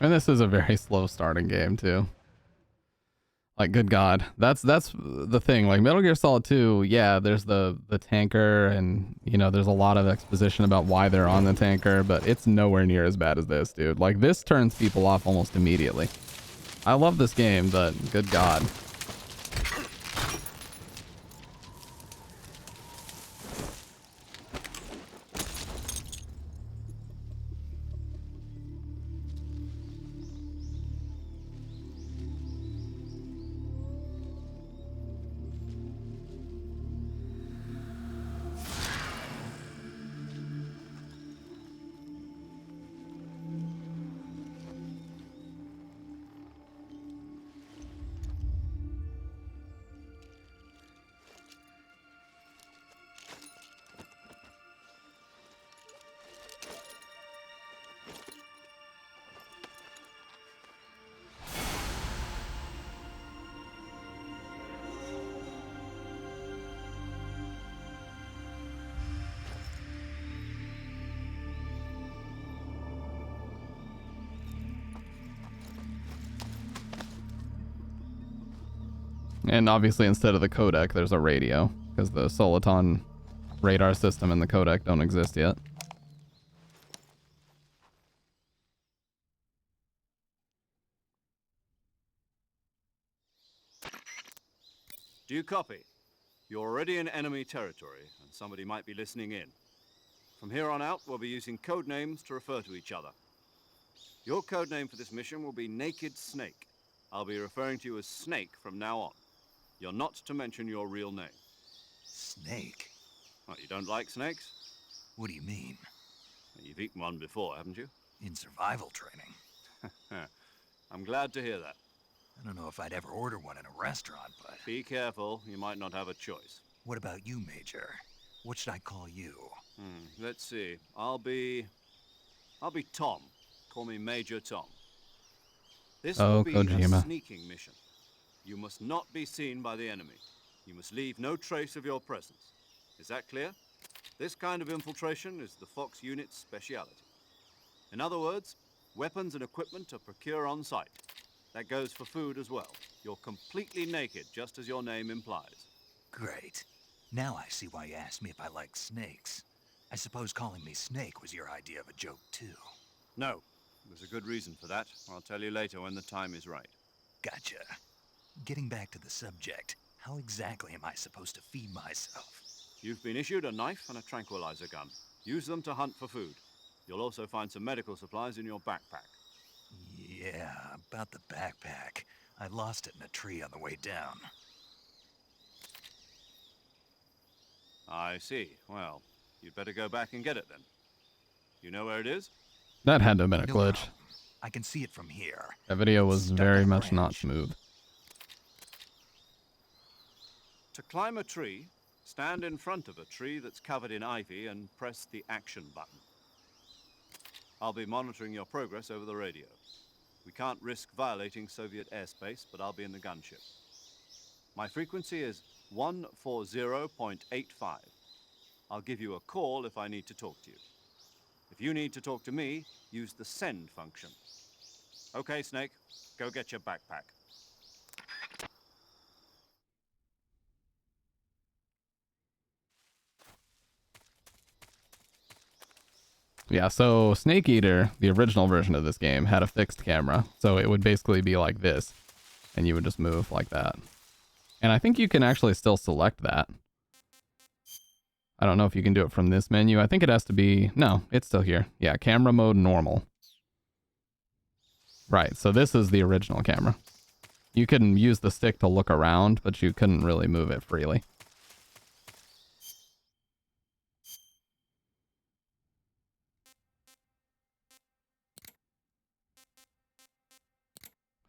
And this is a very slow starting game too. Like, good God, that's the thing. Like Metal Gear Solid 2, yeah, there's the tanker, and you know, there's a lot of exposition about why they're on the tanker, but it's nowhere near as bad as this, dude. Like, this turns people off almost immediately. I love this game, but good God. And obviously, instead of the codec, there's a radio, because the Soliton radar system and the codec don't exist yet. Do you copy? You're already in enemy territory, and somebody might be listening in. From here on out, we'll be using code names to refer to each other. Your code name for this mission will be Naked Snake. I'll be referring to you as Snake from now on. You're not to mention your real name. Snake? What, you don't like snakes? What do you mean? You've eaten one before, haven't you? In survival training. I'm glad to hear that. I don't know if I'd ever order one in a restaurant, but... Be careful, you might not have a choice. What about you, Major? What should I call you? Let's see. I'll be Tom. Call me Major Tom. This will be Kojima. a sneaking mission. You must not be seen by the enemy. You must leave no trace of your presence. Is that clear? This kind of infiltration is the Fox unit's speciality. In other words, weapons and equipment are procured on site. That goes for food as well. You're completely naked, just as your name implies. Great. Now I see why you asked me if I like snakes. I suppose calling me Snake was your idea of a joke, too. No. There's a good reason for that. I'll tell you later when the time is right. Gotcha. Getting back to the subject, how exactly am I supposed to feed myself? You've been issued a knife and a tranquilizer gun. Use them to hunt for food. You'll also find some medical supplies in your backpack. Yeah, about the backpack. I lost it in a tree on the way down. I see. Well, you'd better go back and get it then. You know where it is? That had to have been a No glitch. problem. I can see it from here. That video was Stuck very on a much not branch. smooth. To climb a tree, stand in front of a tree that's covered in ivy and press the action button. I'll be monitoring your progress over the radio. We can't risk violating Soviet airspace, but I'll be in the gunship. My frequency is 140.85. I'll give you a call if I need to talk to you. If you need to talk to me, use the send function. Okay, Snake, go get your backpack. Yeah, so Snake Eater, the original version of this game, had a fixed camera. So it would basically be like this, and you would just move like that. And I think you can actually still select that. I don't know if you can do it from this menu. I think it has to be... No, it's still here. Yeah, camera mode normal. Right, so this is the original camera. You can use the stick to look around, but you couldn't really move it freely.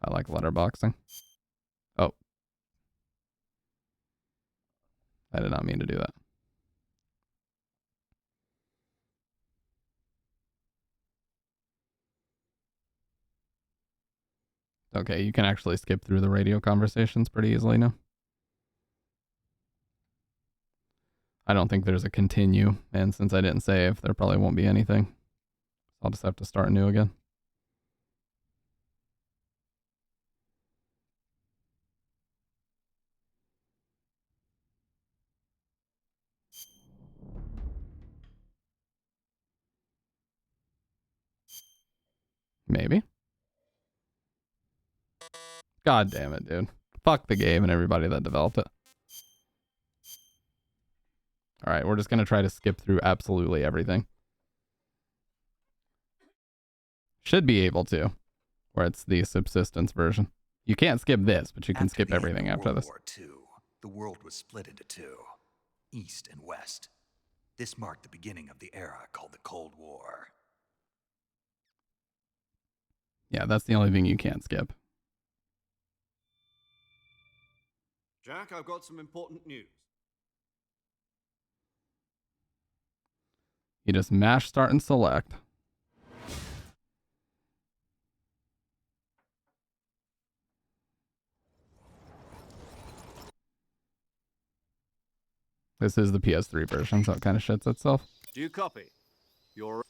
I like letterboxing. Oh. I did not mean to do that. Okay, you can actually skip through the radio conversations pretty easily now. I don't think there's a continue, and since I didn't save, there probably won't be anything. I'll just have to start new again. Maybe. God damn it, dude. Fuck the game and everybody that developed it. Alright, we're just gonna try to skip through absolutely everything. Should be able to, where it's the subsistence version. You can't skip this, but you can skip everything after this. World War II, the world was split into two, East and West. This marked the beginning of the era called the Cold War. Yeah, that's the only thing you can't skip. Jack, I've got some important news. You just mash start and select. This is the PS3 version, so it kind of shits itself. Do you copy? You're...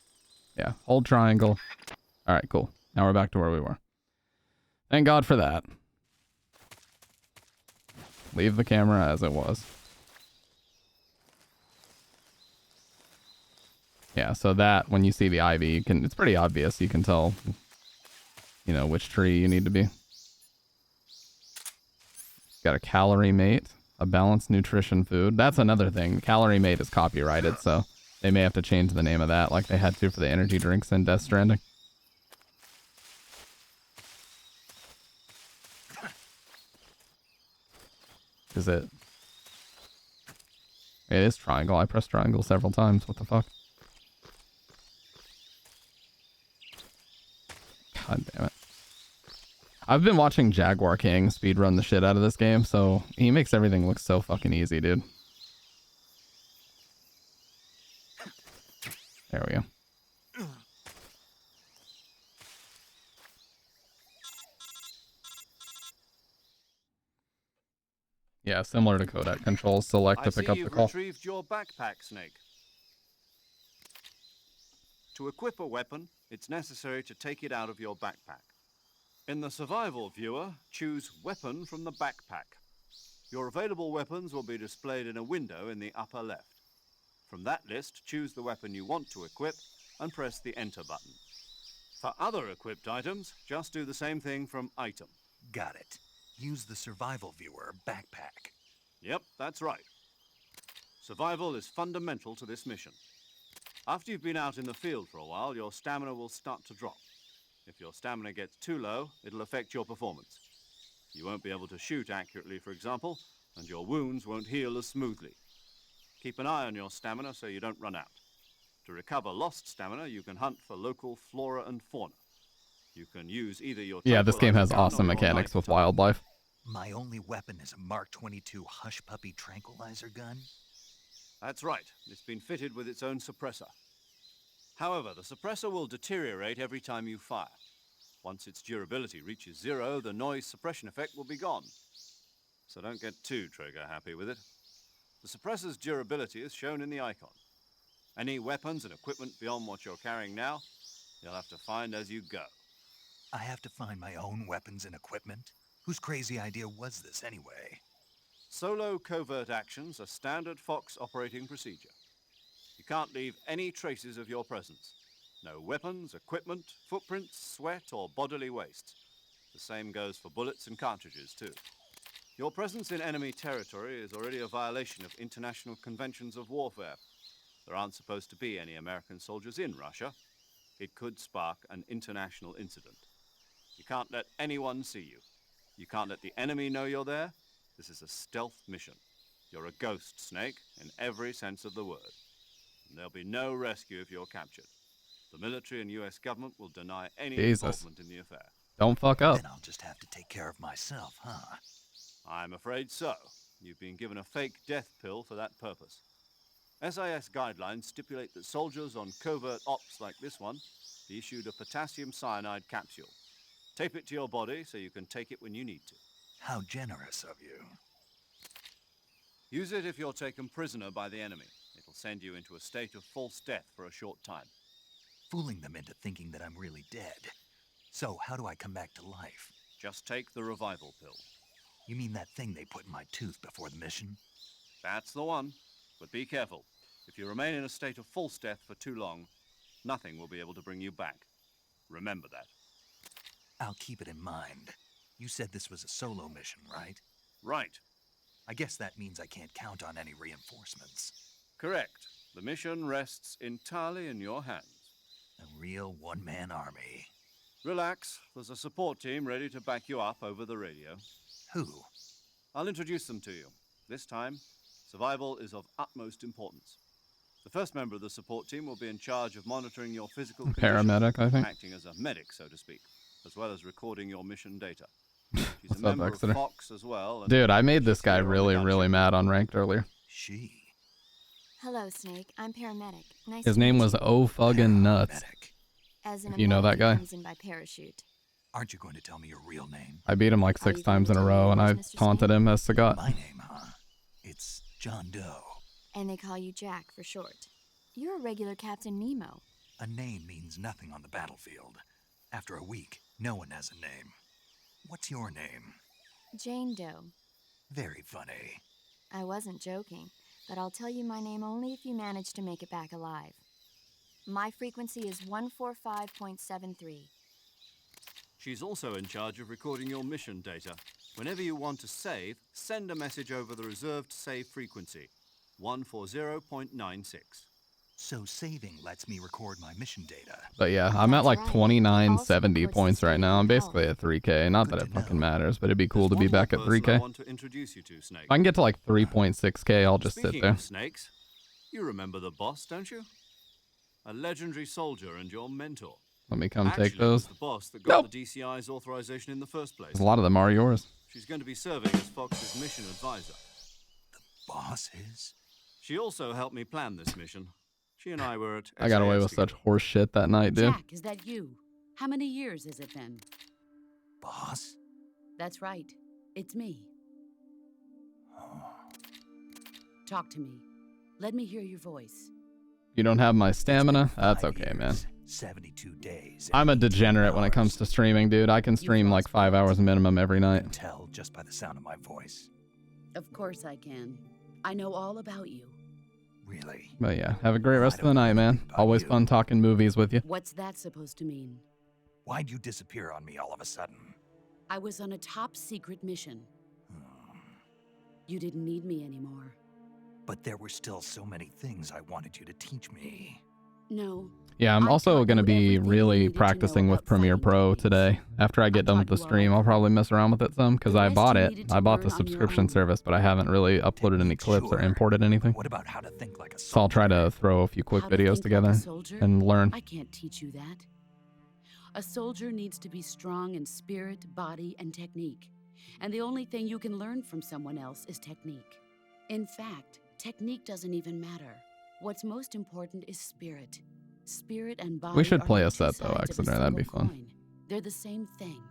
Yeah, hold triangle. All right, cool. Now we're back to where we were. Thank God for that. Leave the camera as it was. Yeah, so that, when you see the ivy, you can, it's pretty obvious. You can tell, you know, which tree you need to be. Got a calorie mate, a balanced nutrition food. That's another thing. Calorie mate is copyrighted, so they may have to change the name of that like they had to for the energy drinks in Death Stranding. Is it? It is triangle. I pressed triangle several times. What the fuck? God damn it. I've been watching Jaguar King speedrun the shit out of this game, so he makes everything look so fucking easy, dude. There we go. Yeah, similar to Kodak controls. Select to pick up the call. I see you've retrieved your backpack, Snake. To equip a weapon, it's necessary to take it out of your backpack. In the survival viewer, choose Weapon from the backpack. Your available weapons will be displayed in a window in the upper left. From that list, choose the weapon you want to equip and press the Enter button. For other equipped items, just do the same thing from Item. Got it. Use the survival viewer backpack. Yep, that's right. Survival is fundamental to this mission. After you've been out in the field for a while, your stamina will start to drop. If your stamina gets too low, it'll affect your performance. You won't be able to shoot accurately, for example, and your wounds won't heal as smoothly. Keep an eye on your stamina so you don't run out. To recover lost stamina, you can hunt for local flora and fauna. You can use either your... Yeah, this game has awesome mechanics with wildlife. My only weapon is a Mark 22 Hush Puppy tranquilizer gun? That's right. It's been fitted with its own suppressor. However, the suppressor will deteriorate every time you fire. Once its durability reaches 0, the noise suppression effect will be gone. So don't get too trigger happy with it. The suppressor's durability is shown in the icon. Any weapons and equipment beyond what you're carrying now, you'll have to find as you go. I have to find my own weapons and equipment? Whose crazy idea was this anyway? Solo covert actions are standard Fox operating procedure. You can't leave any traces of your presence. No weapons, equipment, footprints, sweat, or bodily waste. The same goes for bullets and cartridges, too. Your presence in enemy territory is already a violation of international conventions of warfare. There aren't supposed to be any American soldiers in Russia. It could spark an international incident. You can't let anyone see you. You can't let the enemy know you're there. This is a stealth mission. You're a ghost, Snake, in every sense of the word. And there'll be no rescue if you're captured. The military and US government will deny any involvement in the affair. Don't fuck up. Then I'll just have to take care of myself, huh? I'm afraid so. You've been given a fake death pill for that purpose. SIS guidelines stipulate that soldiers on covert ops like this one be issued a potassium cyanide capsule. Tape it to your body so you can take it when you need to. How generous of you. Use it if you're taken prisoner by the enemy. It'll send you into a state of false death for a short time. Fooling them into thinking that I'm really dead. So, how do I come back to life? Just take the revival pill. You mean that thing they put in my tooth before the mission? That's the one. But be careful. If you remain in a state of false death for too long, nothing will be able to bring you back. Remember that. I'll keep it in mind. You said this was a solo mission, right? Right. I guess that means I can't count on any reinforcements. Correct. The mission rests entirely in your hands. A real one-man army. Relax. There's a support team ready to back you up over the radio. Who? I'll introduce them to you. This time, survival is of utmost importance. The first member of the support team will be in charge of monitoring your physical condition, Paramedic, I think. acting as a medic, so to speak, as well as recording your mission data. She's What's a up, member of Exeter? Fox as well. And Dude, I made this she's guy here on the really, gun really ship. mad on ranked earlier. She. Hello, Snake. I'm paramedic. Nice His to name meet was you. Oh Fuggin' Nuts. Medic. As an you know that American guy. comes in by parachute. Aren't you going to tell me your real name? I beat him like Are 6 you going times to in a tell me row, and I yours, Mr. taunted Snake? him as Sagat. My name, huh? It's John Doe. And they call you Jack for short. You're a regular Captain Nemo. A name means nothing on the battlefield. After a week, no one has a name. What's your name? Jane Doe. Very funny. I wasn't joking, but I'll tell you my name only if you manage to make it back alive. My frequency is 145.73. She's also in charge of recording your mission data. Whenever you want to save, send a message over the reserved save frequency, 140.96. So saving lets me record my mission data. But yeah, I'm at That's like right. 2970 Also points right now. I'm records basically at 3K. Not that Good it to fucking know. matters, but it'd be cool to There's be one back at more person I 3K. want to introduce you to, Snake. If I can get to like 3.6K, I'll just sit Speaking there. of snakes, you remember the boss, don't you? A legendary soldier and your mentor. Let me come Actually, take it was those. the boss that got Nope. the DCI's authorization in the first place. A lot of them are yours. She's going to be serving as Fox's mission advisor. Boss is? She also helped me plan this mission. She and I were at I got away SAS with together. such horse shit that night, dude. Jack, is that you? How many years has it been? Boss? That's right. It's me. Oh. Talk to me. Let me hear your voice. You don't have my stamina? It's been That's 5 okay, man. years, 72 days. I'm a and 18 degenerate when it comes to hours. streaming, dude. I can stream like 5 hours minimum every You night. can tell just by the sound of my voice. Of course I can. I know all about you. Really? But yeah, have a great I rest of the don't know night, man. anything about Always you. fun talking movies with you. What's that supposed to mean? Why'd you disappear on me all of a sudden? I was on a top secret mission. Hmm. You didn't need me anymore. But there were still so many things I wanted you to teach me. No. Yeah, I'm I also taught going to you be everything you really needed to know practicing with about Premiere fighting Pro techniques. today. After I get done with the taught you all stream, I I'll could. probably mess around with it some because The I rest bought you it. needed to I bought the learn on your subscription own. service, but I haven't really uploaded any clips or Sure. imported anything. What about how to think like a soldier? So I'll try to throw a few quick How to videos think like together a soldier? and learn. I can't teach you that. A soldier needs to be strong in spirit, body, and technique. And the only thing you can learn from someone else is technique. In fact, technique doesn't even matter. What's most important is spirit. Spirit and body. should are play like a two set, though, sides of a Exeter. That'd be single fun. coin. They're the same thing.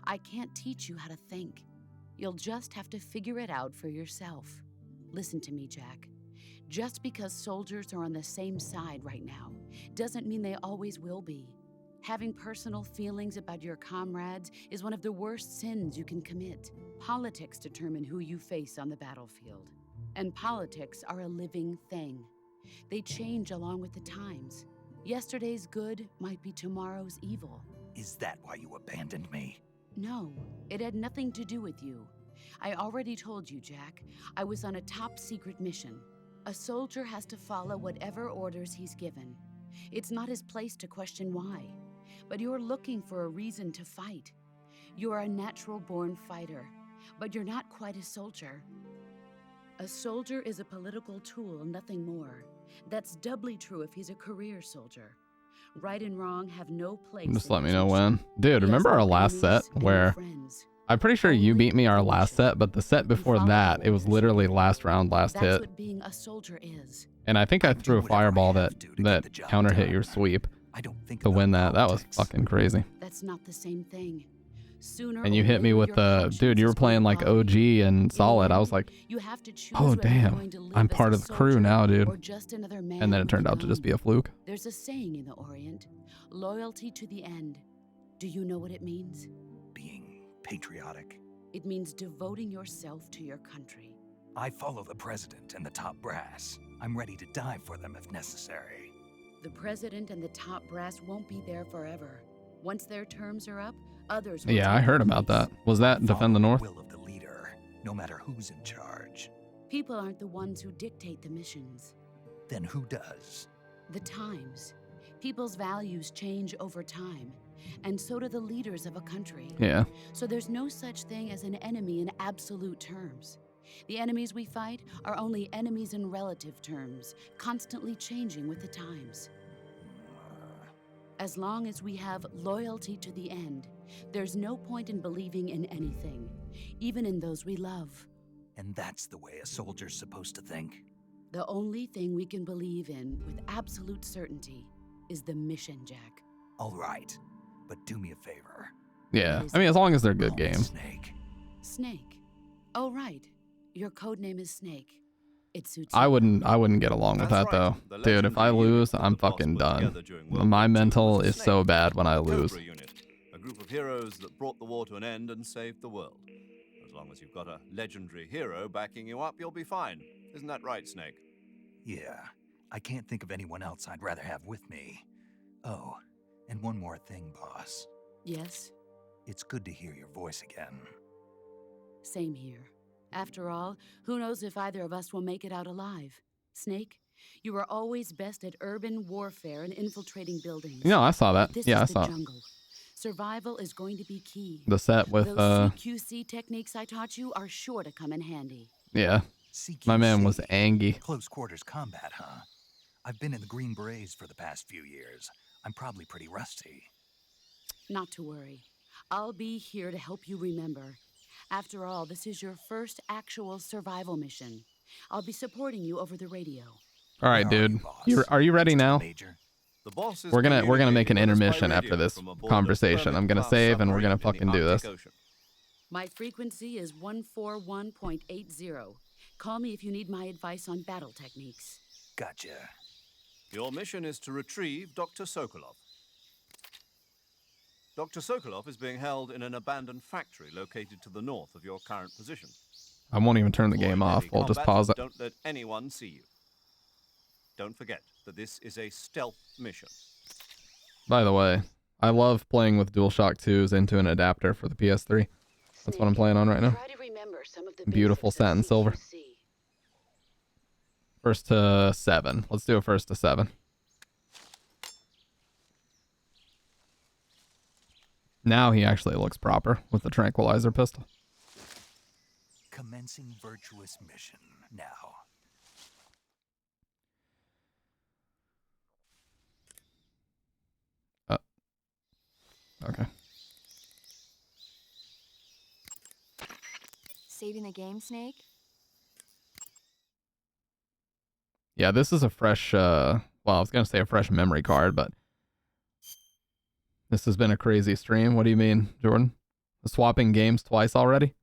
I can't teach you how to think. You'll just have to figure it out for yourself. Listen to me, Jack. Just because soldiers are on the same side right now doesn't mean they always will be. Having personal feelings about your comrades is one of the worst sins you can commit. Politics determine who you face on the battlefield. And politics are a living thing. They change along with the times. Yesterday's good might be tomorrow's evil. Is that why you abandoned me? No, it had nothing to do with you. I already told you, Jack. I was on a top secret mission. A soldier has to follow whatever orders he's given. It's not his place to question why. But you're looking for a reason to fight. You are a natural-born fighter, but you're not quite a soldier. A soldier is a political tool, nothing more. That's doubly true if he's a career soldier. Right and wrong have no place. Just in let me this know mission. when. Dude, He remember has our no last set enemies and no where friends. I'm pretty sure you beat me our last set, but the set before that, it was literally last round, last That's hit. what being a soldier is. And I think I threw a fireball that counter hit your sweep to win that. That was fucking crazy. That's not the same thing. Sooner And you or hit me later, with your the conscience dude. You were is going playing to like bother OG you. and solid. I was like, You have to choose oh whether you're damn, going to live I'm as part a of the crew soldier now, dude. or just another man And then it with turned a out to just gun. be a fluke. There's a saying in the Orient, loyalty to the end. Do you know what it means? Being patriotic. It means devoting yourself to your country. I follow the president and the top brass. I'm ready to die for them if necessary. The president and the top brass won't be there forever. Once their terms are up, others will Yeah, I take heard their about place. that. Was that Defend the North? Will of the leader, no matter who's in charge. People aren't the ones who dictate the missions. Then who does? The times. People's values change over time, and so do the leaders of a country. Yeah. So there's no such thing as an enemy in absolute terms. The enemies we fight are only enemies in relative terms, constantly changing with the times. As long as we have loyalty to the end, there's no point in believing in anything, even in those we love. And that's the way a soldier's supposed to think? The only thing we can believe in with absolute certainty is the mission, Jack. All right, but do me a favor. Yeah. I mean, as long as they're good games. Snake. Snake. Oh, right. Your code name is Snake. It suits you. I wouldn't get along with that though. Dude, if I lose, I'm fucking done. My mental is so bad when I lose. A group of heroes that brought the war to an end and saved the world. As long as you've got a legendary hero backing you up, you'll be fine. Isn't that right, Snake? Yeah, I can't think of anyone else I'd rather have with me. Oh, and one more thing, boss. Yes? It's good to hear your voice again. Same here. After all, who knows if either of us will make it out alive? Snake, you are always best at urban warfare and infiltrating buildings. You know, I saw that. This Yeah, I is the saw it. jungle. Survival is going to be key. The set with Those CQC techniques I taught you are sure to come in handy. yeah. CQC, My man was angry. Close quarters combat, huh? I've been in the Green Berets for the past few years. I'm probably pretty rusty. Not to worry. I'll be here to help you remember. After all, this is your first actual survival mission. I'll be supporting you over the radio. All right, dude. Are you ready now? The boss is We're gonna make an communicating with us by intermission radio after this from aboard a conversation. I'm gonna Berlin-class save and we're gonna submarine in fucking the do Arctic this. Ocean. My frequency is 141.80. Call me if you need my advice on battle techniques. Gotcha. Your mission is to retrieve Dr. Sokolov. Dr. Sokolov is being held in an abandoned factory located to the north of your current position. I won't even turn the Avoid game off. heavy We'll just combat, pause it. Don't let anyone see you. Don't forget that this is a stealth mission. By the way, I love playing with DualShock 2s into an adapter for the PS3. That's what I'm playing on right now. Try to remember some of the Beautiful basics of satin silver. CQC. First to 7. Let's do a first to 7. Now he actually looks proper with the tranquilizer pistol. Commencing virtuous mission now. Okay. Saving the game, Snake? Yeah, this is a fresh, well, I was going to say a fresh memory card, but this has been a crazy stream. What do you mean, Jordan? Swapping games twice already?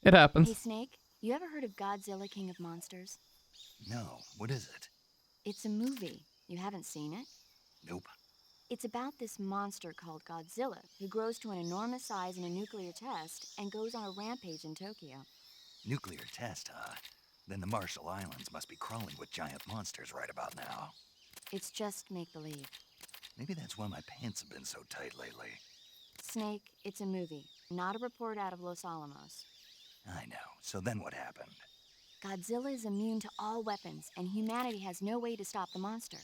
It happens. Hey, Snake, you ever heard of Godzilla, King of Monsters? No, what is it? It's a movie. You haven't seen it? Nope. It's about this monster called Godzilla, who grows to an enormous size in a nuclear test and goes on a rampage in Tokyo. Nuclear test, huh? Then the Marshall Islands must be crawling with giant monsters right about now. It's just make-believe. Maybe that's why my pants have been so tight lately. Snake, it's a movie, not a report out of Los Alamos. I know. So then what happened? Godzilla is immune to all weapons, and humanity has no way to stop the monster.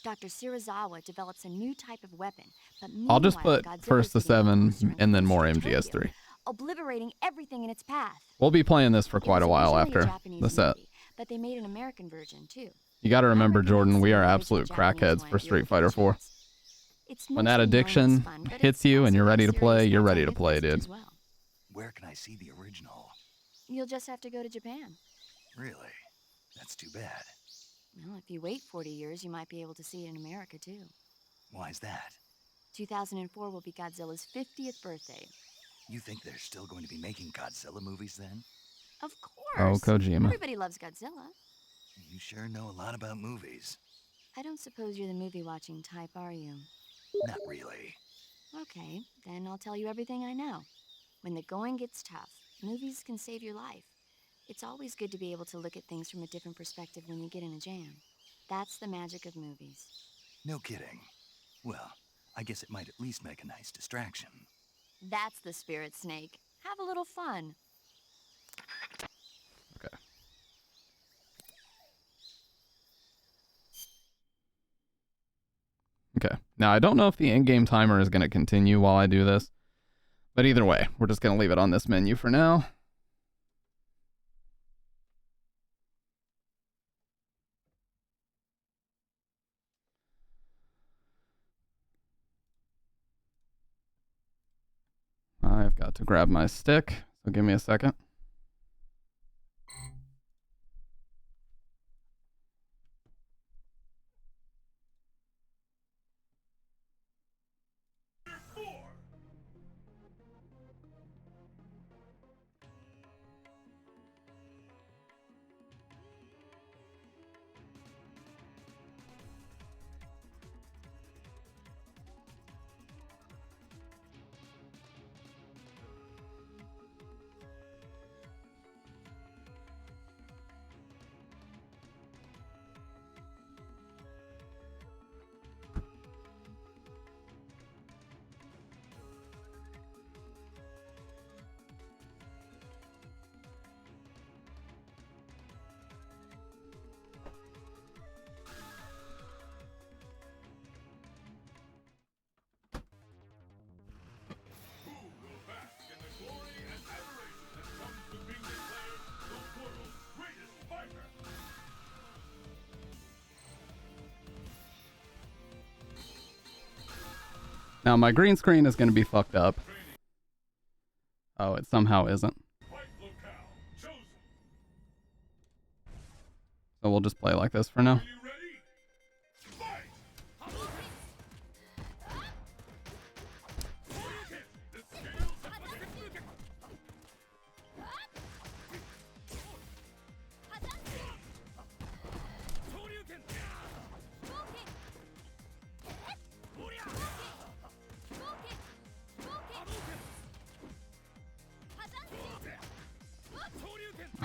Dr. Shirazawa develops a new type of weapon, but I'll just meanwhile, put Godzilla's first to getting 7 closer and then more closer to MGS3. Tokyo, obliterating everything in its path. We'll be playing this for It quite was a while originally a after Japanese the set. movie, but they made an American version too. You got to remember, Jordan, we are The absolute original Japanese crackheads one for if you Street ever Fighter get a 4. chance. It's When that mostly addiction mindless fun, but hits it's you and also you're got ready to play, serious you're ready to mythology play, message dude. as well. Where can I see the original? You'll just have to go to Japan. Really? That's too bad. Well, if you wait 40 years, you might be able to see it in America too. Why's that? 2004 will be Godzilla's 50th birthday. You think they're still going to be making Godzilla movies then? Of Oh, course. Kojima. Everybody loves Godzilla. You sure know a lot about movies. I don't suppose you're the movie-watching type, are you? Not really. Okay, then I'll tell you everything I know. When the going gets tough, movies can save your life. It's always good to be able to look at things from a different perspective when you get in a jam. That's the magic of movies. No kidding. Well, I guess it might at least make a nice distraction. That's the spirit, Snake. Have a little fun. Okay. Okay. Now, I don't know if the in-game timer is going to continue while I do this. But either way, we're just going to leave it on this menu for now. I've got to grab my stick, so give me a second. Now, my green screen is going to be fucked up. Oh, it somehow isn't. So we'll just play like this for now.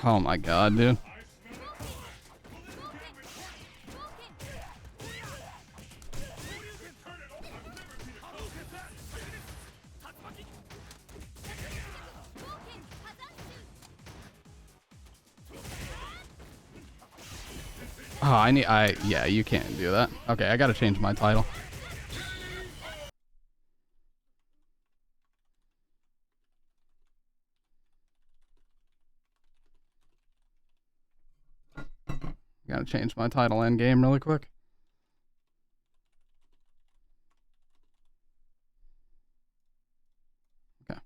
Oh my god, dude. Oh, yeah, you can't do that. Okay, I gotta change my title. Gotta change my title end game really quick. Okay.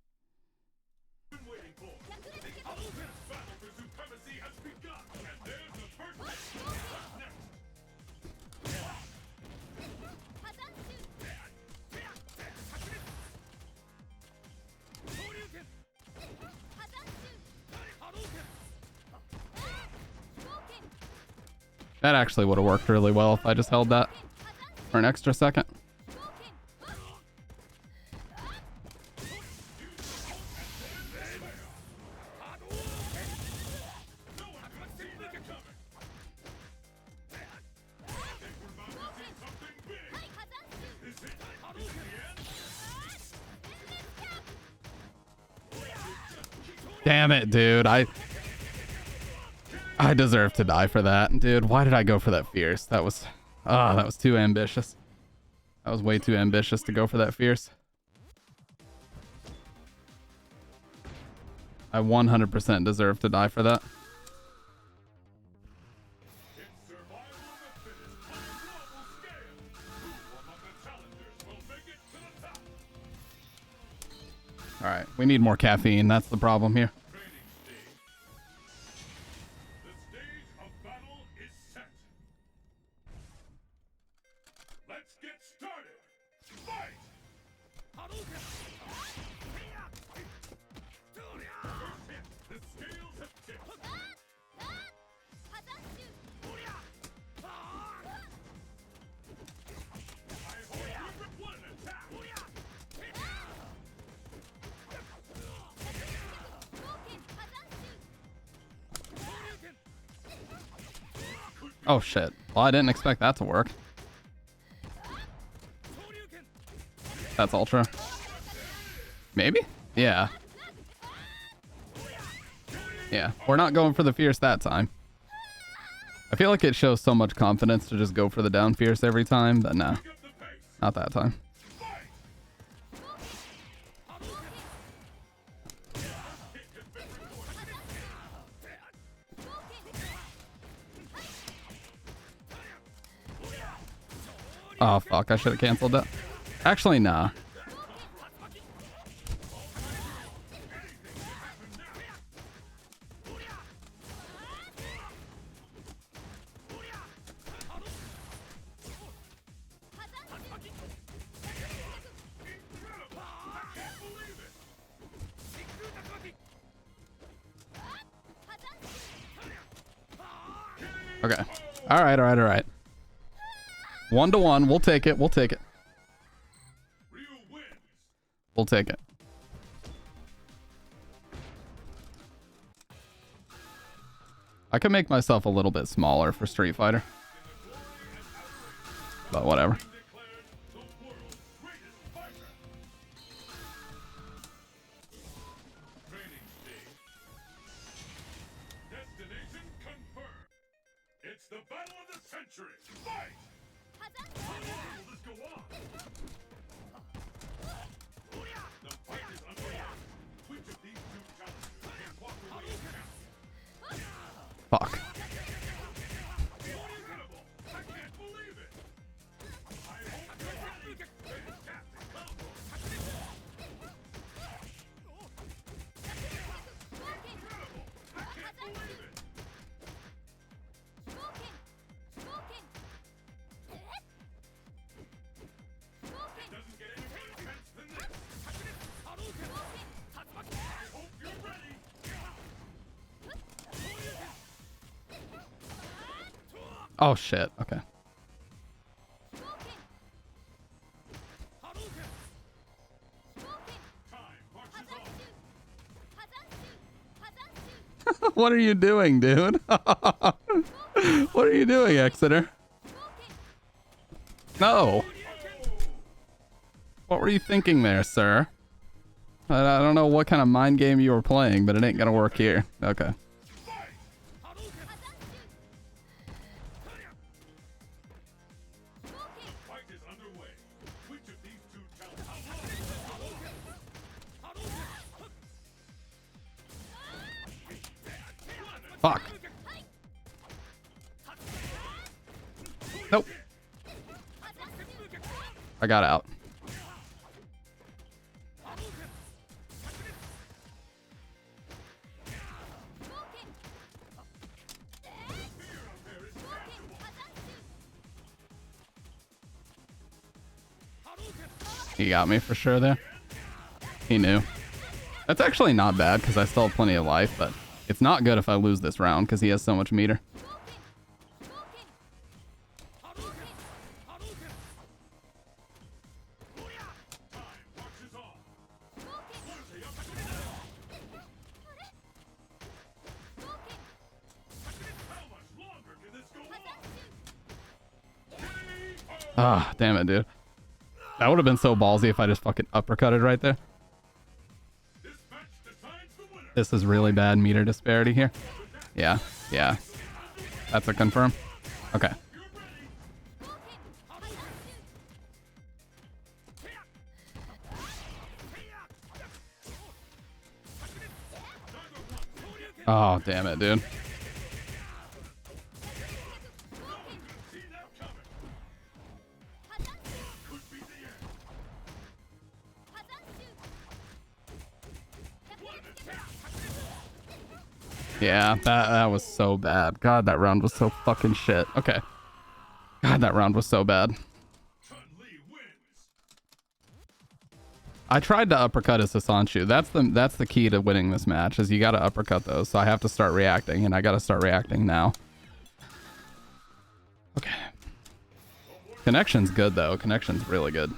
That actually would have worked really well if I just held that for an extra second. Damn it, dude. I deserve to die for that. Dude, why did I go for that fierce? That was too ambitious. That was way too ambitious to go for that fierce. I 100% deserve to die for that. Alright, we need more caffeine. That's the problem here. Oh shit. Well, I didn't expect that to work. That's Ultra. Maybe? Yeah. Yeah, we're not going for the Fierce that time. I feel like it shows so much confidence to just go for the down Fierce every time, but nah. Not that time. Oh fuck, I should have canceled that. Actually, nah. Okay. Alright. 1-1. We'll take it. We'll take it. We'll take it. I could make myself a little bit smaller for Street Fighter. But whatever. Fuck. Oh shit, okay. What are you doing, dude? What are you doing, Exeter? No. What were you thinking there, sir? I don't know what kind of mind game you were playing, but it ain't gonna work here. Okay. Fuck. Nope. I got out. He got me for sure there. He knew. That's actually not bad because I still have plenty of life, but it's not good if I lose this round because he has so much meter. Ah, damn it, dude. That would have been so ballsy if I just fucking uppercutted right there. This is really bad meter disparity here. Yeah. That's a confirm. Okay. Oh, damn it, dude. Yeah, that was so bad. God, that round was so fucking shit. Okay. God, that round was so bad. I tried to uppercut his Sasanshu. That's the key to winning this match, is you gotta uppercut those. So I have to start reacting, and I gotta start reacting now. Okay. Connection's good though. Connection's really good.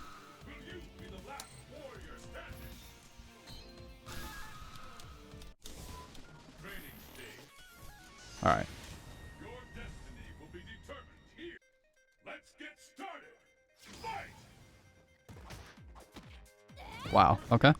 All right. Wow. Okay.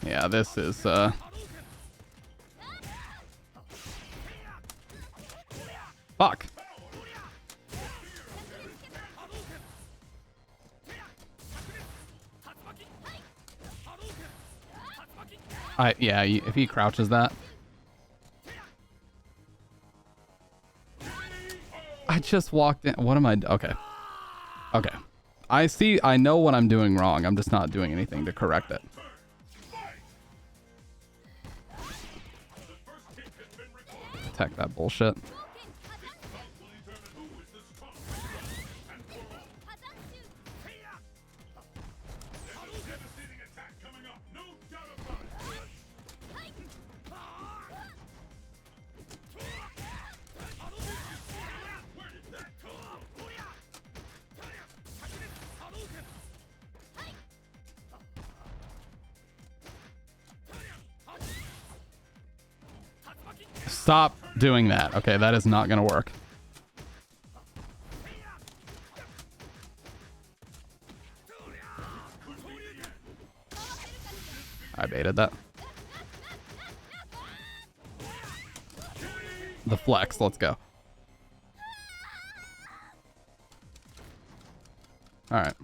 Yeah, this is fuck. Yeah, if he crouches that. I just walked in. What am I? Okay. Okay. I know what I'm doing wrong. I'm just not doing anything to correct it. Attack that bullshit. Stop doing that. Okay, that is not gonna work. I baited that. The flex, let's go. All right.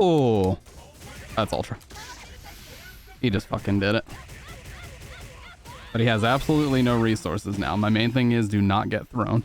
Ooh, that's ultra. He just fucking did it. But he has absolutely no resources now. My main thing is do not get thrown.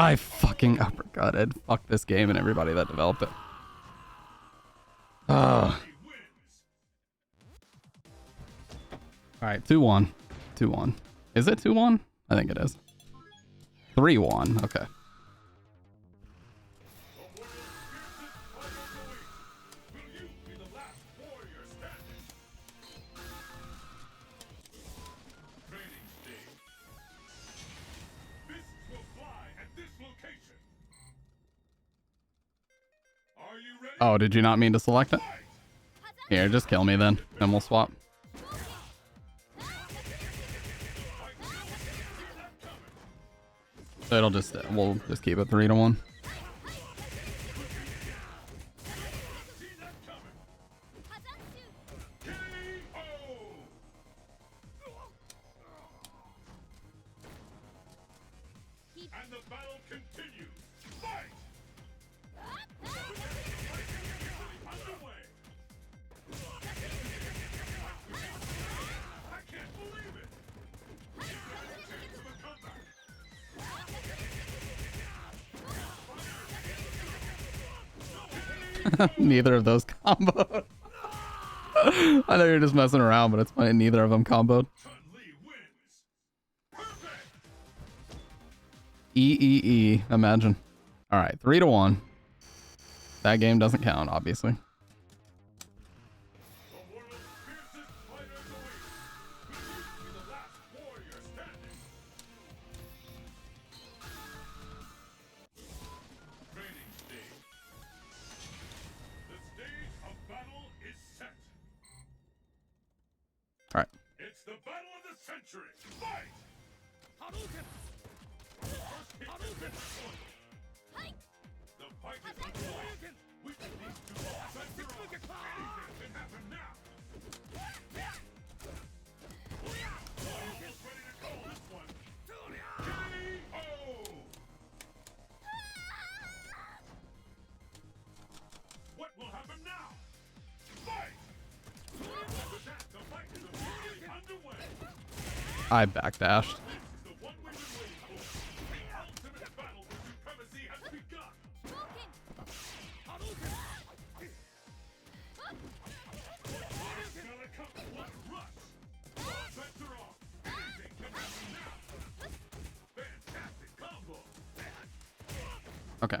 I fucking uppercutted. Fuck this game and everybody that developed it. Alright, 2-1. 2-1. Is it 2-1? I think it is. 3-1. Okay. Oh, did you not mean to select it? Here, just kill me then, and we'll swap. So it'll just, we'll just keep it 3-1. Neither of those comboed. I know you're just messing around, but it's funny. Neither of them comboed. E. Imagine. All right, 3-1. That game doesn't count, obviously. All right. It's the battle of the century. Fight! Hadouken! The fight is underway. We can need to center off. Anything can happen now. Almost ready to call this one. K.O. What will happen now? Fight! With that, the fight is officially underway. I backdashed. Okay.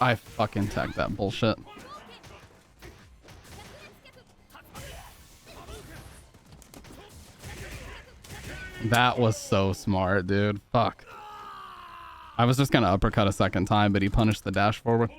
I fucking tagged that bullshit. That was so smart, dude. Fuck. I was just gonna uppercut a second time, but he punished the dash forward.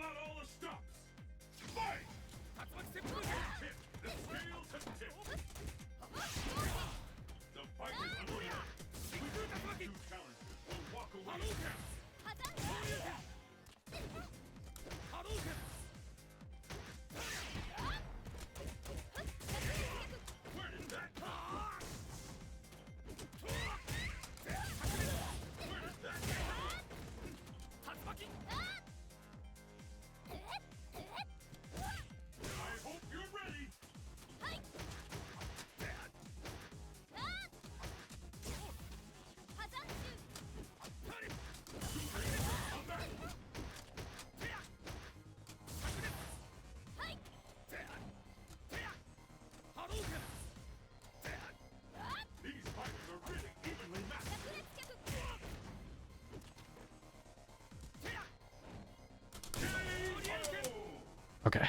Okay.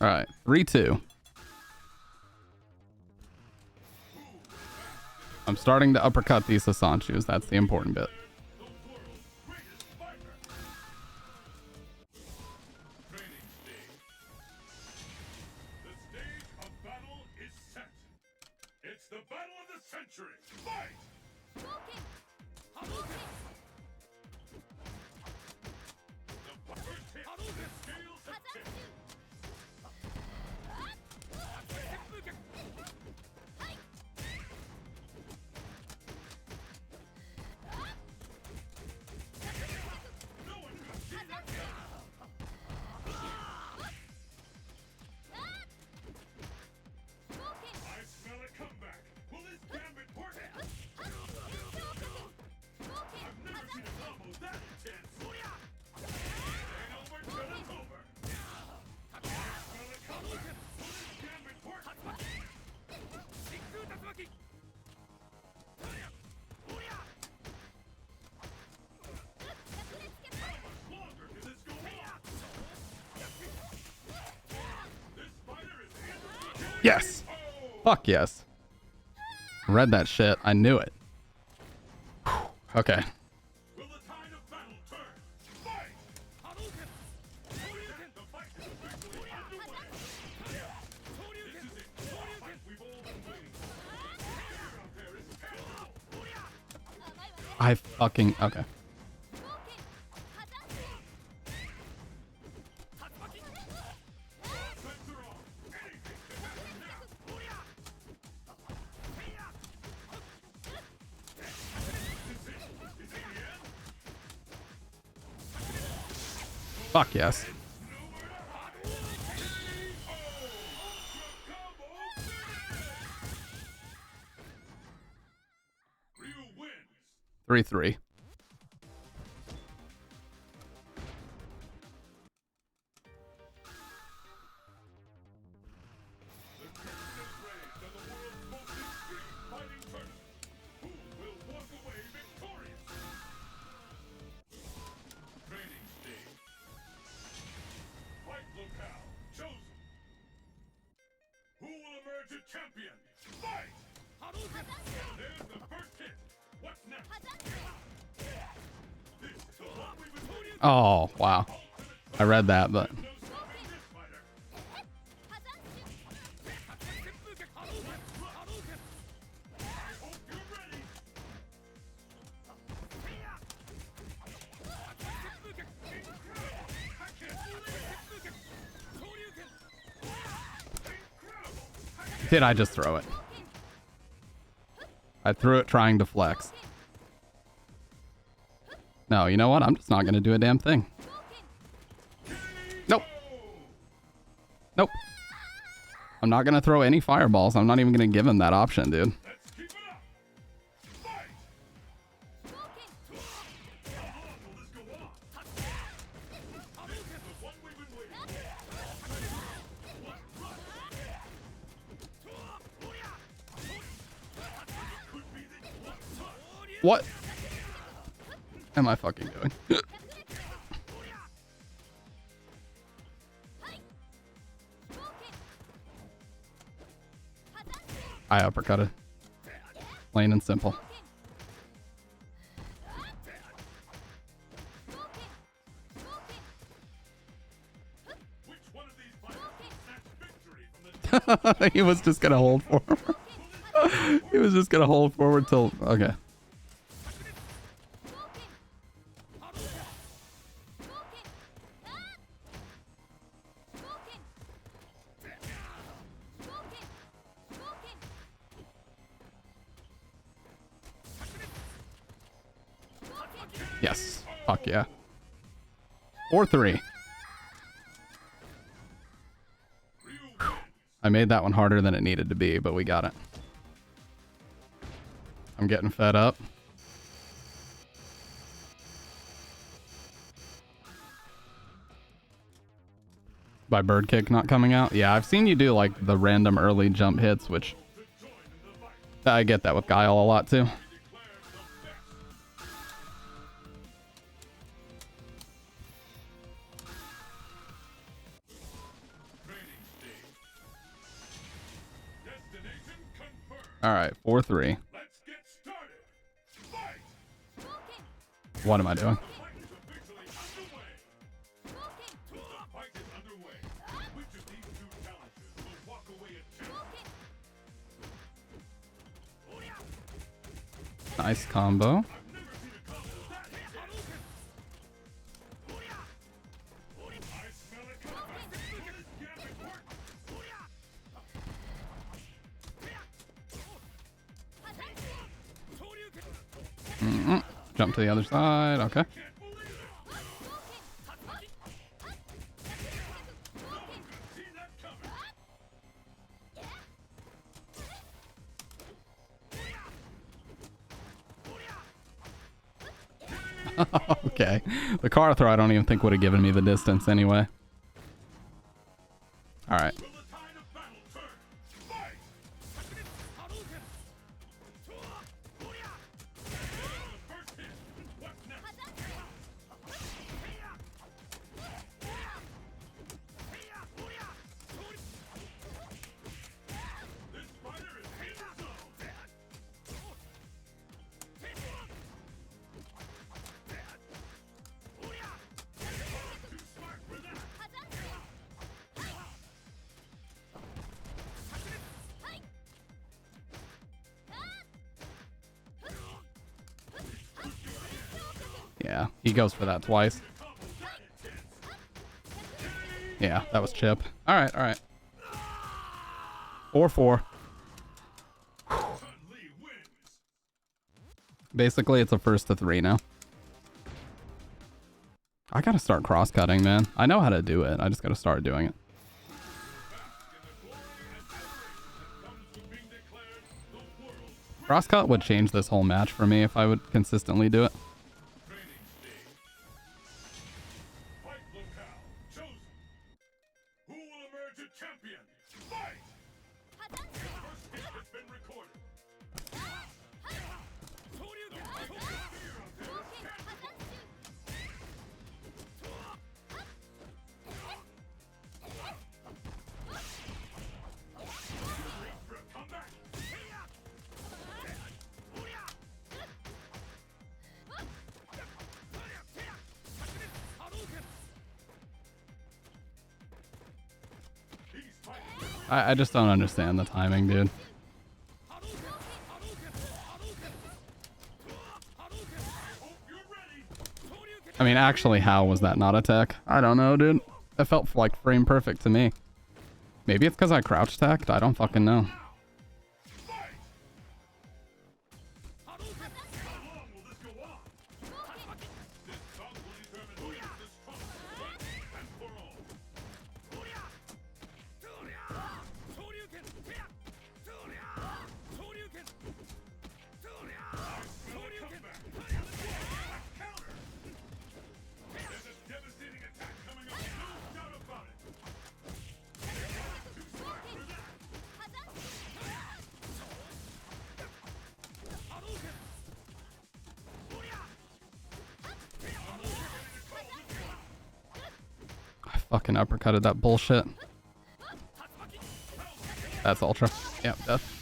All right, 3-2. I'm starting to uppercut these Sasanchus. That's the important bit. Yes. Fuck yes. Read that shit. I knew it. Whew. Okay. I fucking... Okay. Fuck yes. Ryu wins. 3-3. The curtain is raised on the world's most extreme fighting tournament. Who will walk away victorious? Training stage. Fight locale chosen. Who will emerge a champion? Fight! There's the first hit. What's next? This is the one we've been waiting for. Oh, wow. I read that, but... No stopping this fighter. I hope you're ready. Did I just throw it? I threw it trying to flex. No, you know what? I'm just not going to do a damn thing. Nope. Nope. I'm not going to throw any fireballs. I'm not even going to give him that option, dude. Let's keep it up. Fight! How long will this go on? This is the one we've been waiting for. What rush? Could be the one touch. What am I fucking doing? I uppercutted. Plain and simple. Which one of these fighters will snatch victory from the He was just gonna hold forward. He was just gonna hold forward till... Okay. Yes. Fuck yeah. 4-3. I made that one harder than it needed to be, but we got it. I'm getting fed up. By bird kick not coming out? Yeah, I've seen you do like the random early jump hits, which I get that with Guile a lot too. All right, 4-3. Let's get started. Fight! What am I doing? The fight is officially underway. The fight is underway. Which of these two challengers will walk away a champion? Nice combo. I've never seen a combo that intense. I smell it coming. This gap is working. Jump to the other side. Okay. Okay. The car throw I don't even think would have given me the distance anyway. All right. Will the tide of battle turn? Fight! First hit. What's next? This fighter is in the zone. Too smart for that. Yeah, he goes for that twice. Yeah, that was chip. All right, all right. 4-4. Basically, it's a 1st to 3 now. I gotta start cross-cutting, man. I know how to do it. I just gotta start doing it. Cross-cut would change this whole match for me if I would consistently do it. I just don't understand the timing, dude. I mean, actually, how was that not a tech? I don't know, dude. That felt like frame perfect to me. Maybe it's because I crouch teched? I don't fucking know. Fucking uppercutted that bullshit. That's ultra. Yep, death.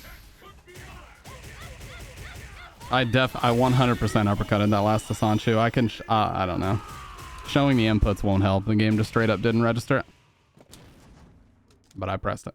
I 100% uppercutted that last Sanchu. I can, I don't know. Showing the inputs won't help. The game just straight up didn't register it. But I pressed it.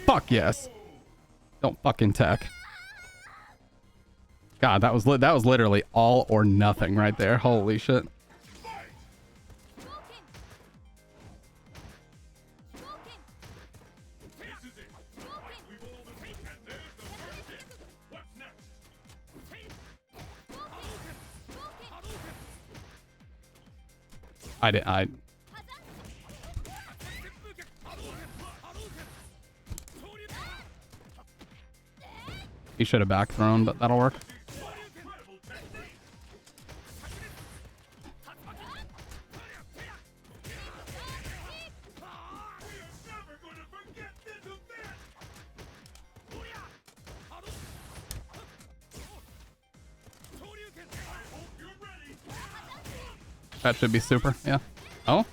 Fuck yes. Don't fucking tech. God, that was literally all or nothing right there. Holy shit. I He should have back thrown, but that'll work. That should be super, yeah. Oh?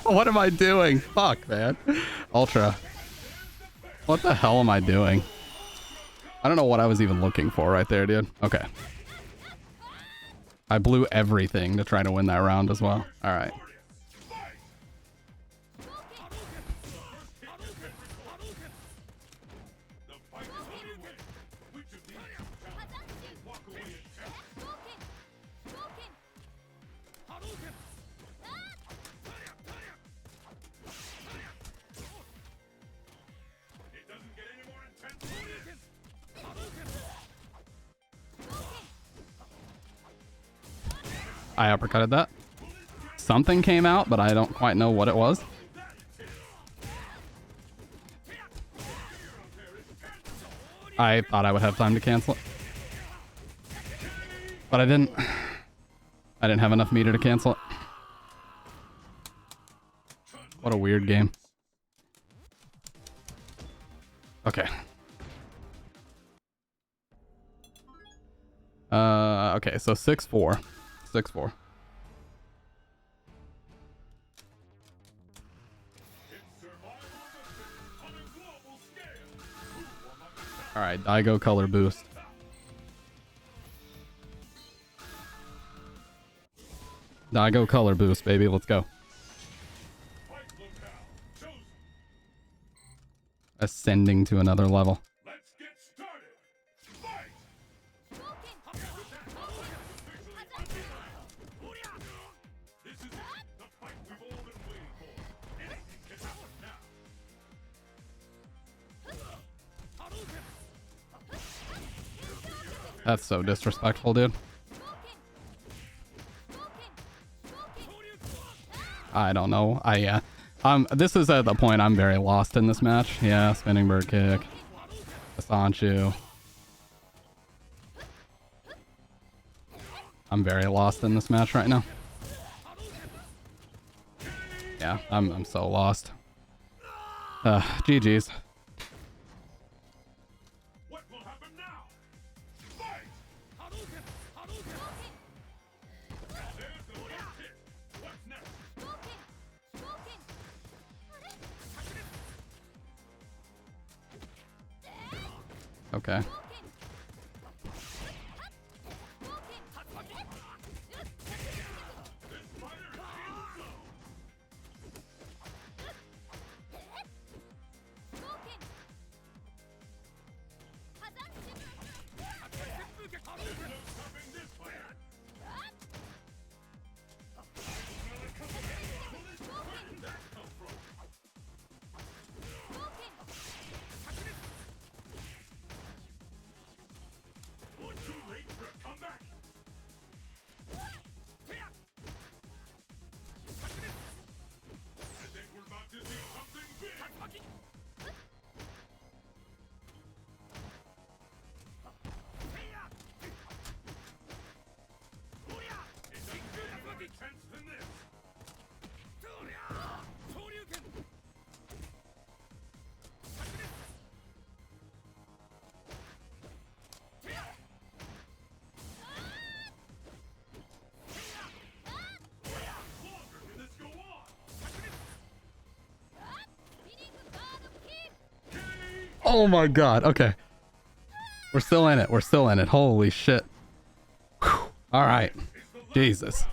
What am I doing? Fuck, man. Ultra. What the hell am I doing? I don't know what I was even looking for right there, dude. Okay. I blew everything to try to win that round as well. All right. I uppercutted that. Something came out, but I don't quite know what it was. I thought I would have time to cancel it. But I didn't. I didn't have enough meter to cancel it. What a weird game. Okay. Okay, so 6-4. 6-4. Alright, Daigo color boost. Daigo color boost, baby. Let's go. Ascending to another level. That's so disrespectful, dude. I don't know. This is at the point I'm very lost in this match. Yeah, spinning bird kick. Asanchu. I'm very lost in this match right now. Yeah, I'm so lost. GG's. Okay. Oh my god, okay. We're still in it. We're still in it. Holy shit. Alright. Jesus.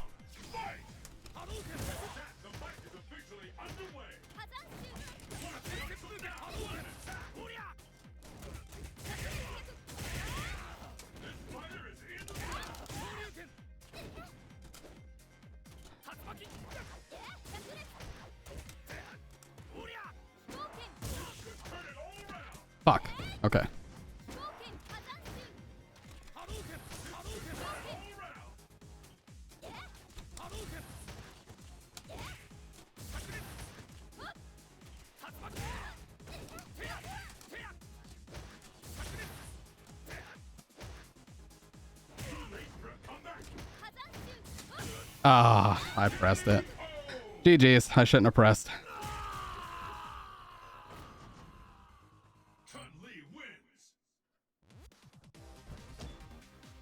Fuck. Okay. Ah, I pressed it. GG's. I shouldn't have pressed.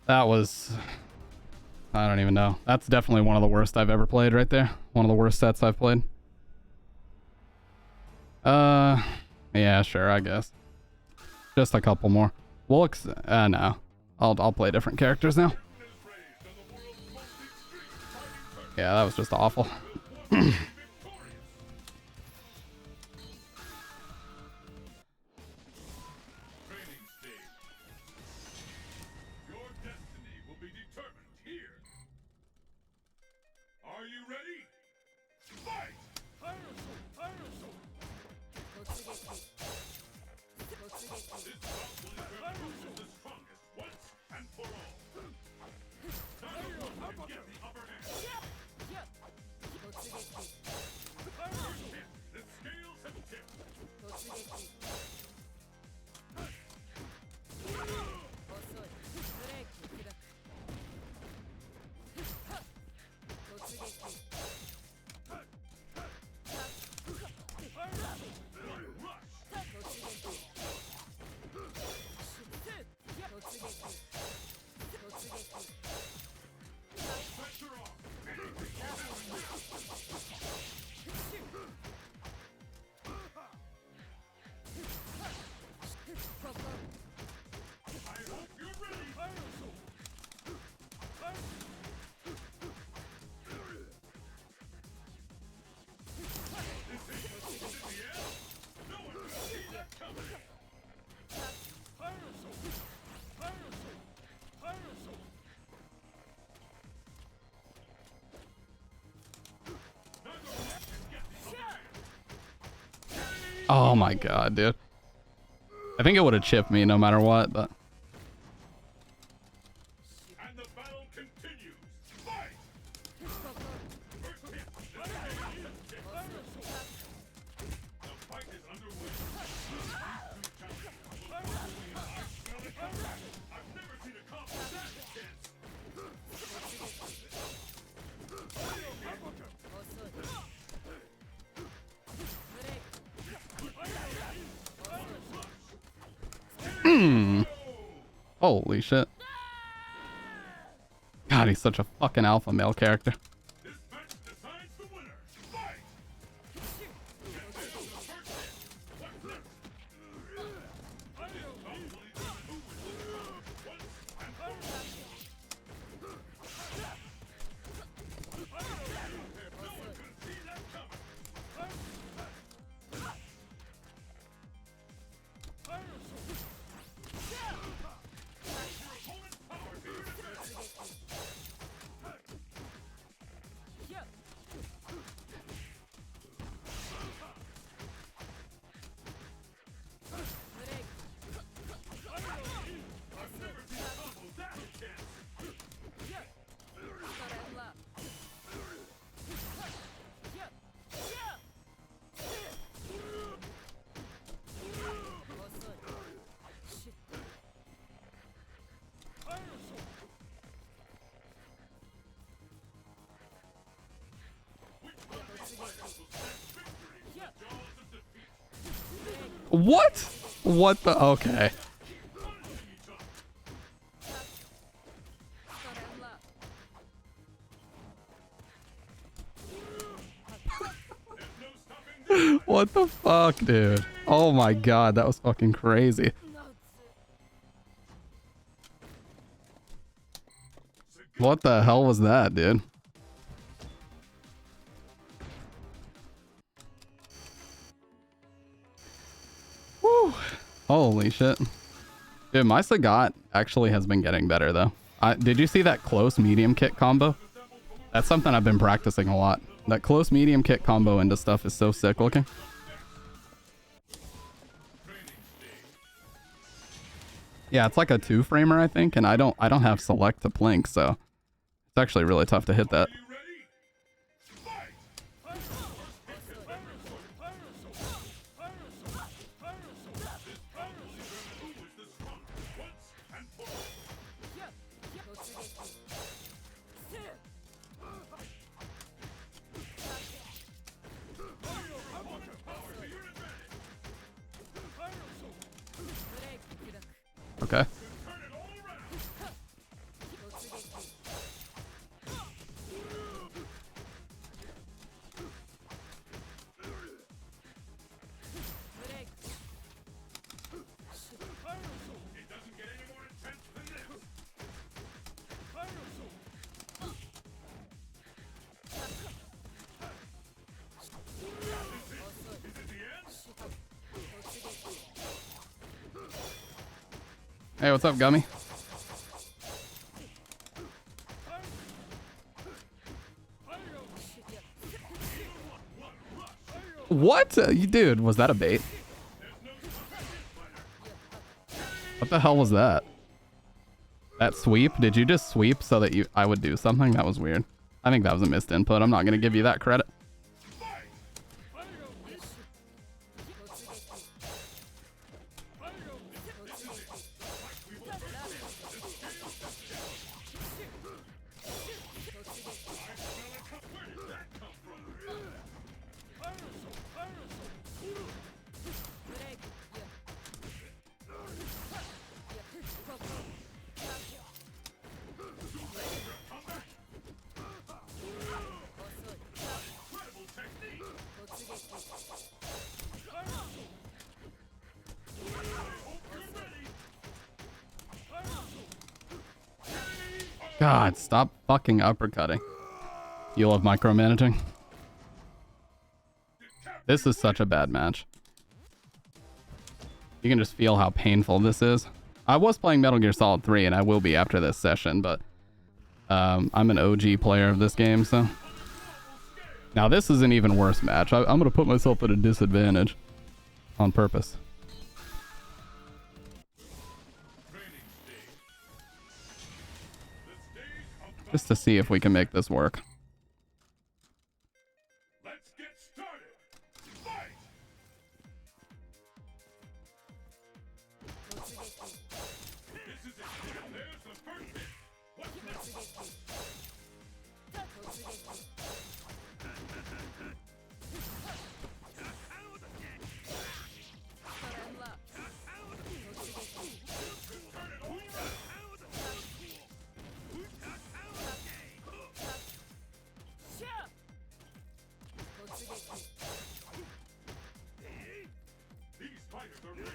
That was... I don't even know. That's definitely one of the worst I've ever played right there. One of the worst sets I've played. Yeah, sure, I guess. Just a couple more. We'll no. I'll play different characters now. Yeah, that was just awful. Training stage. Your destiny will be determined here. Are you ready? Fight! This bout will determine who is the strongest once and for all. Neither one can get the upper hand. First hit, the scales have tipped. Pressure off. Anything can happen now. I hope you're ready. This ain't close to the end. No one can see that coming. Oh my god, dude. I think it would have chipped me no matter what, but And the battle continues. Fight! First hit. The scales have tipped. The fight is underway. These two champions will probably smell it coming. I've never seen a comp that intense. holy shit. God, he's such a fucking alpha male character. This match decides the winner. Fight! And there's the first hit. What's next? This bout will determine who is the strongest once and for all. No one can see that coming. Your opponent's power to your advantage. I've never seen a combo that intense. Which one of these fighters will snatch victory from the jaws of defeat? What? What the? Okay. Punishing each other. There's no stopping this. What the fuck, dude? Oh my god, that was fucking crazy. What the hell was that, dude? Woo. Holy shit. Dude, my Sagat actually has been getting better, though. Did you see that close medium kick combo? That's something I've been practicing a lot. That close medium kick combo into stuff is so sick looking. Yeah, it's like a 2-framer, I think, and I don't have select to plink, so it's actually really tough to hit that. Are you ready? Fight! First hit is the This battle will determine who is the strongest once and for all. Power to your advantage. Okay. Turn it all around. It doesn't get any more intense than this. Hey, what's up, Gummy? What? You dude, was that a bait? What the hell was that? That sweep? Did you just sweep so that I would do something? That was weird. I think that was a missed input. I'm not gonna give you that credit. God, stop fucking uppercutting. You love micromanaging. This is such a bad match. You can just feel how painful this is. I was playing Metal Gear Solid 3, and I will be after this session, but I'm an OG player of this game, so... Now this is an even worse match. I'm gonna put myself at a disadvantage. On purpose. Just to see if we can make this work. Let's get started. Fight! This is it. There's the first hit. What's next? These fighters are ready.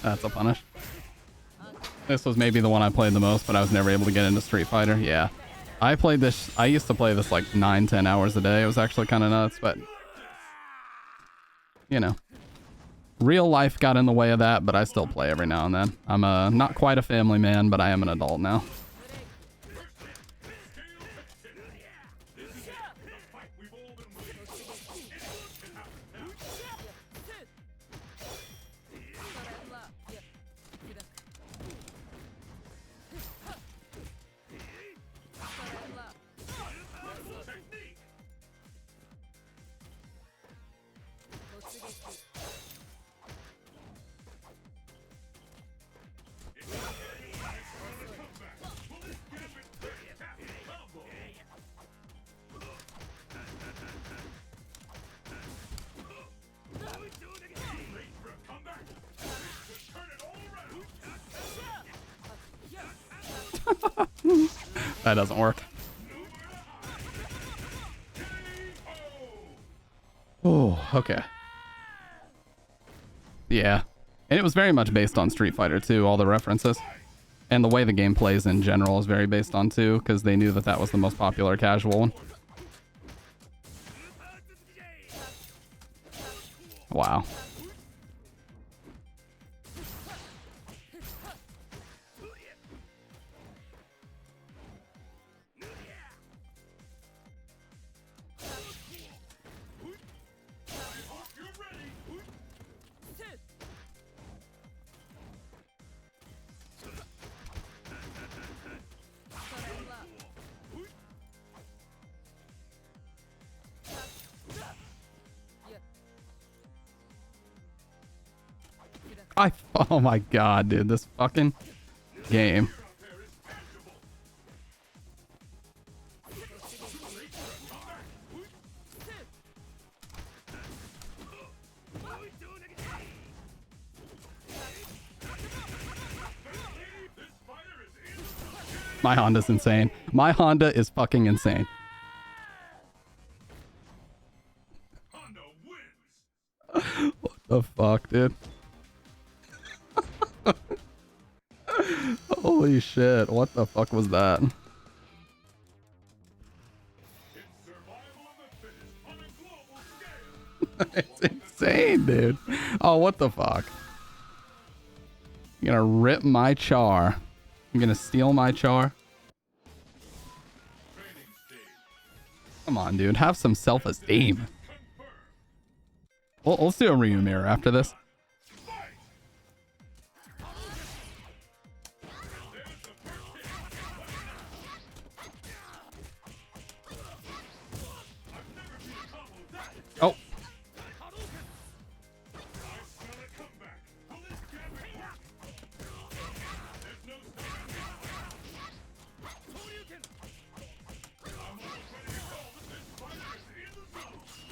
That's a punish. This was maybe the one I played the most, but I was never able to get into Street Fighter. Yeah. I played this, I used to play this like 9-10 hours a day. It was actually kind of nuts, but... You know. Real life got in the way of that, but I still play every now and then. I'm not quite a family man, but I am an adult now. That doesn't work. Oh, okay. Yeah. And it was very much based on Street Fighter 2, all the references. And the way the game plays in general is very based on 2, because they knew that that was the most popular casual one. Wow. Oh my god, dude, this fucking game. My Honda's insane. My Honda is fucking insane. Honda wins. What the fuck, dude? Holy shit, what the fuck was that? It's survival of the fittest on a global scale. It's insane, dude. Oh, what the fuck? You're gonna rip my char. You're gonna steal my char? Come on, dude. Have some self-esteem. Well, let's do a Ryu mirror after this. Oh.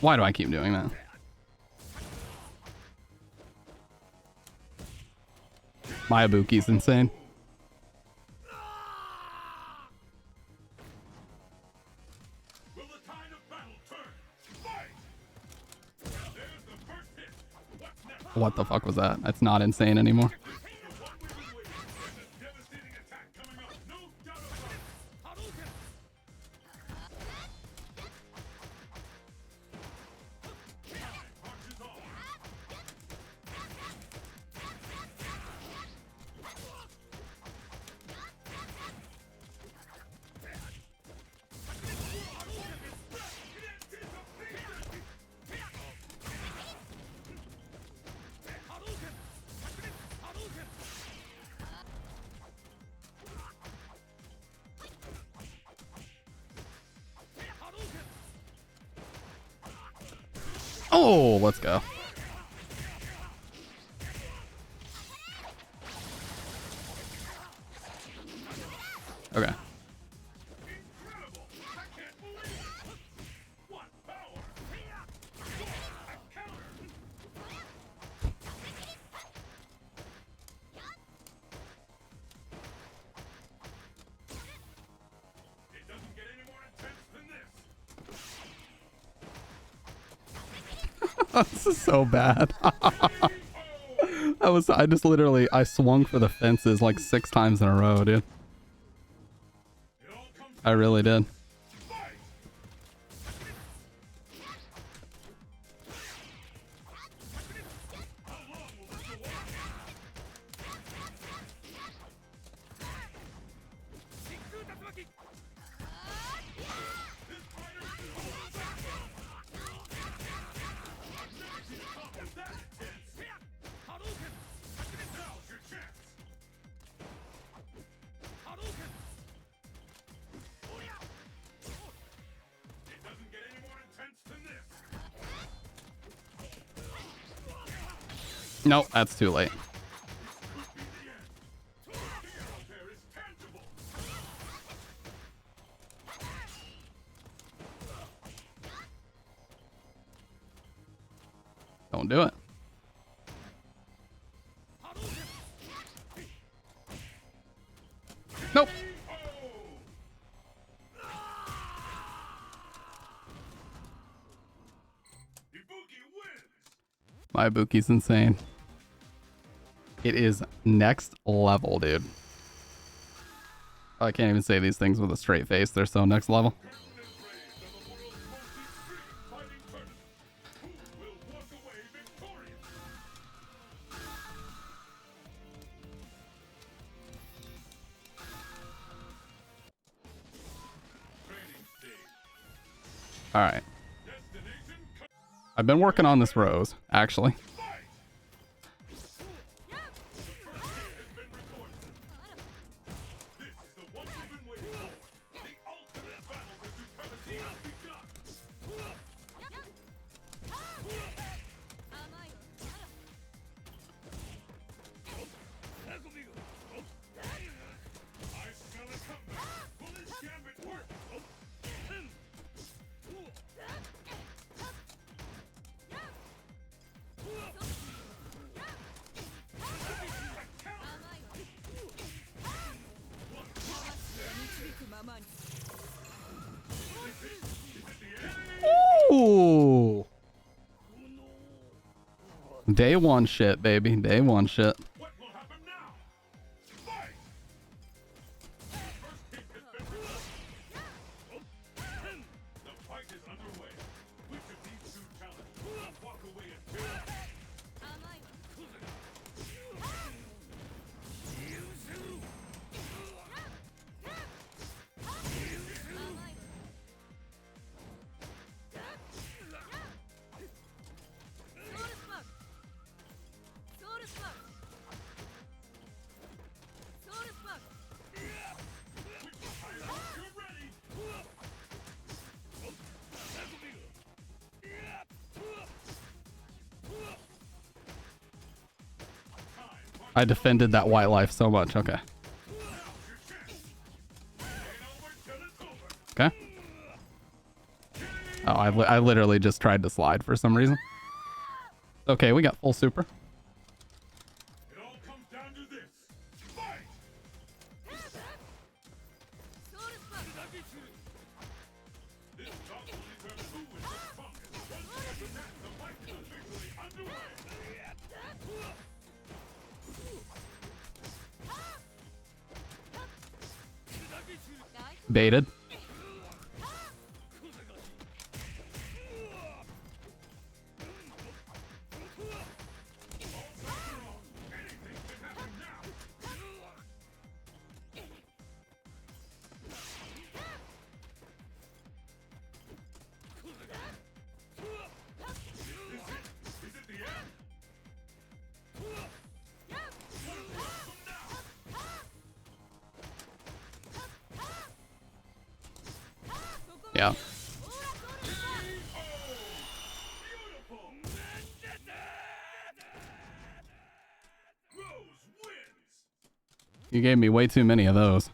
Why do I keep doing that? Mayabuki's insane. Will the tide of battle turn? Fight! There's the first hit. What's next? What the fuck was that? That's not insane anymore. Devastating attack coming up. No doubt about it. Marches on. Oh, let's go. Okay. Incredible! I can't believe it. What power! A counter. It doesn't get any more intense than this. This is so bad. I just literally, I swung for the fences like 6 times in a row, dude. I really did. Nope, that's too late. Don't do it. Nope. Mayabuki's insane. It is next level, dude. I can't even say these things with a straight face. They're so next level. All right. I've been working on this rose, actually. Day one shit, baby. Day one shit. What will happen now? Fight! First hit has been released. The fight is underway. Which of these two talents will walk away in victory? I defended that white life so much. Okay. Okay. Oh, I literally just tried to slide for some reason. Okay, we got full super. It all comes down to this. Fight! This talk will determine who is the strongest. After that, the fight is officially underway. Baited. Yeah. You gave me way too many of those.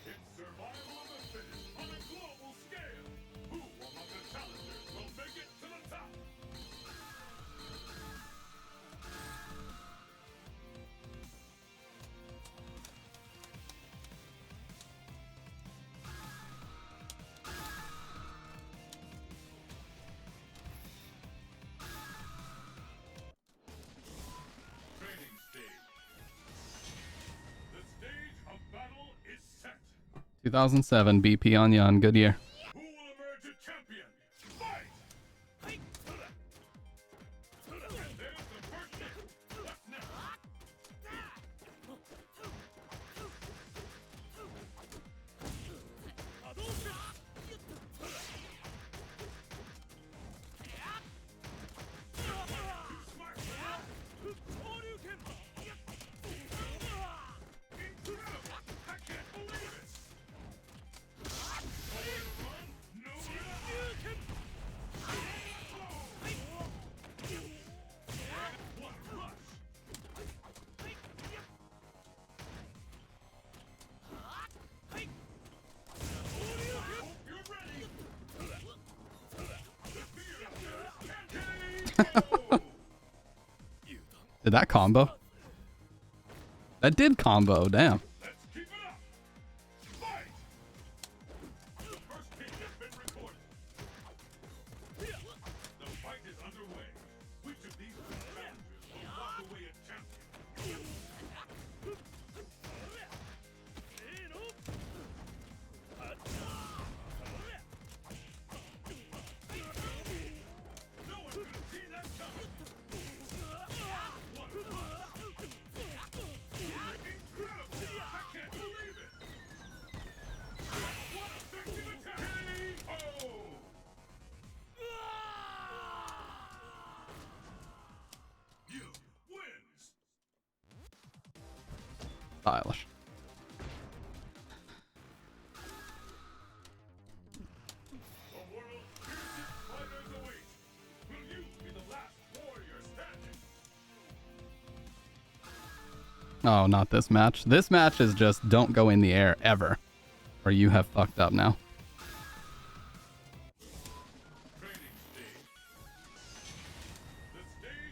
It's survival of the fittest on a global scale. Who among the challengers will make it to the top? Training stage. The stage of battle is set. 2007 BP on Yun. Good year. Who will emerge a champion? Fight! And there's the first hit. What's next? Incredible! I can't believe it! Nowhere to run, nowhere to hide. What a rush! Hope you're ready. The fear of death. Did that combo? That did combo. Damn. Let's keep it up. Fight! The first hit has been recorded. The fight is underway. Which of these two challengers will walk away a champion? No one could have seen that coming. What a rush! Incredible! I can't believe it! What effective attack! KO! You wins! Stylish. The world's fiercest fighters await. Will you be the last warrior standing? Oh, not this match. This match is just don't go in the air ever, or you have fucked up now.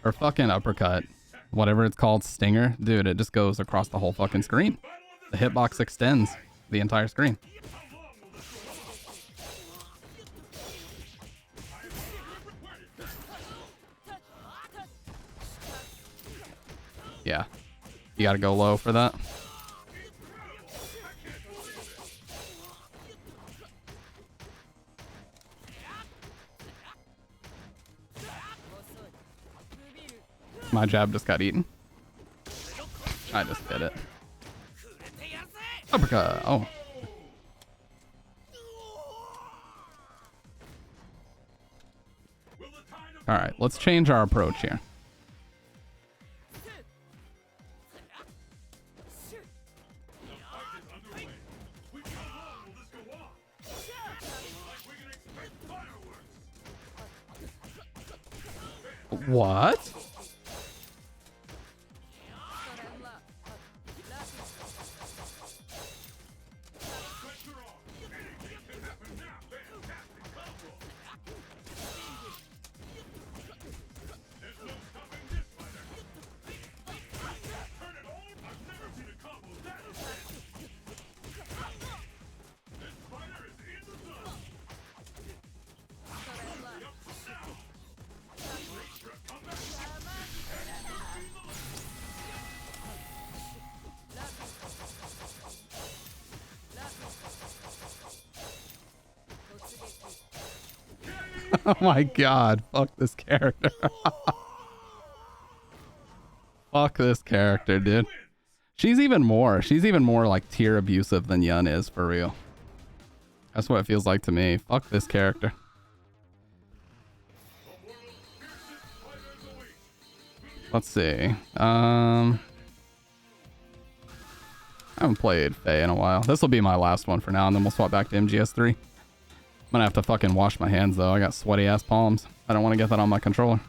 Or fucking uppercut. Whatever it's called, stinger. Dude, it just goes across the whole fucking screen. The hitbox extends the entire screen. How Yeah. You gotta go low for that. My jab just got eaten. I just did it. Uppercut. Oh. Alright, let's change our approach here. What? Oh my god, fuck this character. Fuck this character, dude. She's even more like tier abusive than Yun is, for real. That's what it feels like to me. Fuck this character. Let's see. I haven't played Faye in a while. This will be my last one for now, and then we'll swap back to MGS3. I'm gonna have to fucking wash my hands though. I got sweaty ass palms. I don't want to get that on my controller.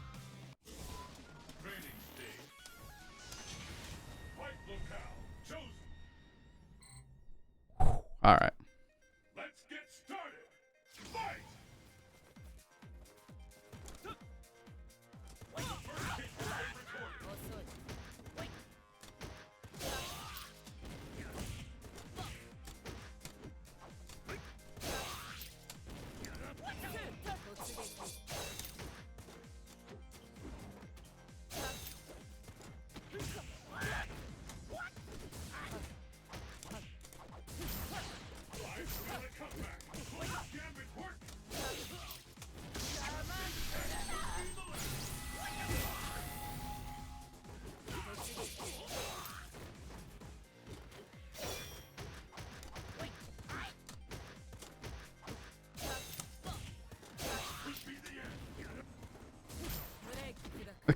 All right. Let's get started. Fight!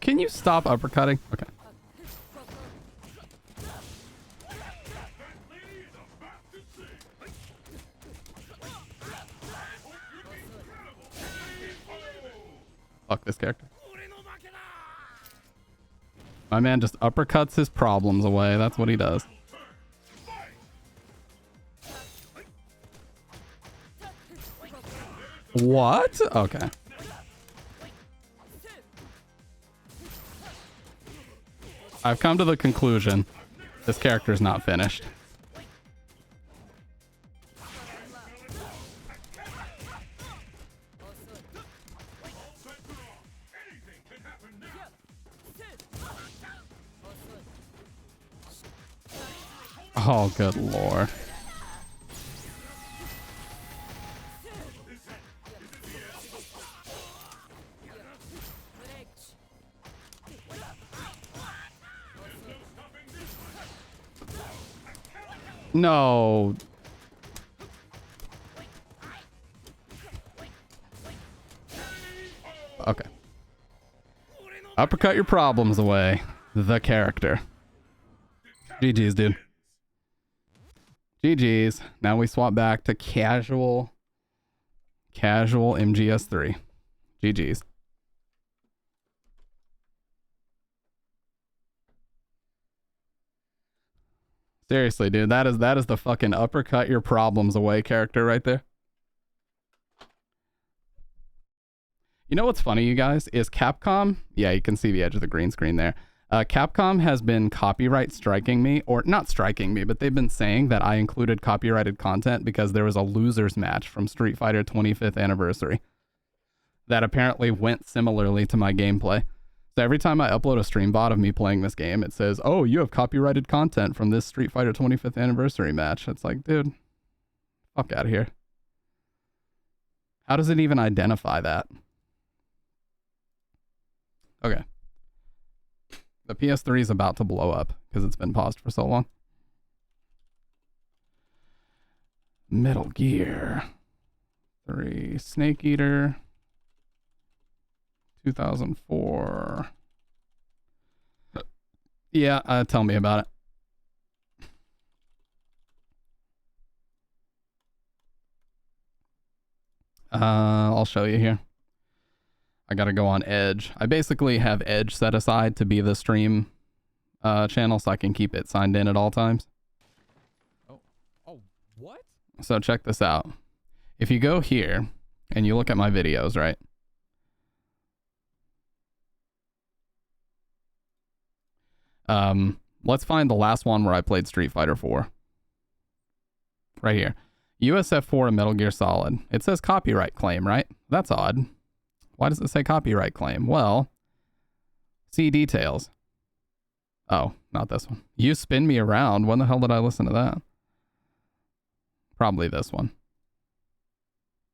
Can you stop uppercutting? Okay. Fuck this character. My man just uppercuts his problems away. That's what he does. What? Okay. I've come to the conclusion this character is not finished. Oh, good lord. No. Okay. Uppercut your problems away. The character. GG's, dude. GG's. Now we swap back to casual MGS3. GG's. Seriously, dude, that is the fucking uppercut your problems away character right there. You know what's funny, you guys, is Capcom, yeah, you can see the edge of the green screen there. Capcom has been copyright striking me, or not striking me, but they've been saying that I included copyrighted content because there was a losers match from Street Fighter 25th Anniversary that apparently went similarly to my gameplay. So every time I upload a stream bot of me playing this game, it says, "Oh, you have copyrighted content from this Street Fighter 25th anniversary match." It's like, dude, fuck out of here. How does it even identify that? Okay. The PS3 is about to blow up because it's been paused for so long. Metal Gear 3, Snake Eater, 2004. Yeah, tell me about it. I'll show you here. I gotta go on Edge. I basically have Edge set aside to be the stream channel so I can keep it signed in at all times. Oh, what? So check this out. If you go here and you look at my videos, right? Let's find the last one where I played Street Fighter 4. Right here. USF4 and Metal Gear Solid. It says copyright claim, right? That's odd. Why does it say copyright claim? Well, see details. Oh, not this one. You Spin Me Around. When the hell did I listen to that? Probably this one.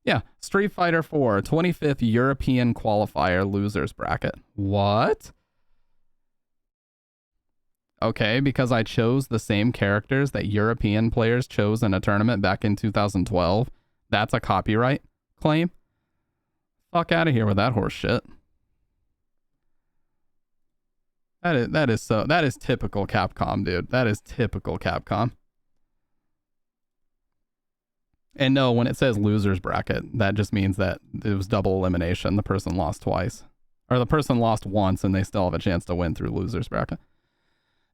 Yeah, Street Fighter 4, 25th European Qualifier Losers Bracket. What? Okay, because I chose the same characters that European players chose in a tournament back in 2012. That's a copyright claim? Fuck out of here with that horse shit. That is typical Capcom, dude. That is typical Capcom. And no, when it says losers bracket, that just means that it was double elimination. The person lost twice. Or the person lost once and they still have a chance to win through losers bracket.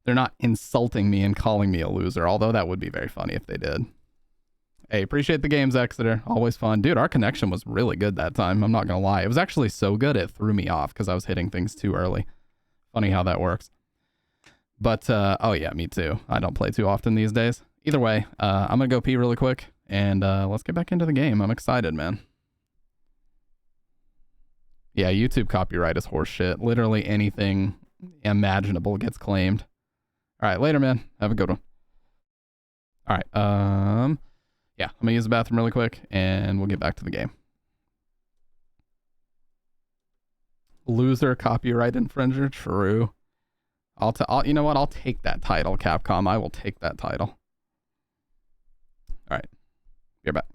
They're not insulting me and calling me a loser, although that would be very funny if they did. Hey, appreciate the games, Exeter. Always fun. Dude, our connection was really good that time. I'm not going to lie. It was actually so good it threw me off because I was hitting things too early. Funny how that works. But, oh yeah, me too. I don't play too often these days. Either way, I'm going to go pee really quick and let's get back into the game. I'm excited, man. Yeah, YouTube copyright is horse shit. Literally anything imaginable gets claimed. All right, later, man. Have a good one. All right, yeah, I'm gonna use the bathroom really quick, and we'll get back to the game. Loser copyright infringer, true. You know what? I'll take that title, Capcom. I will take that title. All right, you're back.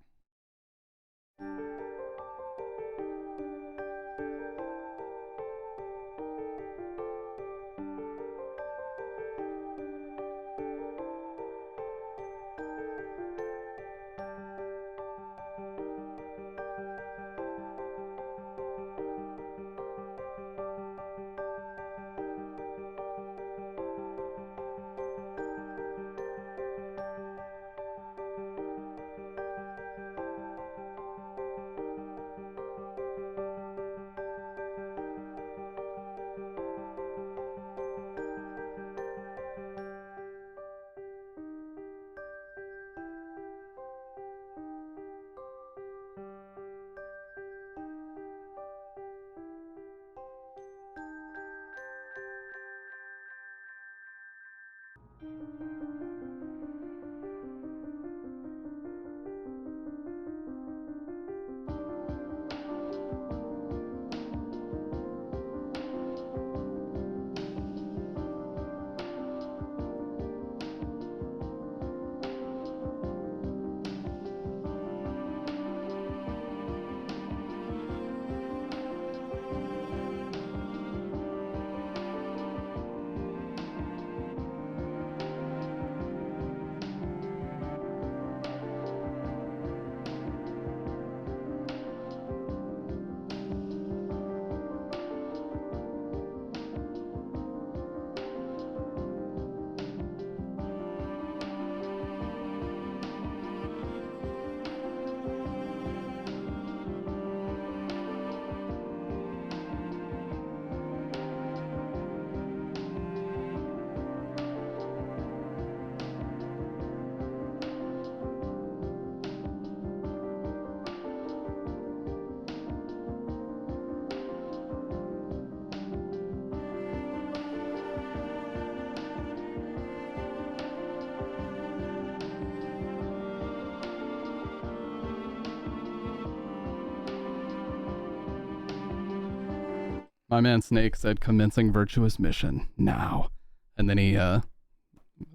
My man Snake said commencing virtuous mission now. And then he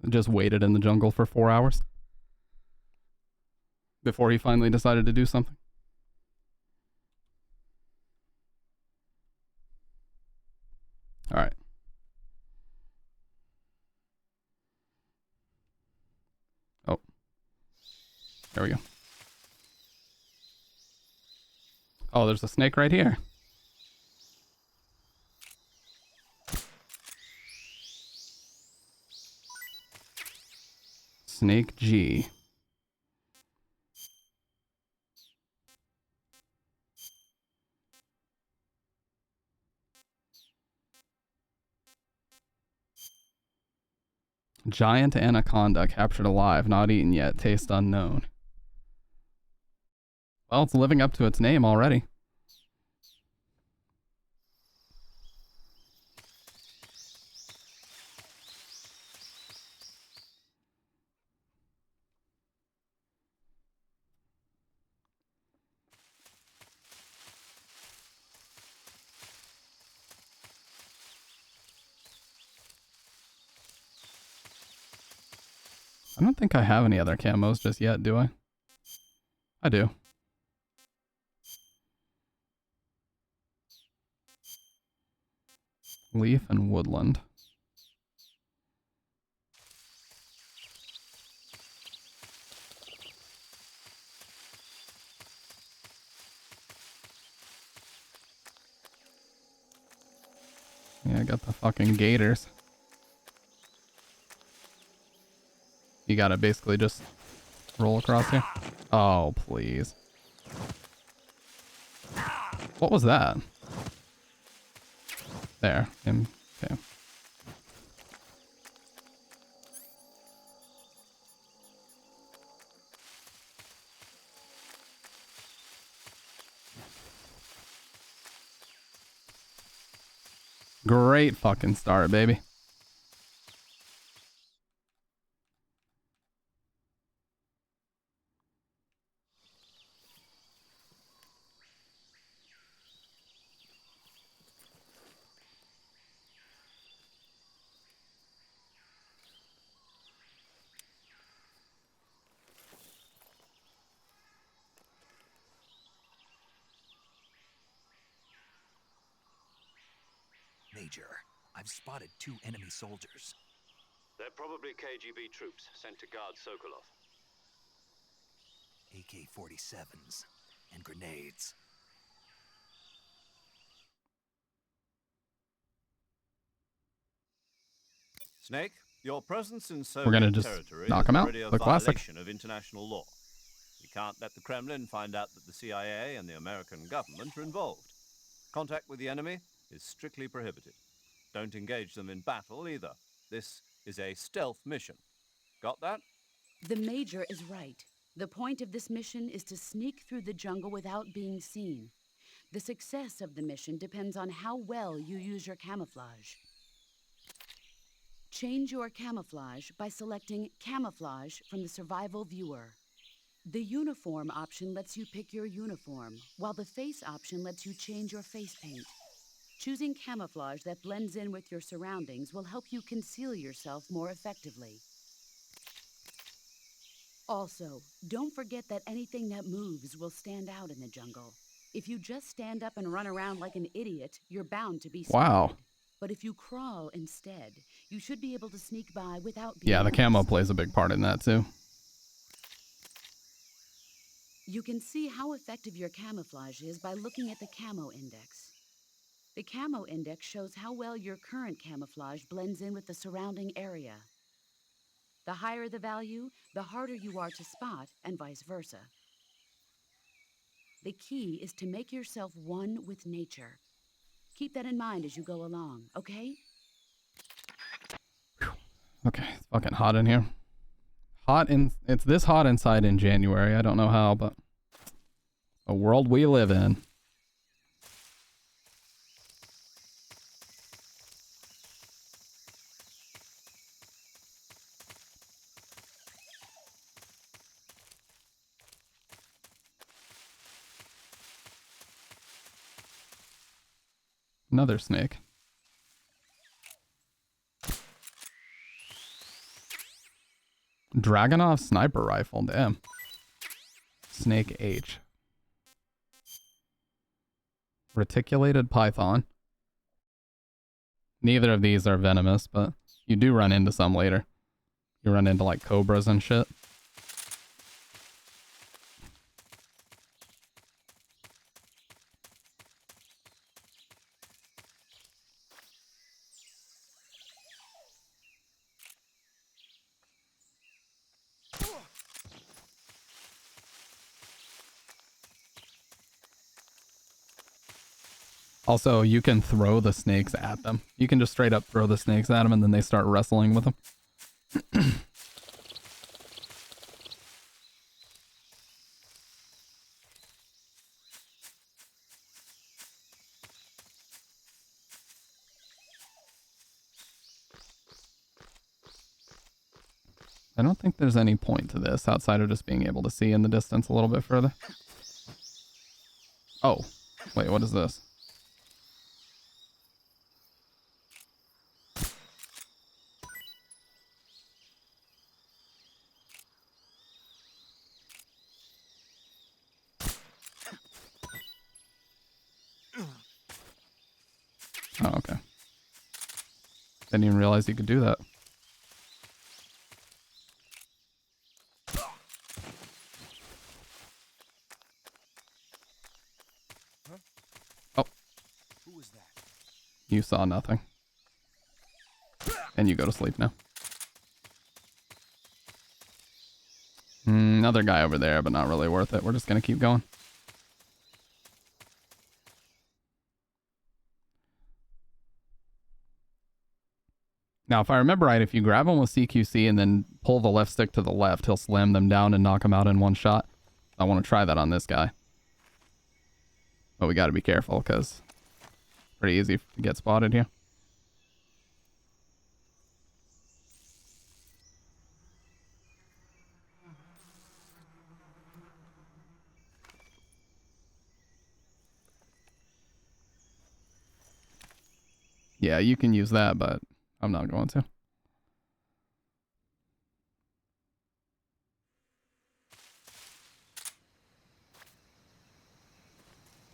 just waited in the jungle for 4 hours before he finally decided to do something. All right. Oh. There we go. Oh, there's a snake right here. Snake G. Giant anaconda captured alive, not eaten yet, taste unknown. Well, it's living up to its name already. I don't think I have any other camos just yet, do I? I do. Leaf and woodland. Yeah, I got the fucking gators. You gotta basically just roll across here. Oh, please. What was that? There. Okay. Great fucking start, baby. Major, I've spotted 2 enemy soldiers. They're probably KGB troops sent to guard Sokolov. AK-47s and grenades. Snake, your presence in We're gonna Soviet just territory knock is him out. already a The classic. violation of international law. We can't let the Kremlin find out that the CIA and the American government are involved. Contact with the enemy is strictly prohibited. Don't engage them in battle either. This is a stealth mission. Got that? The Major is right. The point of this mission is to sneak through the jungle without being seen. The success of the mission depends on how well you use your camouflage. Change your camouflage by selecting Camouflage from the Survival Viewer. The Uniform option lets you pick your uniform, while the Face option lets you change your face paint. Choosing camouflage that blends in with your surroundings will help you conceal yourself more effectively. Also, don't forget that anything that moves will stand out in the jungle. If you just stand up and run around like an idiot, you're bound to be spotted. Wow. But if you crawl instead, you should be able to sneak by without being Yeah, the camo noticed. plays a big part in that too. You can see how effective your camouflage is by looking at the camo index. The camo index shows how well your current camouflage blends in with the surrounding area. The higher the value, the harder you are to spot, and vice versa. The key is to make yourself one with nature. Keep that in mind as you go along, okay? Okay, it's fucking hot in here. It's this hot inside in January. I don't know how, but a world we live in. Another snake. Dragunov sniper rifle, damn. Snake H. Reticulated python. Neither of these are venomous, but you do run into some later. You run into like cobras and shit. Also, you can throw the snakes at them. You can just straight up throw the snakes at them and then they start wrestling with them. I don't think there's any point to this outside of just being able to see in the distance a little bit further. Oh, wait, what is this? Oh, okay. Didn't even realize you could do that. Oh. Who was that? You saw nothing. And you go to sleep now. Another guy over there, but not really worth it. We're just going to keep going. Now, if I remember right, if you grab him with CQC and then pull the left stick to the left, he'll slam them down and knock them out in one shot. I want to try that on this guy. But we got to be careful because it's pretty easy to get spotted here. Yeah, you can use that, but I'm not going to.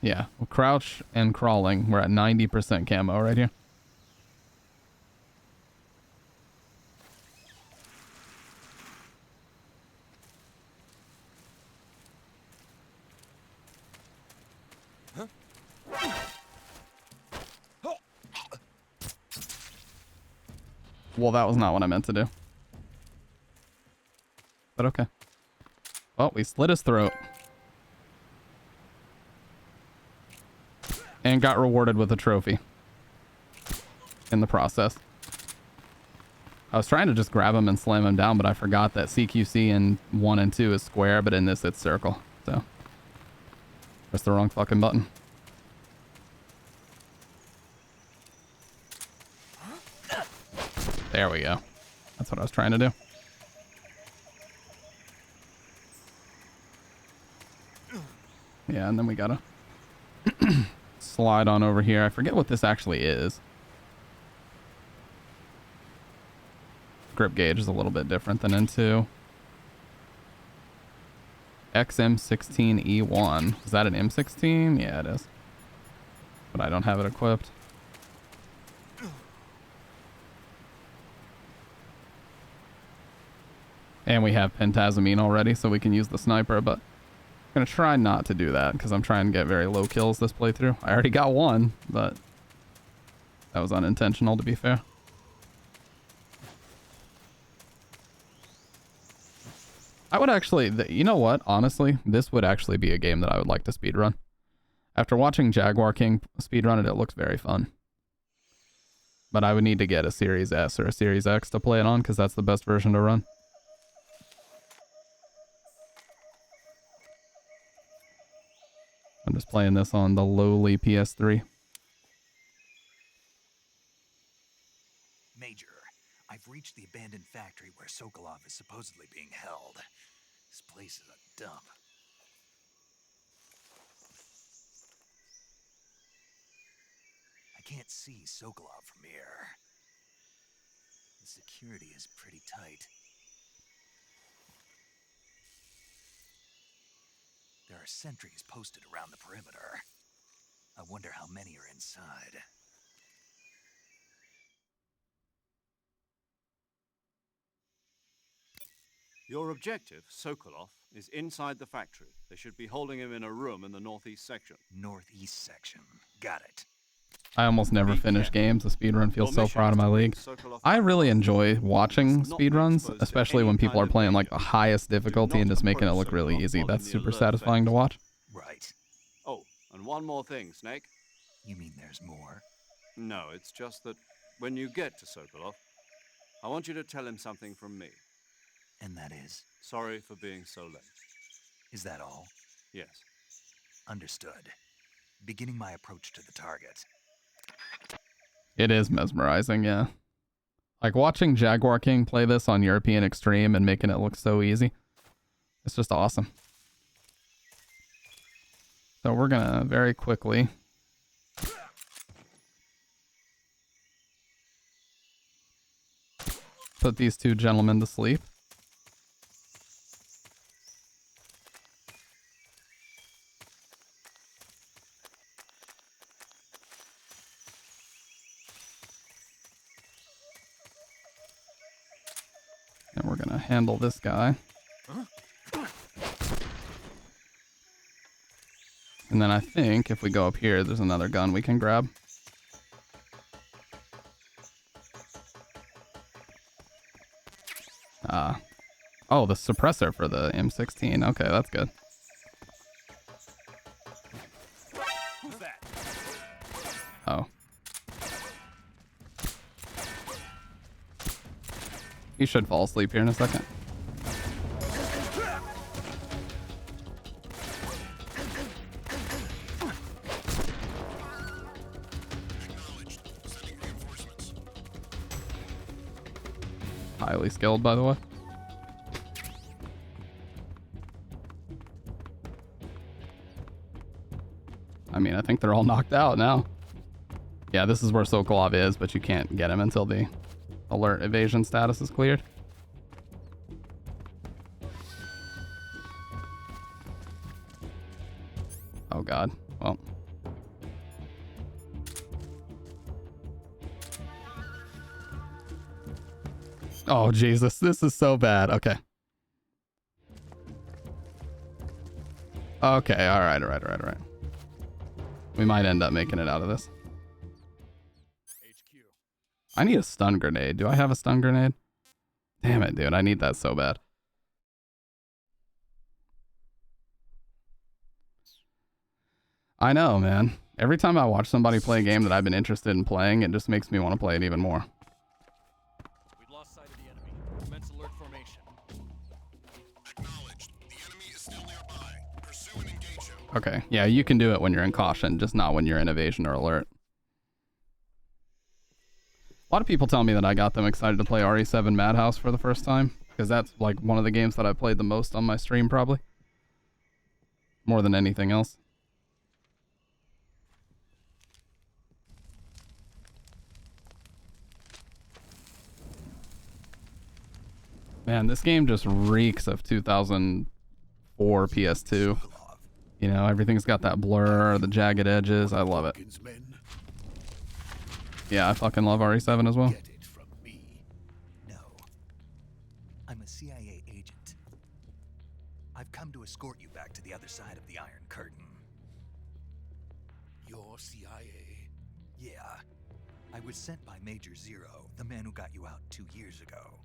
Yeah, well, crouch and crawling. We're at 90% camo right here. Well, that was not what I meant to do. But okay. Well, we slit his throat. And got rewarded with a trophy. In the process. I was trying to just grab him and slam him down, but I forgot that CQC in 1 and 2 is square, but in this it's circle. So, press the wrong fucking button. There we go. That's what I was trying to do. Yeah, and then we gotta slide on over here. I forget what this actually is. Grip gauge is a little bit different than N2. XM16E1. Is that an M16? Yeah, it is. But I don't have it equipped. And we have pentazamine already, so we can use the sniper, but I'm going to try not to do that because I'm trying to get very low kills this playthrough. I already got one, but that was unintentional, to be fair. I would actually, you know what? Honestly, this would actually be a game that I would like to speedrun. After watching Jaguar King speedrun it, it looks very fun. But I would need to get a Series S or a Series X to play it on because that's the best version to run. I'm just playing this on the lowly PS3. Major, I've reached the abandoned factory where Sokolov is supposedly being held. This place is a dump. I can't see Sokolov from here. The security is pretty tight. There are sentries posted around the perimeter. I wonder how many are inside. Your objective, Sokolov, is inside the factory. They should be holding him in a room in the northeast section. Northeast section. Got it. I almost never finish games. The speedrun feels so proud of my league. I really enjoy watching speedruns, especially when people are playing like the highest difficulty and just making it look really easy. That's super satisfying to watch. Right. Oh, and one more thing, Snake. You mean there's more? No, it's just that when you get to Sokolov, I want you to tell him something from me. And that is? Sorry for being so late. Is that all? Yes. Understood. Beginning my approach to the target. It is mesmerizing, yeah. Like watching Jaguar King play this on European Extreme and making it look so easy. It's just awesome. So we're gonna very quickly put these two gentlemen to sleep. And we're gonna handle this guy. And then I think if we go up here, there's another gun we can grab. Oh, the suppressor for the M16. Okay, that's good. Oh. He should fall asleep here in a second. Highly skilled, by the way. I mean, I think they're all knocked out now. Yeah, this is where Sokolov is, but you can't get him until the alert evasion status is cleared. Oh god. Well. Oh Jesus, this is so bad. Okay. Okay, alright. We might end up making it out of this. I need a stun grenade. Do I have a stun grenade? Damn it, dude. I need that so bad. I know, man. Every time I watch somebody play a game that I've been interested in playing, it just makes me want to play it even more. We've lost sight of the enemy. Commence alert formation. Acknowledged. The enemy is still nearby. Pursue and engage him. Okay, yeah, you can do it when you're in caution, just not when you're in evasion or alert. A lot of people tell me that I got them excited to play RE7 Madhouse for the first time, because that's like one of the games that I played the most on my stream, probably. More than anything else. Man, this game just reeks of 2004 PS2. You know, everything's got that blur, the jagged edges. I love it. Yeah, I fucking love RE7 as well. Get it from me. No. I'm a CIA agent. I've come to escort you back to the other side of the Iron Curtain. You're CIA? Yeah. I was sent by Major Zero, the man who got you out 2 years ago.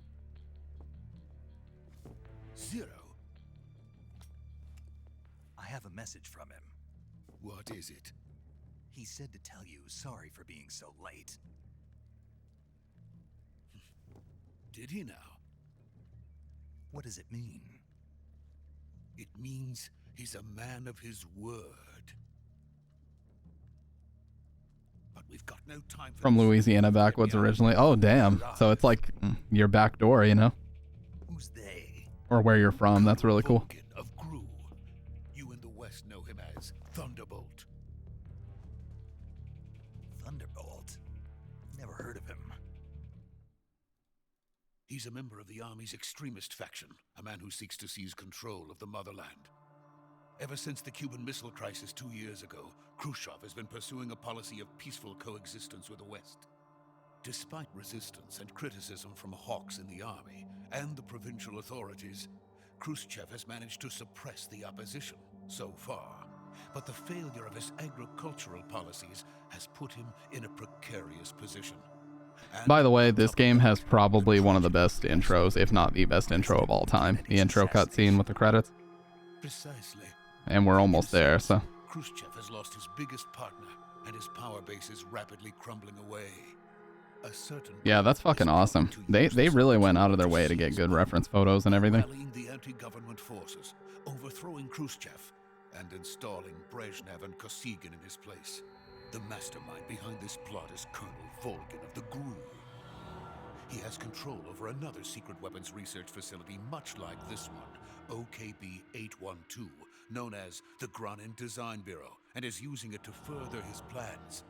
Zero? I have a message from him. What is it? He said to tell you sorry for being so late. Did he now? What does it mean? It means he's a man of his word. But we've got no time for From Louisiana backwoods originally. Oh, damn. So it's like your back door, you know? Who's they? Or where you're from. That's really cool. Of Gru. You in the West know him as Thunderbolt. Thunderbolt? He's a member of the Army's extremist faction, a man who seeks to seize control of the motherland. Ever since the Cuban Missile Crisis 2 years ago, Khrushchev has been pursuing a policy of peaceful coexistence with the West. Despite resistance and criticism from hawks in the army and the provincial authorities, Khrushchev has managed to suppress the opposition so far. But the failure of his agricultural policies has put him in a precarious position. By the way, this game has probably one of the best intros, if not the best intro of all time. The intro cutscene with the credits. Precisely. And we're almost there, so. Khrushchev has lost his biggest partner, and his power base is rapidly crumbling away. A certain Yeah, that's fucking awesome. They really went out of their way to get good reference photos and everything. Rallying the anti-government forces, overthrowing Khrushchev, and installing Brezhnev and Kosygin in his place. The mastermind behind this plot is Colonel Volgin of the GRU. He has control over another secret weapons research facility much like this one, OKB-812, known as the Granin Design Bureau, and is using it to further his plans.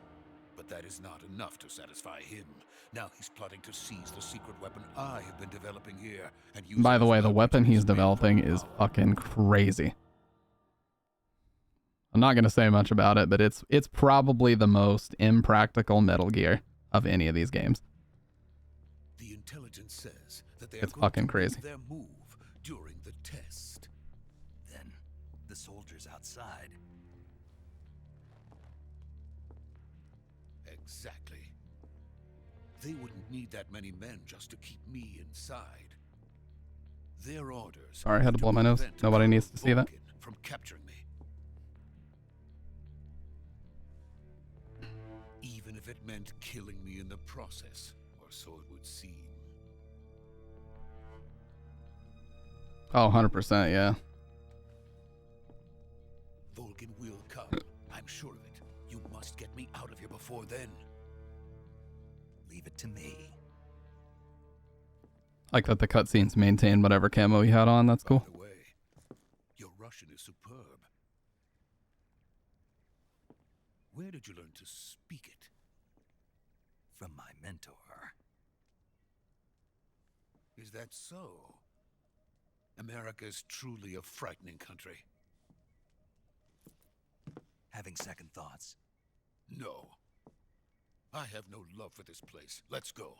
But that is not enough to satisfy him. Now he's plotting to seize the secret weapon I have been developing here and use. By the way, the weapon he's developing is fucking crazy. I'm not going to say much about it, but it's probably the most impractical Metal Gear of any of these games. The intelligence says that they It's are fucking going to crazy. make their move during the test. Then the soldiers outside. Exactly. They wouldn't need that many men just to keep me inside. Their orders. Sorry, I had to blow my nose. prevent Nobody Colonel needs to see that. Volgin from capturing me. Even if it meant killing me in the process, or so it would seem. Oh, 100%, yeah. Volgin will come. I'm sure of it. You must get me out of here before then. Leave it to me. Like that the cutscenes maintain whatever camo he had on. That's cool. By the way, your Russian is superb. Where did you learn to speak it? From my mentor. Is that so? America is truly a frightening country. Having second thoughts? No. I have no love for this place. Let's go.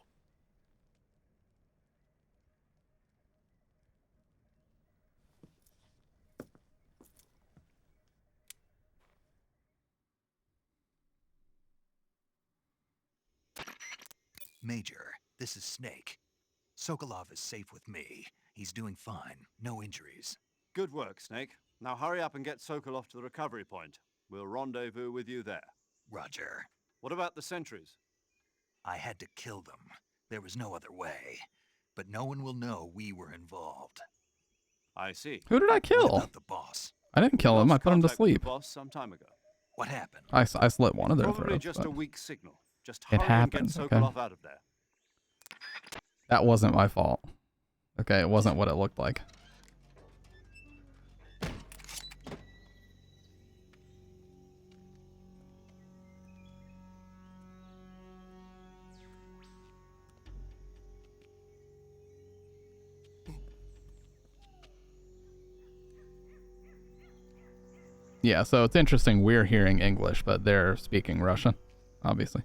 Major, this is Snake. Sokolov is safe with me. He's doing fine. No injuries. Good work, Snake. Now hurry up and get Sokolov to the recovery point. We'll rendezvous with you there. Roger. What about the sentries? I had to kill them. There was no other way. But no one will know we were involved. I see. Who did I What kill? about the boss? I didn't kill him. I Lost put him to contact with the sleep. boss some time ago. What happened? I slit one of their Probably throats. just but a weak signal. Just It hurry and get happens, okay. Sokolov out of there. that wasn't my fault. Okay, it wasn't what it looked like. Yeah, so it's interesting we're hearing English, but they're speaking Russian, obviously.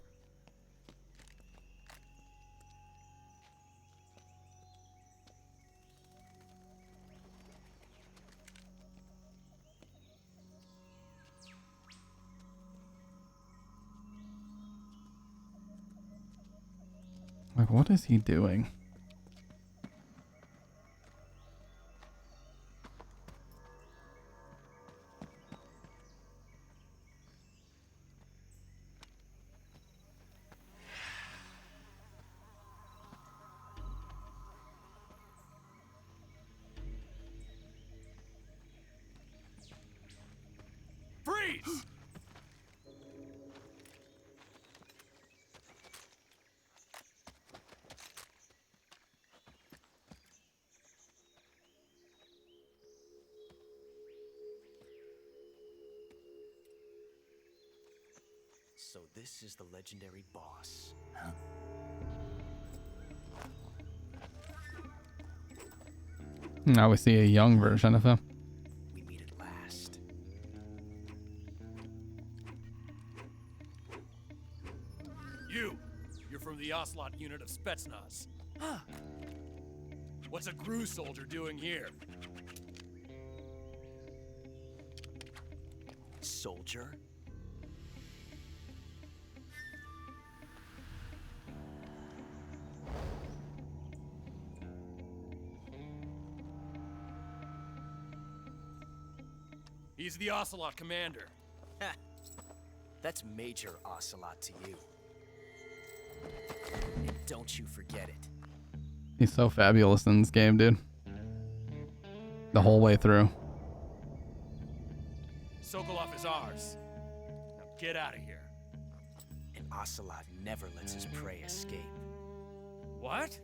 Like, what is he doing? Freeze! So this is the legendary boss. Huh? Now we see a young version of him. We meet at last. You're from the Ocelot unit of Spetsnaz. Huh. What's a GRU soldier doing here? Soldier? He's the Ocelot commander. That's Major Ocelot to you. And don't you forget it. He's so fabulous in this game, dude. The whole way through. Sokolov is ours. Now get out of here. And Ocelot never lets his prey escape. What?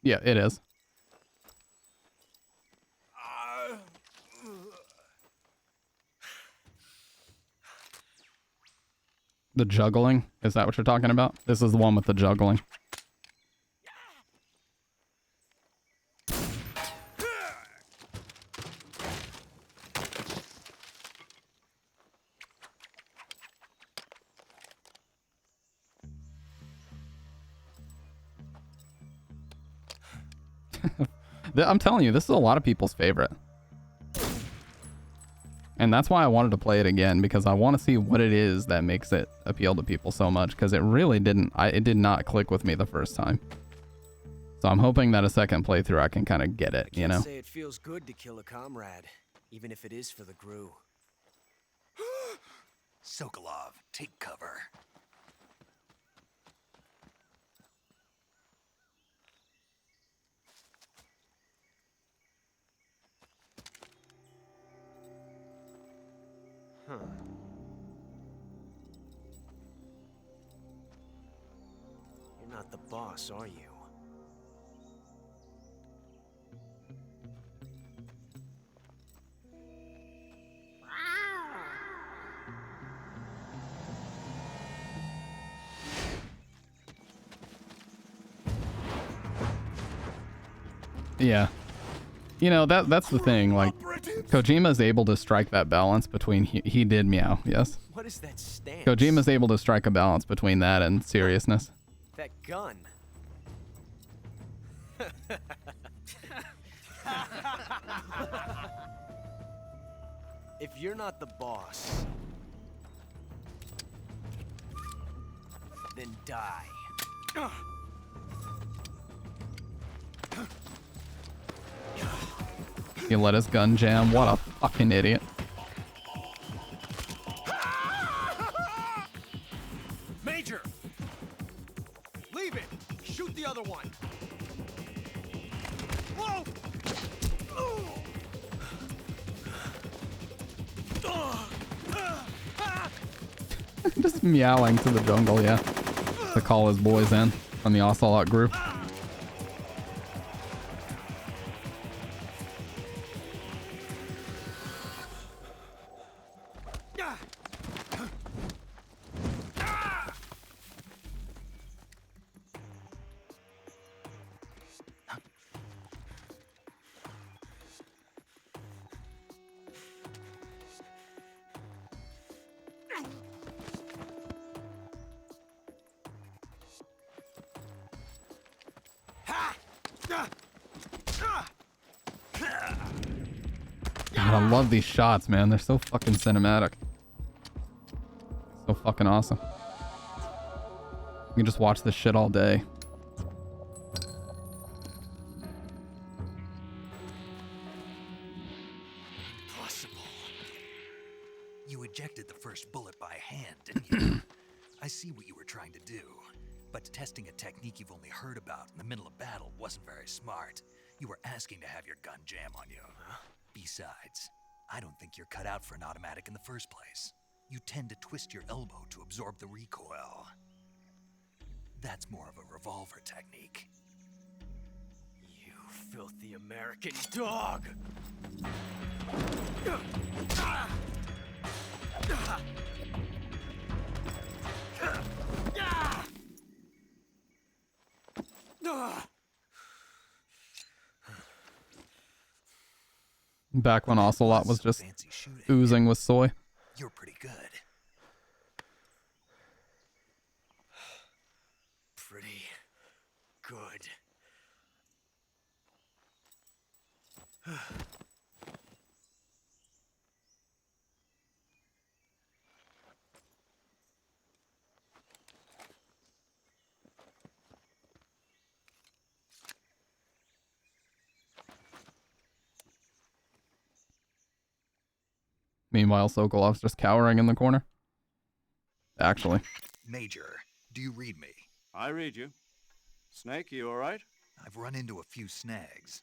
Yeah, it is. The juggling? Is that what you're talking about? This is the one with the juggling. I'm telling you, this is a lot of people's favorite. And that's why I wanted to play it again, because I want to see what it is that makes it appeal to people so much, because it really didn't, it did not click with me the first time. So I'm hoping that a second playthrough I can kind of get it, you know? Say it feels good to kill a comrade, even if it is for the GRU. Sokolov, take cover. Huh. You're not the boss, are you? Yeah. You know, that's the thing, like, Kojima's able to strike that balance between, he did meow, yes? What is that stance? Kojima's able to strike a balance between that and seriousness. That gun. If you're not the boss, then die. He let his gun jam. What a fucking idiot. Major! Leave it! Shoot the other one! Whoa! Just meowing to the jungle, yeah. To call his boys in from the Ocelot group. God, I love these shots, man. They're so fucking cinematic. So fucking awesome. You can just watch this shit all day. Impossible. You ejected the first bullet by hand, didn't you? I see what you were trying to do, but testing a technique you've only heard about in the middle of battle wasn't very smart. You were asking to have your gun jam on you. Besides, I don't think you're cut out for an automatic in the first place. You tend to twist your elbow to absorb the recoil. That's more of a revolver technique. American dog! Back when Ocelot was just oozing with soy. You're pretty good. Pretty good. Meanwhile, Sokolov's just cowering in the corner. Actually. Major, do you read me? I read you. Snake, you alright? I've run into a few snags.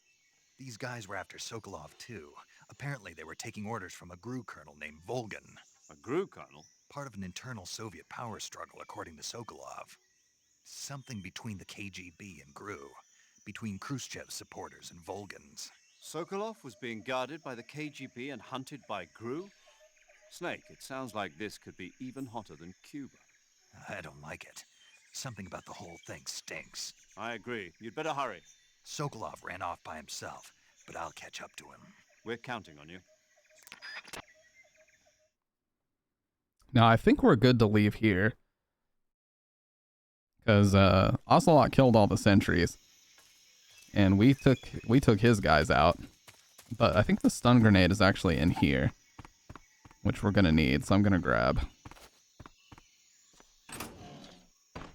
These guys were after Sokolov too. Apparently they were taking orders from a GRU colonel named Volgan. A GRU colonel? Part of an internal Soviet power struggle, according to Sokolov. Something between the KGB and GRU. Between Khrushchev's supporters and Volgan's. Sokolov was being guarded by the KGB and hunted by GRU? Snake, it sounds like this could be even hotter than Cuba. I don't like it. Something about the whole thing stinks. I agree. You'd better hurry. Sokolov ran off by himself, but I'll catch up to him. We're counting on you. Now, I think we're good to leave here. Because Ocelot killed all the sentries. And we took his guys out. But I think the stun grenade is actually in here. Which we're going to need, so I'm going to grab.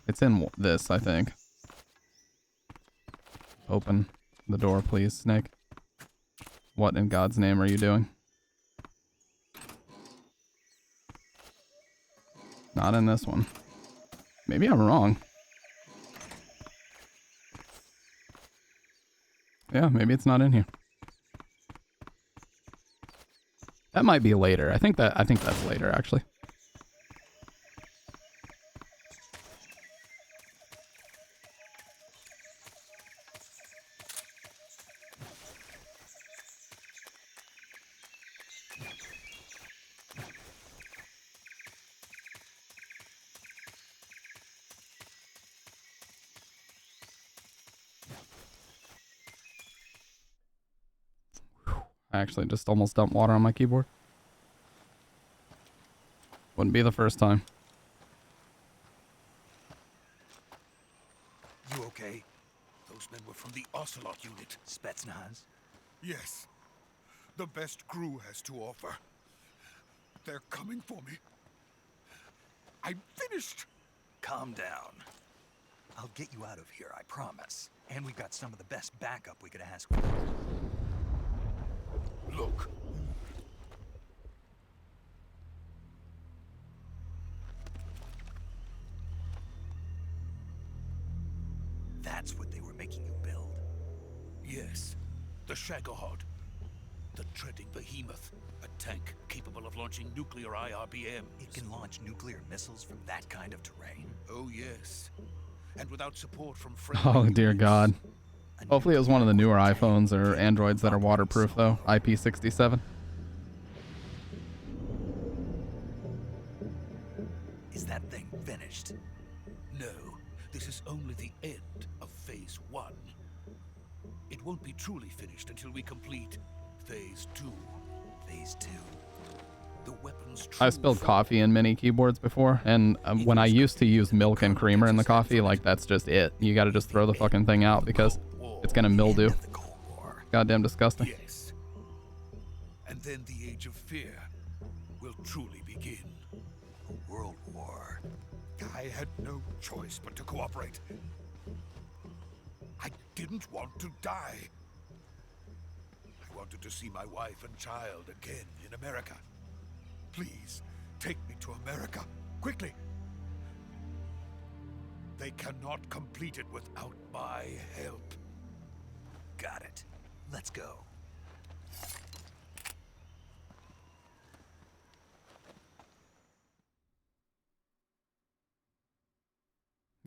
It's in this, I think. Open the door, please, Snake. What in God's name are you doing? Not in this one. Maybe I'm wrong. Yeah, maybe it's not in here. That might be later. I think that's later, actually. I actually just almost dumped water on my keyboard. Wouldn't be the first time. You okay? Those men were from the Ocelot unit. Spetsnaz? Yes. The best GRU has to offer. They're coming for me. I'm finished. Calm down. I'll get you out of here, I promise. And we've got some of the best backup we could ask for. Look. That's what they were making you build? Yes. The Shagohod. The treading behemoth. A tank capable of launching nuclear IRBMs. It can launch nuclear missiles from that kind of terrain? Oh, yes. And without support from Oh, dear God. Hopefully it was one of the newer iPhones or Androids that are waterproof, though. IP67. Is that thing finished? No. This is only the end of Phase 1. It won't be truly finished until we complete Phase 2. Phase 2? The weapon's I spilled coffee in many keyboards before, and when I used to use milk and creamer in the coffee, like, that's just it. You gotta just throw the fucking thing out because it's gonna mildew. Goddamn disgusting. Yes. And then the Age of Fear will truly begin. A world war. I had no choice but to cooperate. I didn't want to die. I wanted to see my wife and child again in America. Please, take me to America, quickly. They cannot complete it without my help. Got it. Let's go.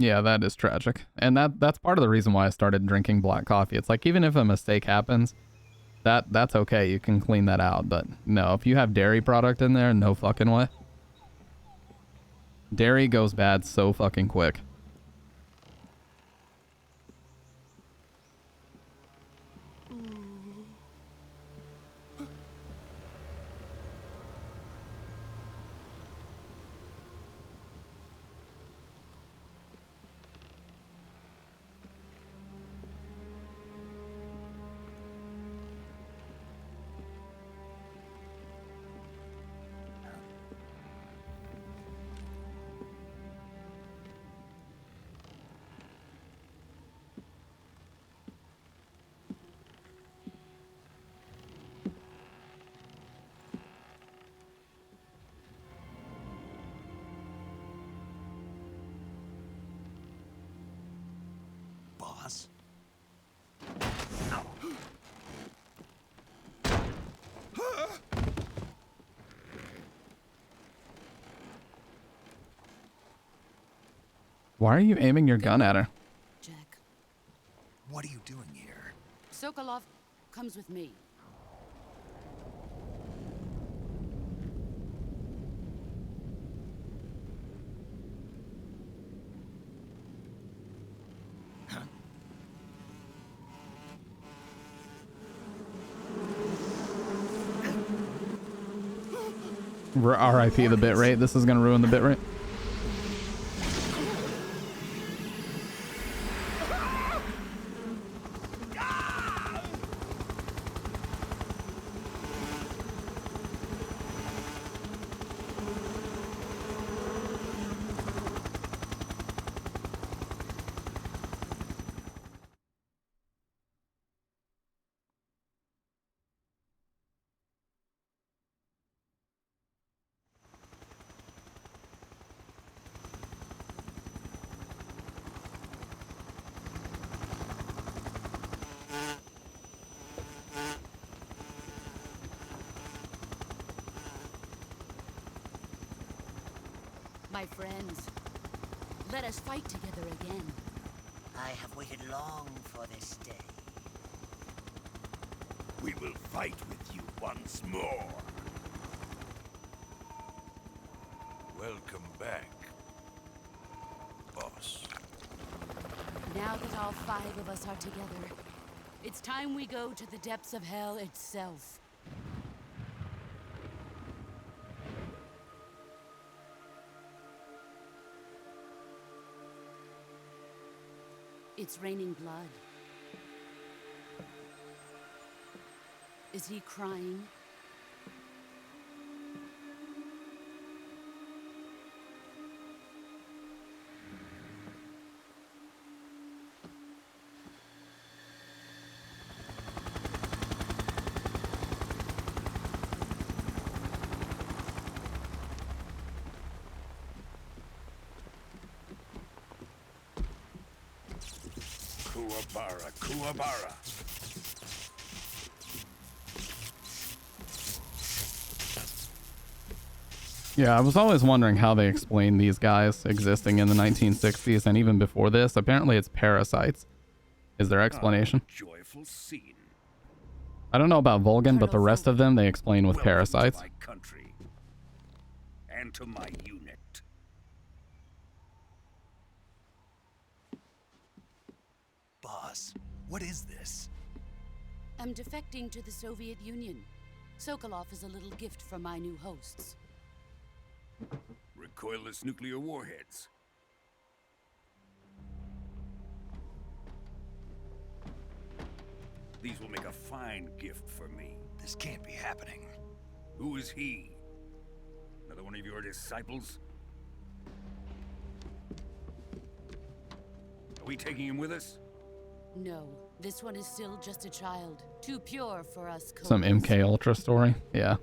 Yeah, that is tragic. And that's part of the reason why I started drinking black coffee. It's like, even if a mistake happens, that's okay. You can clean that out. But no, if you have dairy product in there, no fucking way. Dairy goes bad so fucking quick. Boss? Why are you aiming your gun at her? Jack. What are you doing here? Sokolov comes with me. RIP the bitrate. This is gonna ruin the bitrate. My friends, let us fight together again. I have waited long for this day. We will fight with you once more. Welcome back, boss. Now that all 5 of us are together, it's time we go to the depths of hell itself. It's raining blood. Is he crying? Kuwabara, Kuwabara. Yeah, I was always wondering how they explain these guys existing in the 1960s and even before this. Apparently it's parasites is their explanation. Joyful scene. I don't know about Volgan, but the rest of them they explain with Welcome parasites. to my country and to my unit. Boss, what is this? I'm defecting to the Soviet Union. Sokolov is a little gift from my new hosts. Recoilless nuclear warheads. These will make a fine gift for me. This can't be happening. Who is he? Another one of your disciples? Are we taking him with us? No, this one is still just a child. Too pure for us. Some MK Ultra story. Yeah.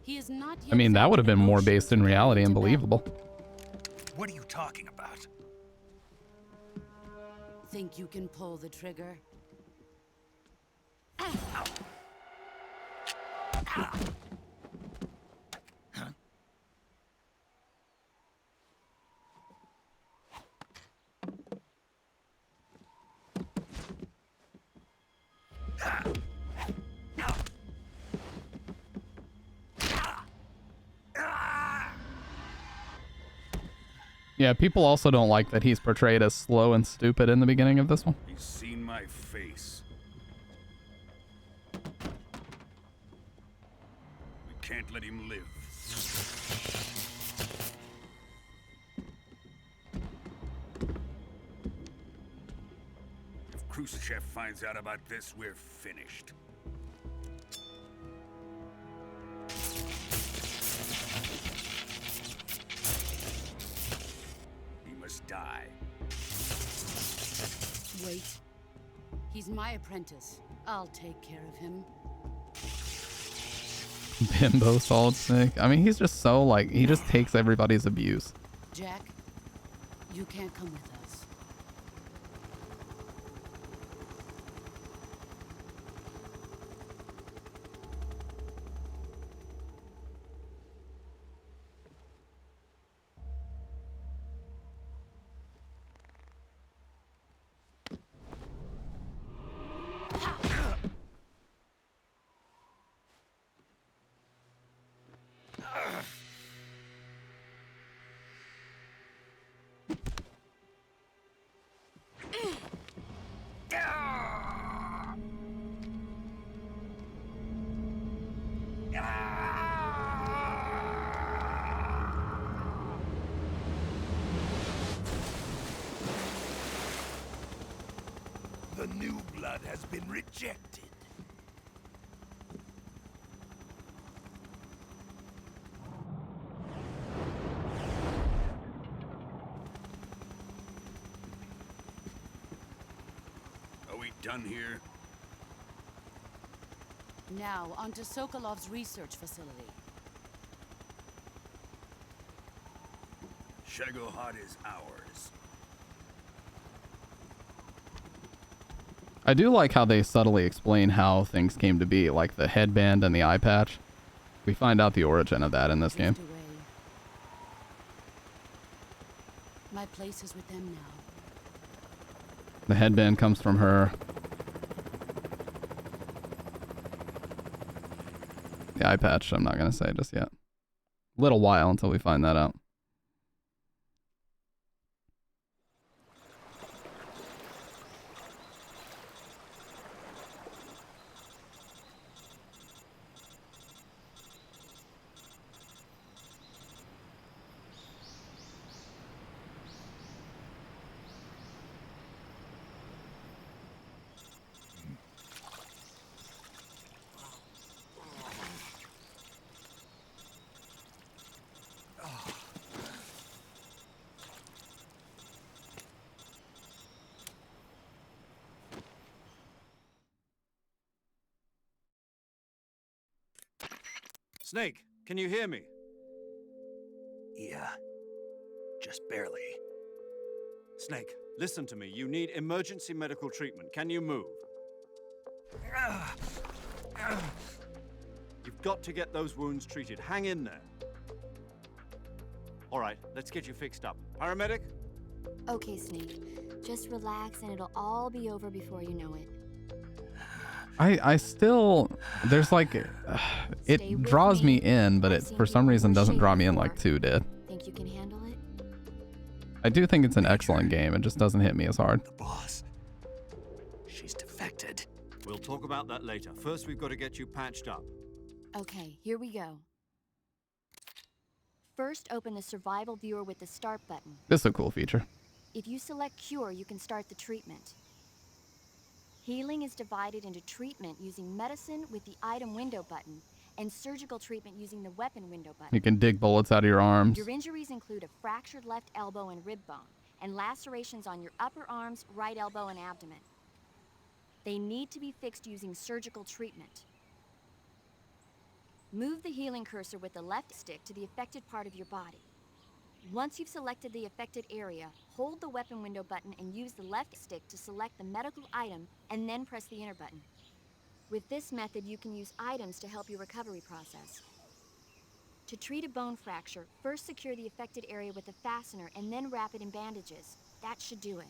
He is not yet I mean, that would have been more based in reality and believable. What are you talking about? Think you can pull the trigger? Yeah, people also don't like that he's portrayed as slow and stupid in the beginning of this one. He's seen my face. We can't let him live. If Khrushchev finds out about this, we're finished. He must die. Wait. He's my apprentice. I'll take care of him. Bimbo Solid Snake. I mean, he's just so, like, he just takes everybody's abuse. Jack, you can't come with us. The new blood has been rejected. Are we done here? Now, on to Sokolov's research facility. Shagohod is ours. I do like how they subtly explain how things came to be, like the headband and the eye patch. We find out the origin of that in this game. My place is with them now. The headband comes from her. The eye patch, I'm not going to say just yet. Little while until we find that out. Snake, can you hear me? Yeah. Just barely. Snake, listen to me. You need emergency medical treatment. Can you move? You've got to get those wounds treated. Hang in there. All right, let's get you fixed up. Paramedic? Okay, Snake. Just relax and it'll all be over before you know it. I still, there's like, it draws me in, but it for some reason doesn't draw me in like 2 did. Think you can handle it? I do think it's an excellent game. It just doesn't hit me as hard. The boss. She's defected. We'll talk about that later. First, we've got to get you patched up. Okay, here we go. First, open the survival viewer with the start button. This is a cool feature. If you select cure, you can start the treatment. Healing is divided into treatment using medicine with the item window button and surgical treatment using the weapon window button. You can dig bullets out of your arms. Your injuries include a fractured left elbow and rib bone, and lacerations on your upper arms, right elbow, and abdomen. They need to be fixed using surgical treatment. Move the healing cursor with the left stick to the affected part of your body. Once you've selected the affected area, hold the weapon window button and use the left stick to select the medical item and then press the enter button. With this method, you can use items to help your recovery process. To treat a bone fracture, first secure the affected area with a fastener and then wrap it in bandages. That should do it.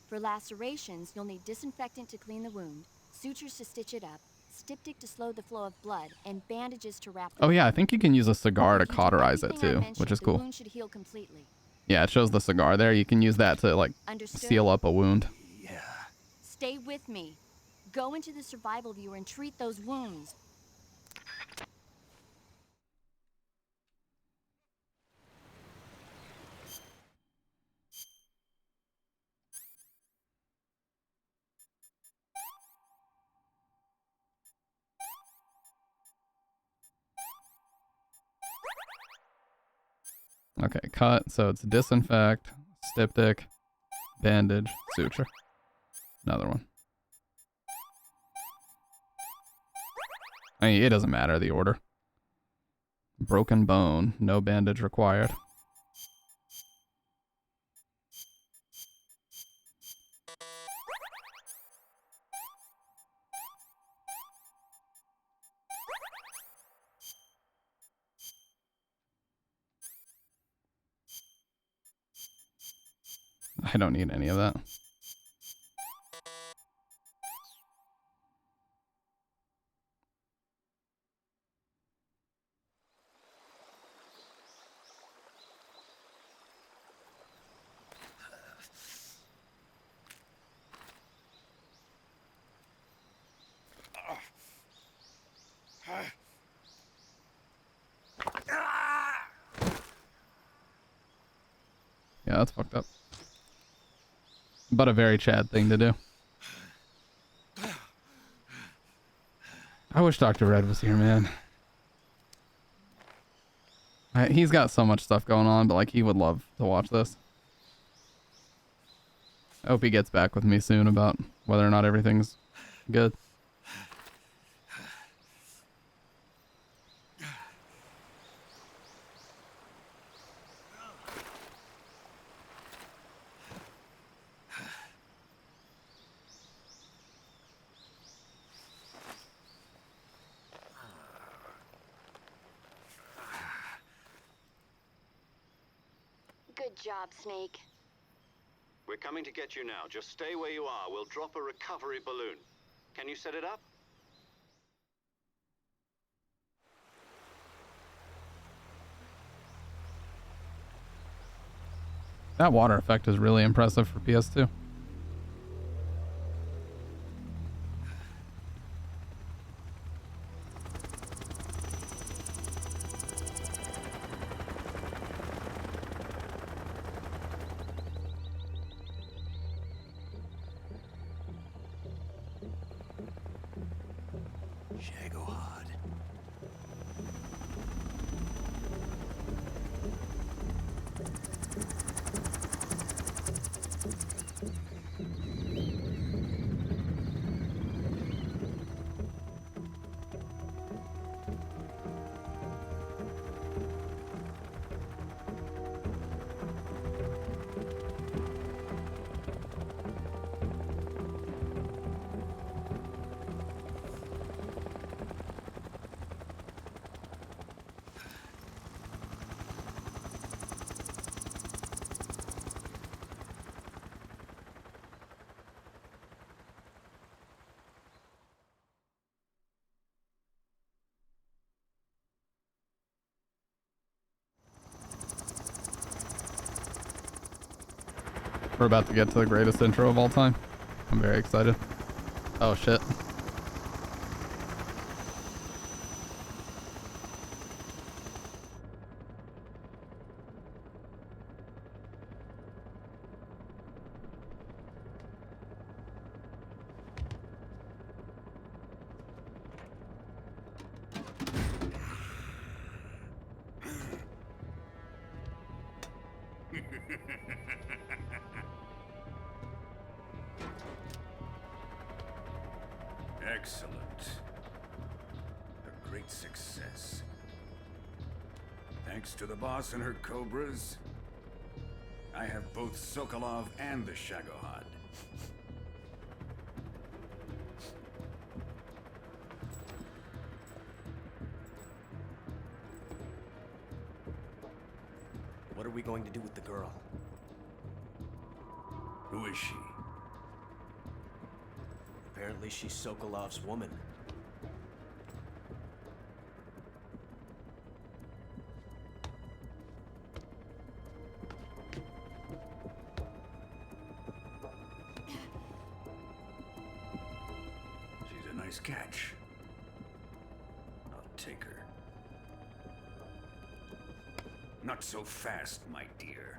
For lacerations, you'll need disinfectant to clean the wound, Sutures to stitch it up, styptic to slow the flow of blood, and bandages to wrap the Oh yeah, I wound. think you can use a cigar to If you do cauterize it everything I too, mentioned, which is the cool. wound should heal completely. Yeah, it shows the cigar there. You can use that to like Understood? seal up a wound. Stay with me. Go into the survival viewer and treat those wounds. Okay, cut. So it's disinfect, styptic, bandage, suture. Another one. I mean, it doesn't matter the order. Broken bone, no bandage required. I don't need any of that. Yeah, that's fucked up. But a very Chad thing to do. I wish Dr. Red was here, man. He's got so much stuff going on, but like he would love to watch this. I hope he gets back with me soon about whether or not everything's good. Good job, Snake. We're coming to get you now. Just stay where you are. We'll drop a recovery balloon. Can you set it up? That water effect is really impressive for PS2. We're about to get to the greatest intro of all time. I'm very excited. Oh shit. Excellent. A great success. Thanks to the boss and her cobras, I have both Sokolov and the Shagohod. What are we going to do with the girl? Who is she? Apparently she's Sokolov's woman. She's a nice catch. I'll take her. Not so fast, my dear.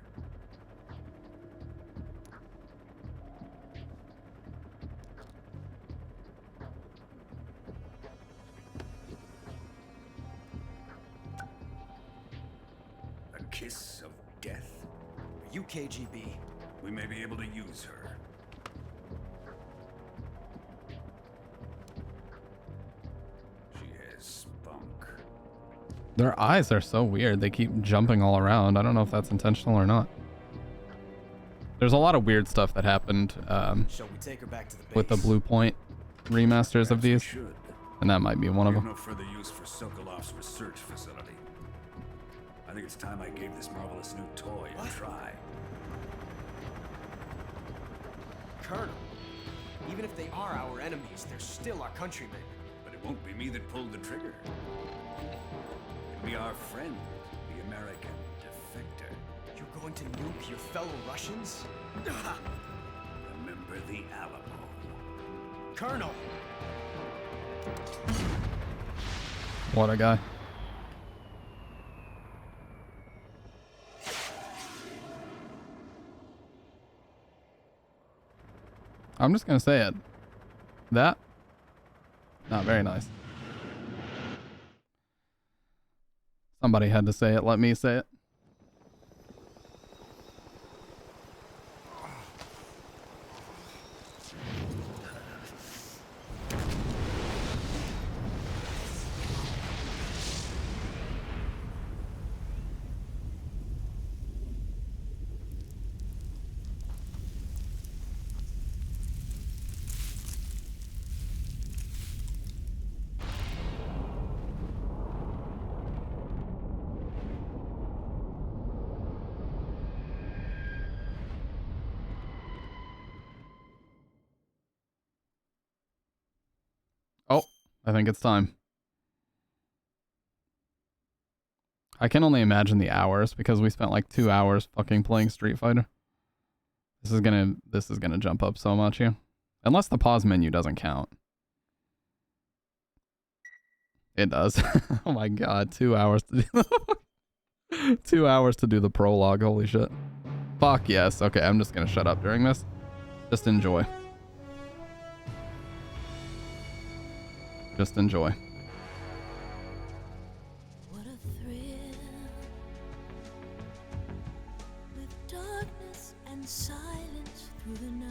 A kiss of death? Are you KGB? We may be able to use her. She has spunk. Their eyes are so weird. They keep jumping all around. I don't know if that's intentional or not. There's a lot of weird stuff that happened Shall we take her back to the base? with the Blue Point remasters of these. And that might be one of We have them. no further use for Sokolov's research facility. I think it's time I gave this marvelous new toy a try. Colonel, even if they are our enemies, they're still our countrymen. But it won't be me that pulled the trigger. It'll be our friend, the American defector. You're going to nuke your fellow Russians? Remember the Alamo. Colonel! What a guy. I'm just gonna say it. That, not very nice. Somebody had to say it. Let me say it. Oh, I think it's time. I can only imagine the hours because we spent like 2 hours fucking playing Street Fighter. This is gonna jump up so much here. Unless the pause menu doesn't count. It does. Oh my god, 2 hours to do 2 hours to do the prologue, holy shit. Fuck yes. Okay, I'm just gonna shut up during this. Just enjoy. Just enjoy. What a thrill, with darkness and silence through the night.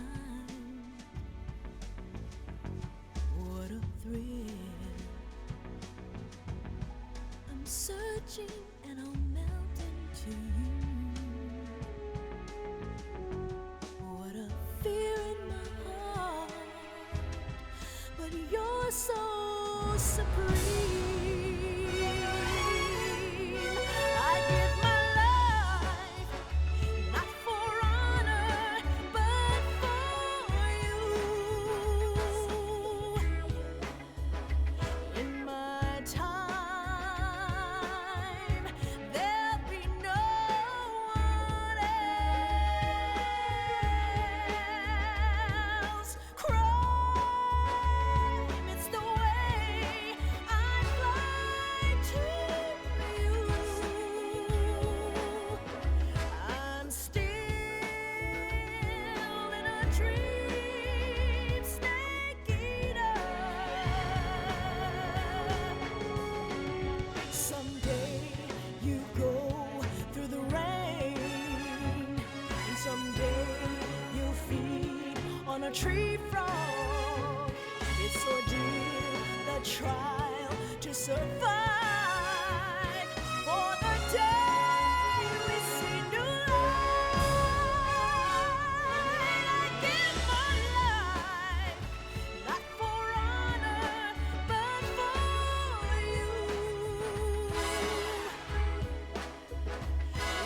What a thrill, I'm searching and I'll melt into you. What a fear in my heart, but you're so supreme. I give my life, not for honor, but for you. In my time, there'll be no one else. It's the way I fly to you. I'm still in a dream, snake eater. Someday you go through the rain, and someday you'll feed on a tree frog. It's ordeal, the trial to survive. For the day we see new light, I give my life, not for honor, but for you.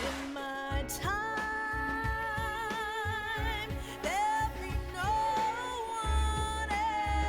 In my time, there'll be no one else.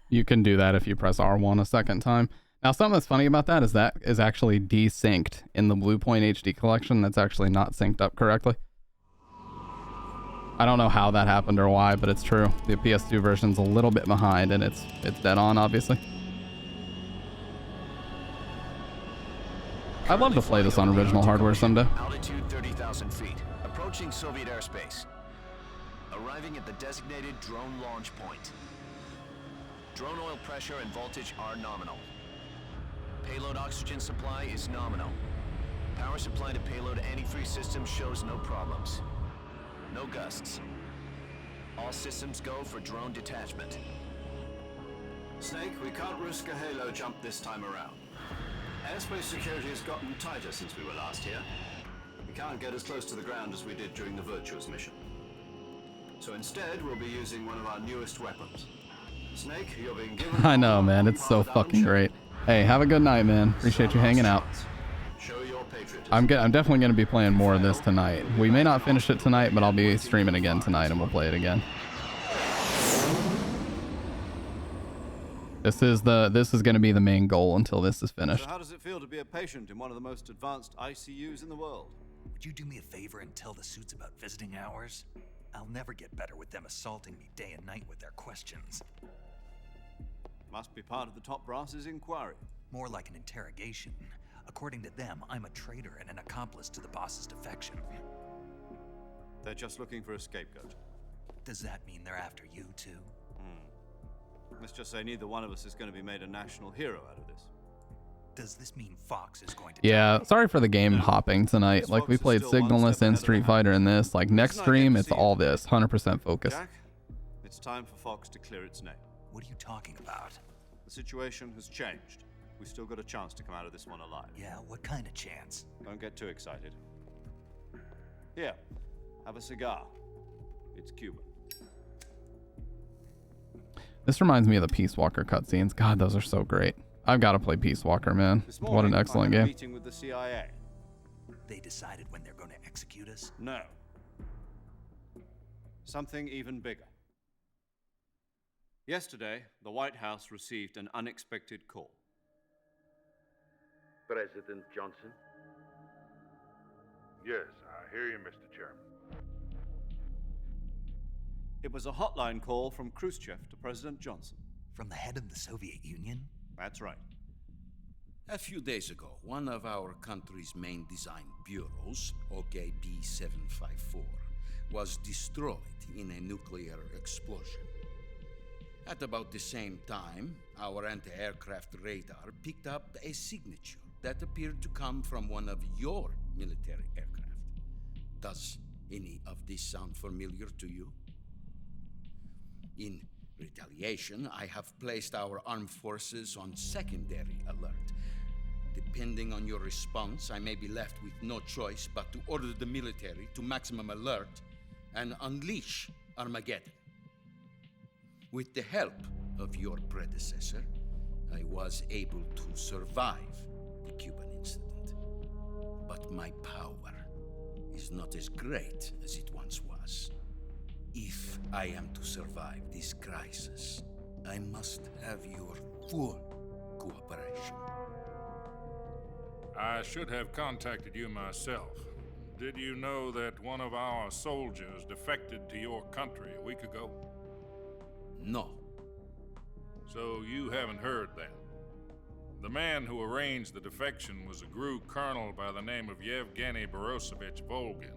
You can do that if you press R1 a second time. Now, something that's funny about that is actually desynced in the Bluepoint HD collection. That's actually not synced up correctly. I don't know how that happened or why, but it's true. The PS2 version's a little bit behind, and it's dead on, obviously. I'd love to play this on original hardware someday. Altitude 30,000 feet. Approaching Soviet airspace. Arriving at the designated drone launch point. Drone oil pressure and voltage are nominal. Payload oxygen supply is nominal. Power supply to payload antifreeze system shows no problems. No gusts. All systems go for drone detachment. Snake, we can't risk a halo jump this time around. Airspace security has gotten tighter since we were last here. We can't get as close to the ground as we did during the Virtuous mission. So instead, we'll be using one of our newest weapons. Snake, you're being given... I know, man. It's so fucking great. Hey, have a good night, man. Appreciate you hanging out. Show your patriotism. I'm definitely going to be playing more of this tonight. We may not finish it tonight, but I'll be streaming again tonight, and we'll play it again. This is going to be the main goal until this is finished. So how does it feel to be a patient in one of the most advanced ICUs in the world? Would you do me a favor and tell the suits about visiting hours? I'll never get better with them assaulting me day and night with their questions. Must be part of the top brass's inquiry. More like an interrogation. According to them, I'm a traitor and an accomplice to the boss's defection. They're just looking for a scapegoat. Does that mean they're after you too? Let's just say neither one of us is going to be made a national hero out of this. Does this mean Fox is going to... Yeah, sorry for the game hopping tonight. Like, we played Signalis and Street Fighter in this. Like, next stream, it's all this. 100% focus. Jack, it's time for Fox to clear its name. What are you talking about? The situation has changed. We've still got a chance to come out of this one alive. Yeah, what kind of chance? Don't get too excited. Here, have a cigar. It's Cuban. This reminds me of the Peace Walker cutscenes. God, those are so great. I've got to play Peace Walker, man. What an excellent game. Meeting with the CIA. They decided when they're going to execute us? No. Something even bigger. Yesterday, the White House received an unexpected call. President Johnson? Yes, I hear you, Mr. Chairman. It was a hotline call from Khrushchev to President Johnson. From the head of the Soviet Union? That's right. A few days ago, one of our country's main design bureaus, OKB-754, was destroyed in a nuclear explosion. At about the same time, our anti-aircraft radar picked up a signature that appeared to come from one of your military aircraft. Does any of this sound familiar to you? In retaliation, I have placed our armed forces on secondary alert. Depending on your response, I may be left with no choice but to order the military to maximum alert and unleash Armageddon. With the help of your predecessor, I was able to survive the Cuban incident. But my power is not as great as it once was. If I am to survive this crisis, I must have your full cooperation. I should have contacted you myself. Did you know that one of our soldiers defected to your country a week ago? No. So you haven't heard then. The man who arranged the defection was a GRU colonel by the name of Yevgeny Borosovich Volgin.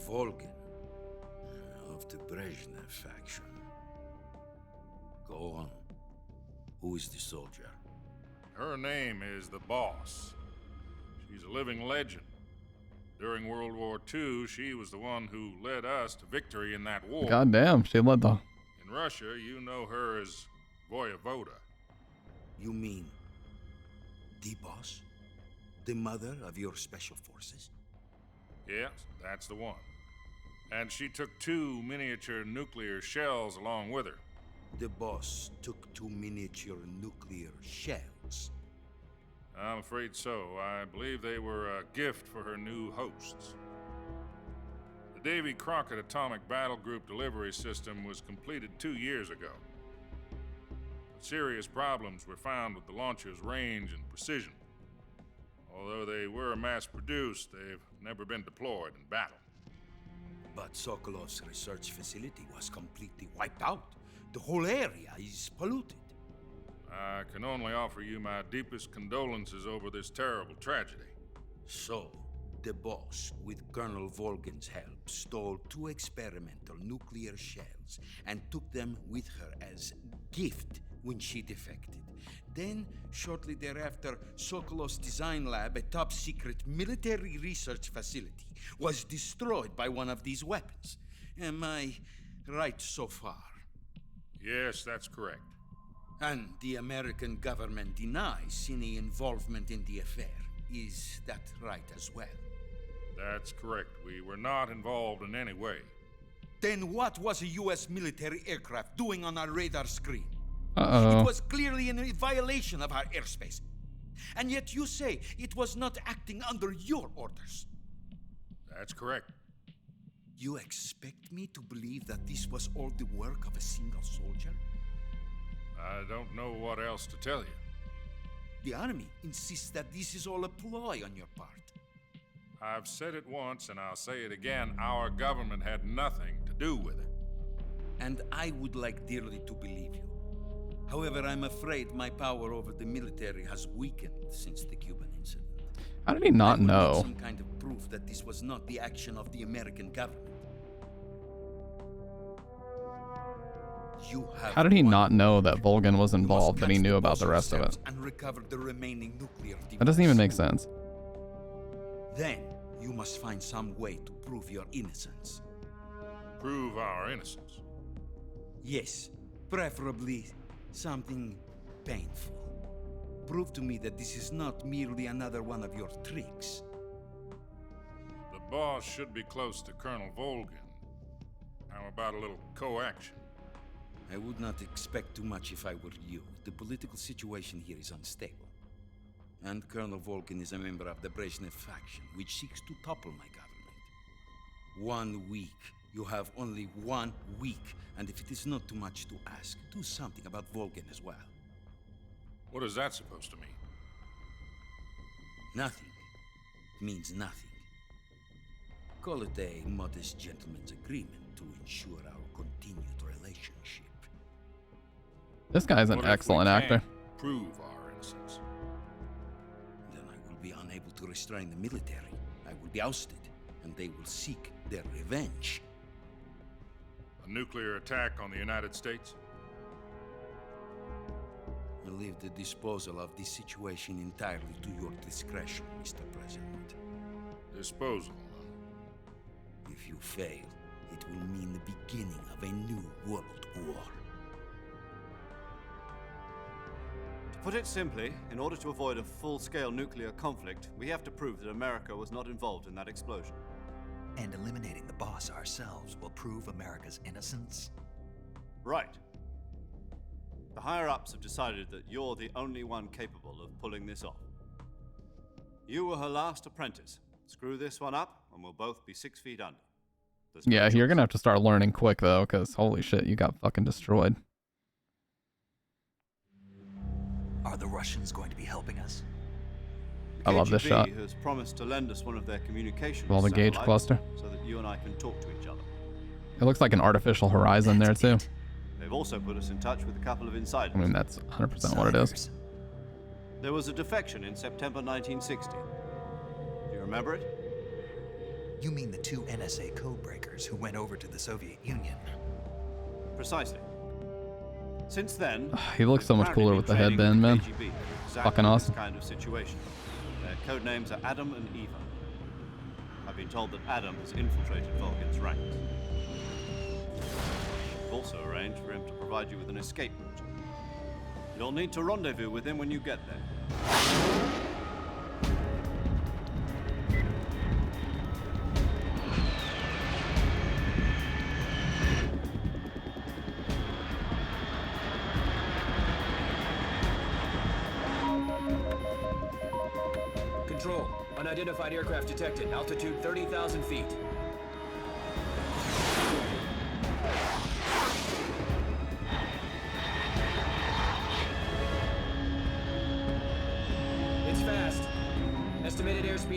Volgin? Of the Brezhnev faction. Go on. Who is the soldier? Her name is the Boss. She's a living legend. During World War II, she was the one who led us to victory in that war. God damn, she led the... In Russia, you know her as Voyevoda. You mean the Boss? The mother of your special forces? Yes, that's the one. And she took 2 miniature nuclear shells along with her. The Boss took 2 miniature nuclear shells? I'm afraid so. I believe they were a gift for her new hosts. The Davy Crockett Atomic Battle Group delivery system was completed 2 years ago. serious problems were found with the launcher's range and precision. Although they were mass-produced, they've never been deployed in battle. But Sokolov's research facility was completely wiped out. The whole area is polluted. I can only offer you my deepest condolences over this terrible tragedy. So, the boss, with Colonel Volgin's help, stole 2 experimental nuclear shells and took them with her as gift when she defected. Then, shortly thereafter, Sokolov's design lab, a top-secret military research facility, was destroyed by one of these weapons. Am I right so far? Yes, that's correct. And the American government denies any involvement in the affair. Is that right as well? That's correct. We were not involved in any way. Then what was a U.S. military aircraft doing on our radar screen? Uh-oh. It was clearly in violation of our airspace. And yet you say it was not acting under your orders. That's correct. You expect me to believe that this was all the work of a single soldier? I don't know what else to tell you. The army insists that this is all a ploy on your part. I've said it once and I'll say it again. Our government had nothing to do with it. And I would like dearly to believe you. However, I'm afraid my power over the military has weakened since the Cuban incident. How did he not know? Some kind of proof that this was not the action of the American government. How did he not know that Volgin was involved, but he knew about the rest of it? And recover the remaining nuclear devices. That doesn't even make sense. Then you must find some way to prove your innocence. Prove our innocence? Yes, preferably something painful. Prove to me that this is not merely another one of your tricks. The boss should be close to Colonel Volgin. How about a little co-action? I would not expect too much if I were you. The political situation here is unstable. And Colonel Volgin is a member of the Brezhnev faction, which seeks to topple my government. 1 week. You have only 1 week. And if it is not too much to ask, do something about Volgin as well. What is that supposed to mean? Nothing. It means nothing. Call it a modest gentleman's agreement to ensure our continued relationship. This guy's an excellent actor. Prove our innocence. Then I will be unable to restrain the military. I will be ousted, and they will seek their revenge. A nuclear attack on the United States? I leave the disposal of this situation entirely to your discretion, Mr. President. Disposal? If you fail, it will mean the beginning of a new world war. To put it simply, in order to avoid a full-scale nuclear conflict, we have to prove that America was not involved in that explosion. And eliminating the boss ourselves will prove America's innocence? Right. The higher-ups have decided that you're the only one capable of pulling this off. You were her last apprentice. Screw this one up, and we'll both be 6 feet under. Yeah, you're gonna have to start learning quick though, because holy shit, you got fucking destroyed. Are the Russians going to be helping us? I love this shot. KGB has promised to lend us one of their communications Well, the gauge satellites cluster. so that you and I can talk to each other. It looks like an artificial horizon there too. They've also put us in touch with a couple of insiders. I mean, that's 100% what it is. There was a defection in September 1960. Do you remember it? You mean the 2 NSA codebreakers who went over to the Soviet Union? Precisely. Since then, He looks so much cooler with the headband, man. Fucking awesome. This kind of situation. Their code names are Adam and Eva. I've been told that Adam has infiltrated Volgin's ranks. I've also arranged for him to provide you with an escape route. You'll need to rendezvous with him when you get there. Control. Unidentified aircraft detected. Altitude 30,000 feet.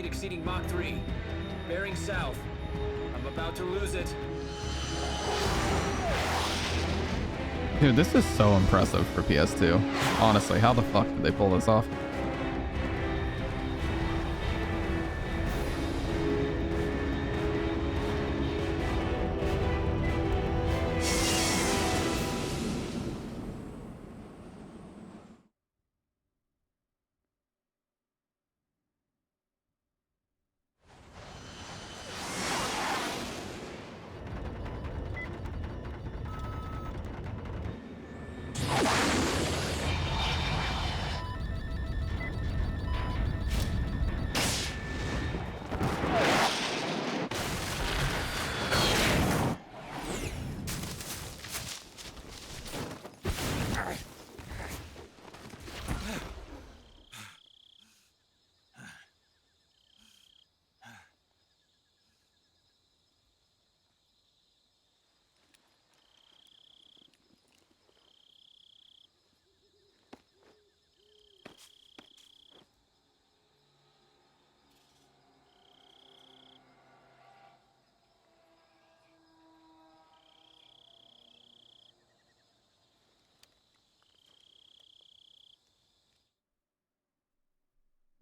exceeding Mach 3. Bearing south. I'm about to lose it. Dude, this is so impressive for PS2. Honestly, how the fuck did they pull this off?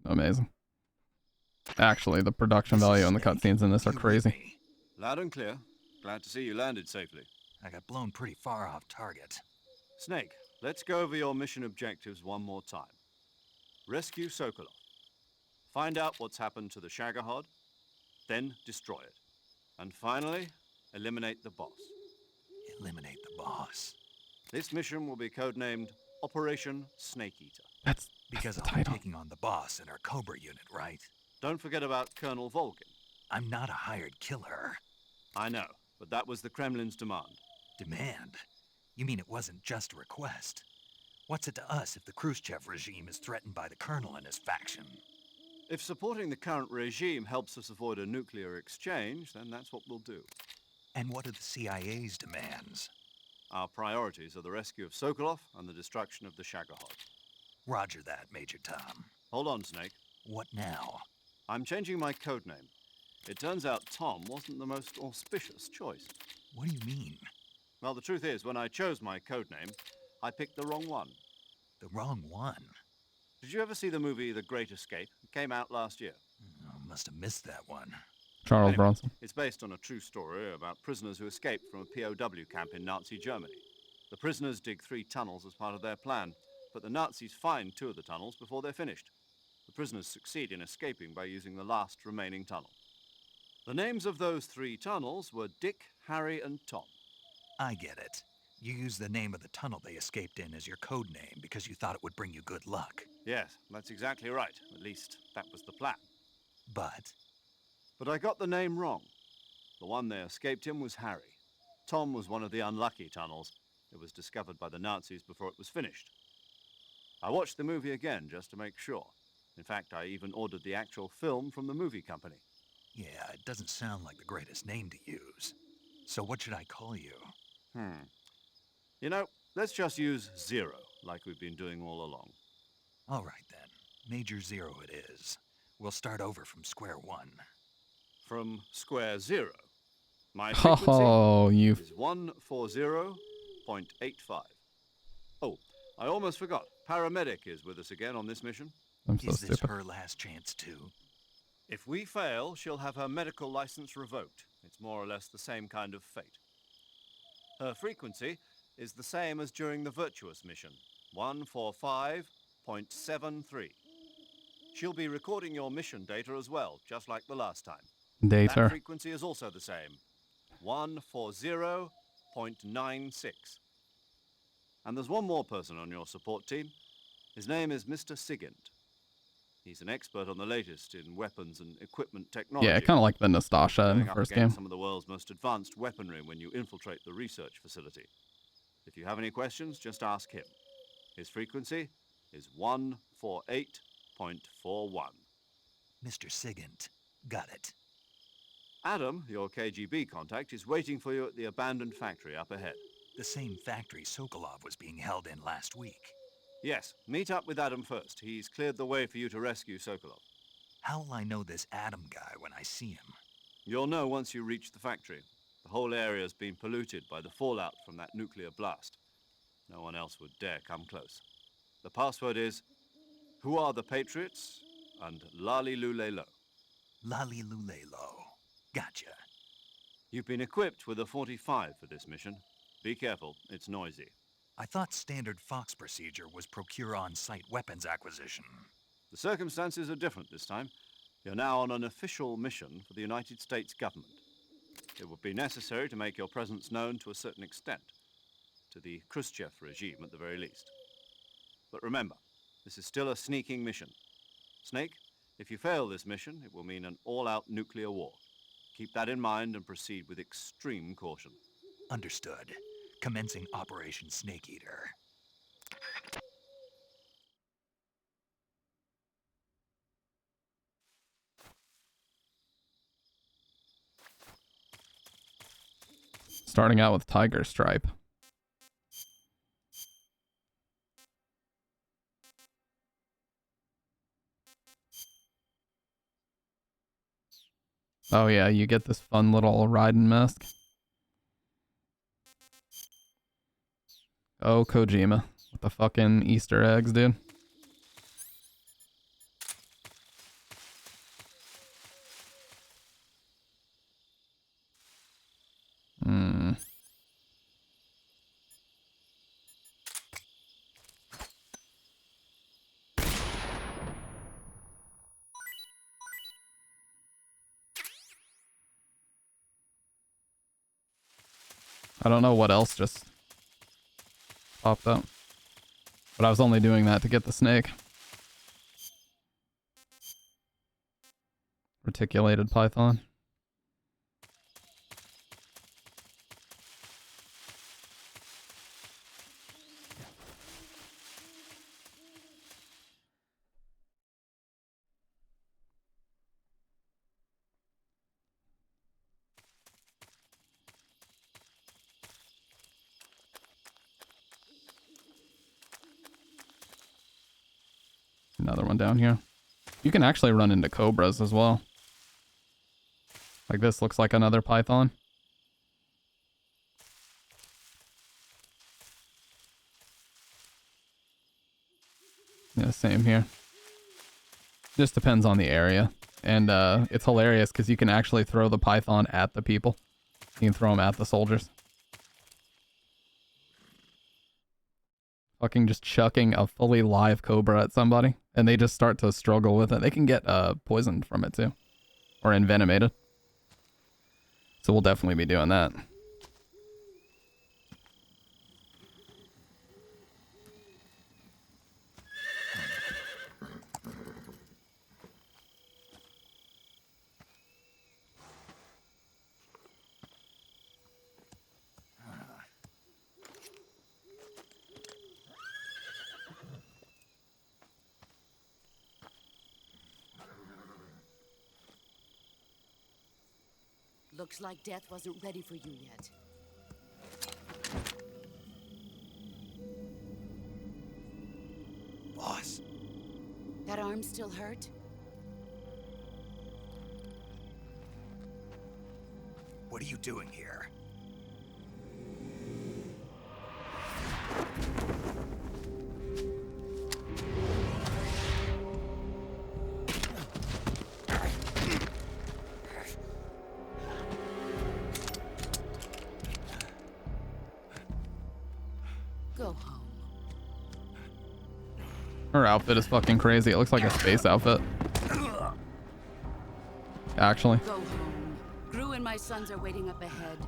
Amazing. Actually, the production value and the cutscenes in this are crazy. Loud and clear. Glad to see you landed safely. I got blown pretty far off target. Snake, let's go over your mission objectives one more time. Rescue Sokolov. Find out what's happened to the Shagohod, then destroy it. And finally, eliminate the boss. Eliminate the boss. This mission will be codenamed Operation Snake Eater. That's because the I'll be title. taking on the boss in our Cobra unit, right? Don't forget about Colonel Volgin. I'm not a hired killer. I know, but that was the Kremlin's demand. Demand? You mean it wasn't just a request? What's it to us if the Khrushchev regime is threatened by the Colonel and his faction? If supporting the current regime helps us avoid a nuclear exchange, then that's what we'll do. And what are the CIA's demands? Our priorities are the rescue of Sokolov and the destruction of the Shagohod. Roger that, Major Tom. Hold on, Snake. What now? I'm changing my codename. It turns out Tom wasn't the most auspicious choice. What do you mean? Well, the truth is, when I chose my codename, I picked the wrong one. The wrong one? Did you ever see the movie The Great Escape? It came out last year. Oh, must have missed that one. Charles Anyway, Bronson. It's based on a true story about prisoners who escaped from a POW camp in Nazi Germany. The prisoners dig 3 tunnels as part of their plan, but the Nazis find 2 of the tunnels before they're finished. The prisoners succeed in escaping by using the last remaining tunnel. The names of those 3 tunnels were Dick, Harry, and Tom. I get it. You used the name of the tunnel they escaped in as your code name because you thought it would bring you good luck. Yes, that's exactly right. At least, that was the plan. But I got the name wrong. The one they escaped in was Harry. Tom was one of the unlucky tunnels. It was discovered by the Nazis before it was finished. I watched the movie again just to make sure. In fact, I even ordered the actual film from the movie company. yeah, it doesn't sound like the greatest name to use. So what should I call you? You know, let's just use Zero, like we've been doing all along. All right then. Major Zero it is. We'll start over from square one. From square zero. My frequency is 140.85. Oh, I almost forgot. Paramedic is with us again on this mission. I'm so Is this stupid. her last chance too? If we fail, she'll have her medical license revoked. It's more or less the same kind of fate. Her frequency is the same as during the Virtuous mission, 145.73. She'll be recording your mission data as well, just like the last time. Data. That frequency is also the same, 140.96. And there's one more person on your support team. His name is Mr. Sigint. He's an expert on the latest in weapons and equipment technology. Yeah, kind of like the Nastasha in Going the up first against game. some of the world's most advanced weaponry when you infiltrate the research facility. If you have any questions, just ask him. His frequency is 148.41. Mr. Sigint. Got it. Adam, your KGB contact, is waiting for you at the abandoned factory up ahead. The same factory Sokolov was being held in last week. Yes, meet up with Adam first. He's cleared the way for you to rescue Sokolov. How will I know this Adam guy when I see him? You'll know once you reach the factory. The whole area's been polluted by the fallout from that nuclear blast. No one else would dare come close. The password is, "Who are the Patriots?" and Lali Lule Lo. Lali Lule Lo. Gotcha. You've been equipped with a 45 for this mission. Be careful, it's noisy. I thought standard Fox procedure was procure on-site weapons acquisition. The circumstances are different this time. You're now on an official mission for the United States government. It would be necessary to make your presence known to a certain extent, to the Khrushchev regime at the very least. But remember, this is still a sneaking mission. Snake, if you fail this mission, it will mean an all-out nuclear war. Keep that in mind and proceed with extreme caution. Understood. Commencing Operation Snake Eater. Starting out with Tiger Stripe. Oh yeah, you get this fun little Raiden mask. Oh, Kojima. With the fucking Easter eggs, dude. I don't know what else just popped up. But I was only doing that to get the snake. Reticulated python. Another one down here. You can actually run into cobras as well. Like this looks like another python. Yeah, same here. Just depends on the area. And it's hilarious because you can actually throw the python at the people. You can throw them at the soldiers. Fucking just chucking a fully live cobra at somebody. And they just start to struggle with it. They can get poisoned from it too. Or envenomated. So we'll definitely be doing that. Looks like death wasn't ready for you yet. Boss. That arm still hurt? What are you doing here? Go home. Her outfit is fucking crazy. It looks like a space outfit. Actually. Go home. Gru and my sons are waiting up ahead.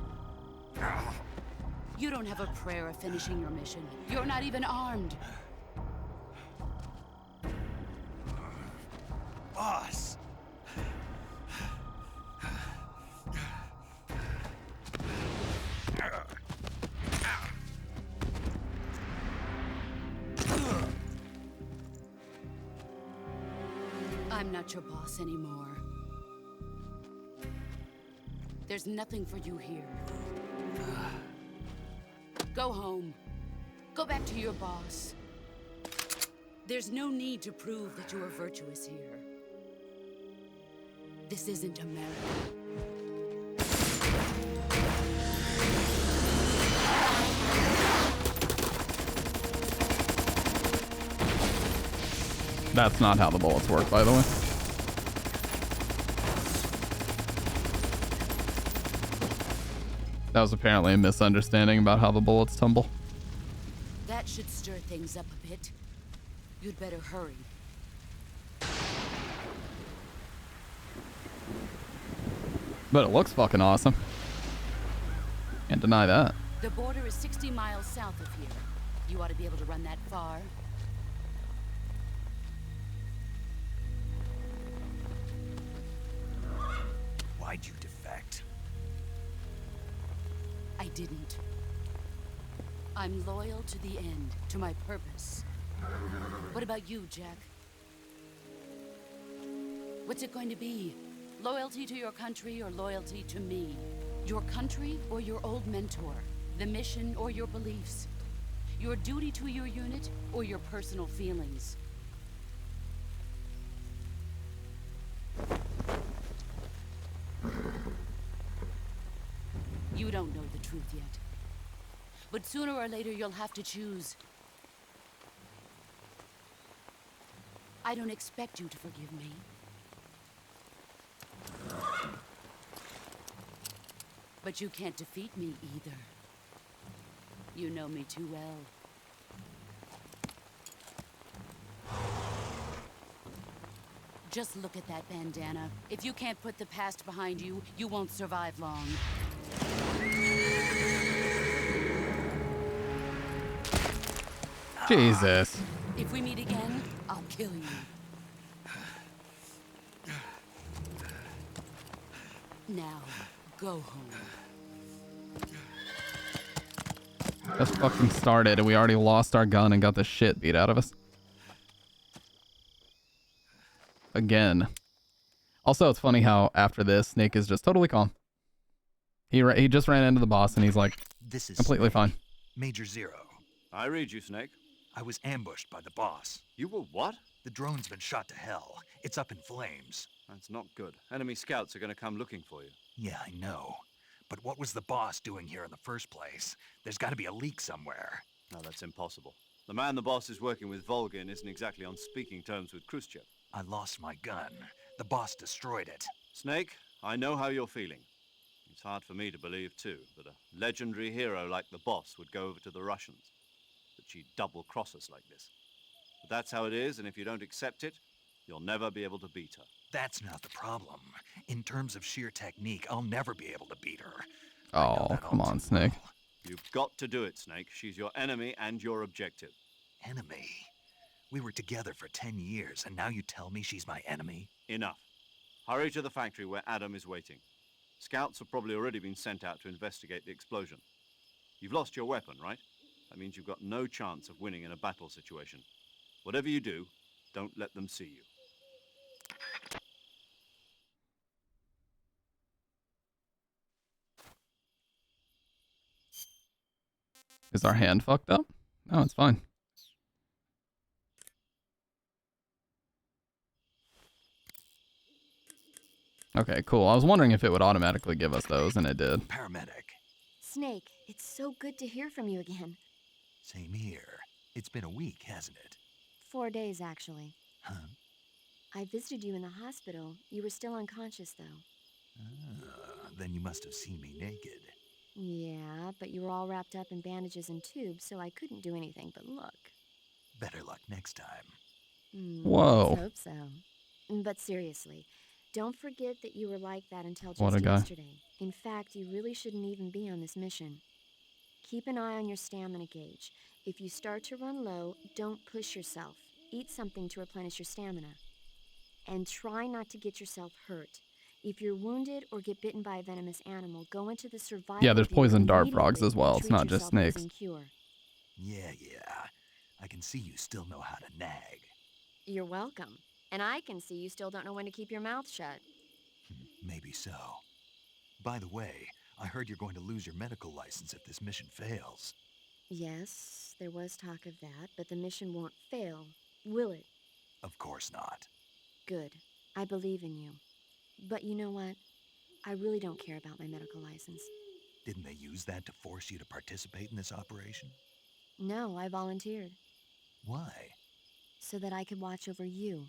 You don't have a prayer of finishing your mission. You're not even armed. Boss. I'm not your boss anymore. There's nothing for you here. Go home. Go back to your boss. There's no need to prove that you are virtuous here. This isn't America. That's not how the bullets work, by the way. That was apparently a misunderstanding about how the bullets tumble. That should stir things up a bit. You'd better hurry. But it looks fucking awesome. Can't deny that. The border is 60 miles south of here. You ought to be able to run that far. Why'd you defect? I didn't. I'm loyal to the end, to my purpose. What about you, Jack? What's it going to be? Loyalty to your country or loyalty to me? Your country or your old mentor? The mission or your beliefs? Your duty to your unit or your personal feelings? You don't know the truth yet. But sooner or later you'll have to choose. I don't expect you to forgive me. But you can't defeat me either. You know me too well. Just look at that bandana. If you can't put the past behind you, you won't survive long. Jesus. If we meet again, I'll kill you. Now, go home. Just fucking started and we already lost our gun and got the shit beat out of us. Again. Also, it's funny how after this, Snake is just totally calm. He just ran into the boss and he's like, This is completely Snake. fine. Major Zero. I read you, Snake. I was ambushed by the boss. You were what? The drone's been shot to hell. It's up in flames. That's not good. Enemy scouts are going to come looking for you. Yeah, I know. But what was the boss doing here in the first place? There's got to be a leak somewhere. No, that's impossible. The man the boss is working with, Volgin, isn't exactly on speaking terms with Khrushchev. I lost my gun. The boss destroyed it. Snake, I know how you're feeling. It's hard for me to believe, too, that a legendary hero like the boss would go over to the Russians. That she'd double-cross us like this. But that's how it is, and if you don't accept it, you'll never be able to beat her. That's not the problem. In terms of sheer technique, I'll never be able to beat her. Oh, come on, Snake. You've got to do it, Snake. She's your enemy and your objective. Enemy? We were together for 10 years, and now you tell me she's my enemy? Enough. Hurry to the factory where Adam is waiting. Scouts have probably already been sent out to investigate the explosion. You've lost your weapon, right? That means you've got no chance of winning in a battle situation. Whatever you do, don't let them see you. Is our hand fucked up? No, it's fine. Okay, cool. I was wondering if it would automatically give us those, and it did. Paramedic. Snake, it's so good to hear from you again. Same here. It's been a week, hasn't it? 4 days, actually. Huh? I visited you in the hospital. You were still unconscious, though. Then you must have seen me naked. Yeah, but you were all wrapped up in bandages and tubes, so I couldn't do anything but look. Better luck next time. Whoa. Let's hope so. But seriously, don't forget that you were like that until What a just guy. yesterday. In fact, you really shouldn't even be on this mission. Keep an eye on your stamina gauge. If you start to run low, don't push yourself. Eat something to replenish your stamina. And try not to get yourself hurt. If you're wounded or get bitten by a venomous animal, go into the survival Yeah, there's gear poison dart frogs immediately as well. and It's treat not just yourself snakes. using Cure. Yeah. I can see you still know how to nag. You're welcome. And I can see you still don't know when to keep your mouth shut. Maybe so. By the way, I heard you're going to lose your medical license if this mission fails. Yes, there was talk of that, but the mission won't fail, will it? Of course not. Good. I believe in you. But you know what? I really don't care about my medical license. Didn't they use that to force you to participate in this operation? No, I volunteered. Why? So that I could watch over you.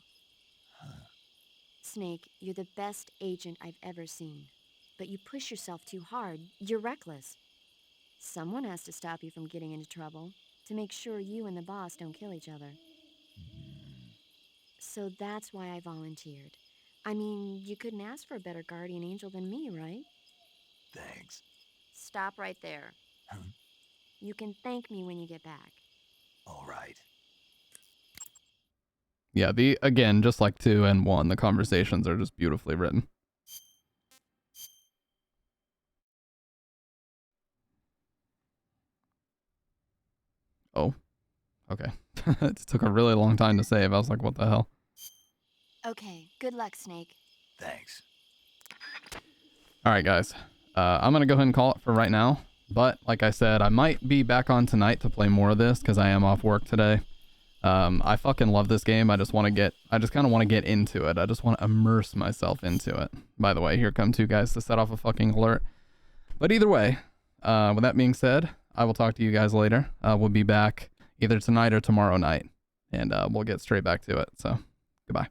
Huh. Snake, you're the best agent I've ever seen. But you push yourself too hard. You're reckless. Someone has to stop you from getting into trouble, to make sure you and the boss don't kill each other. So that's why I volunteered. I mean, you couldn't ask for a better guardian angel than me, right? Thanks. Stop right there. Huh? You can thank me when you get back. All right. Yeah, again, just like 2 and 1, the conversations are just beautifully written. Oh, okay. It took a really long time to save. I was like, what the hell? Okay, good luck, Snake. Thanks. All right, guys. I'm going to go ahead and call it for right now. But like I said, I might be back on tonight to play more of this because I am off work today. I fucking love this game. I just kind of want to get into it. I just want to immerse myself into it. By the way, here come 2 guys to set off a fucking alert. But either way, with that being said, I will talk to you guys later. We'll be back either tonight or tomorrow night. And we'll get straight back to it. So, goodbye.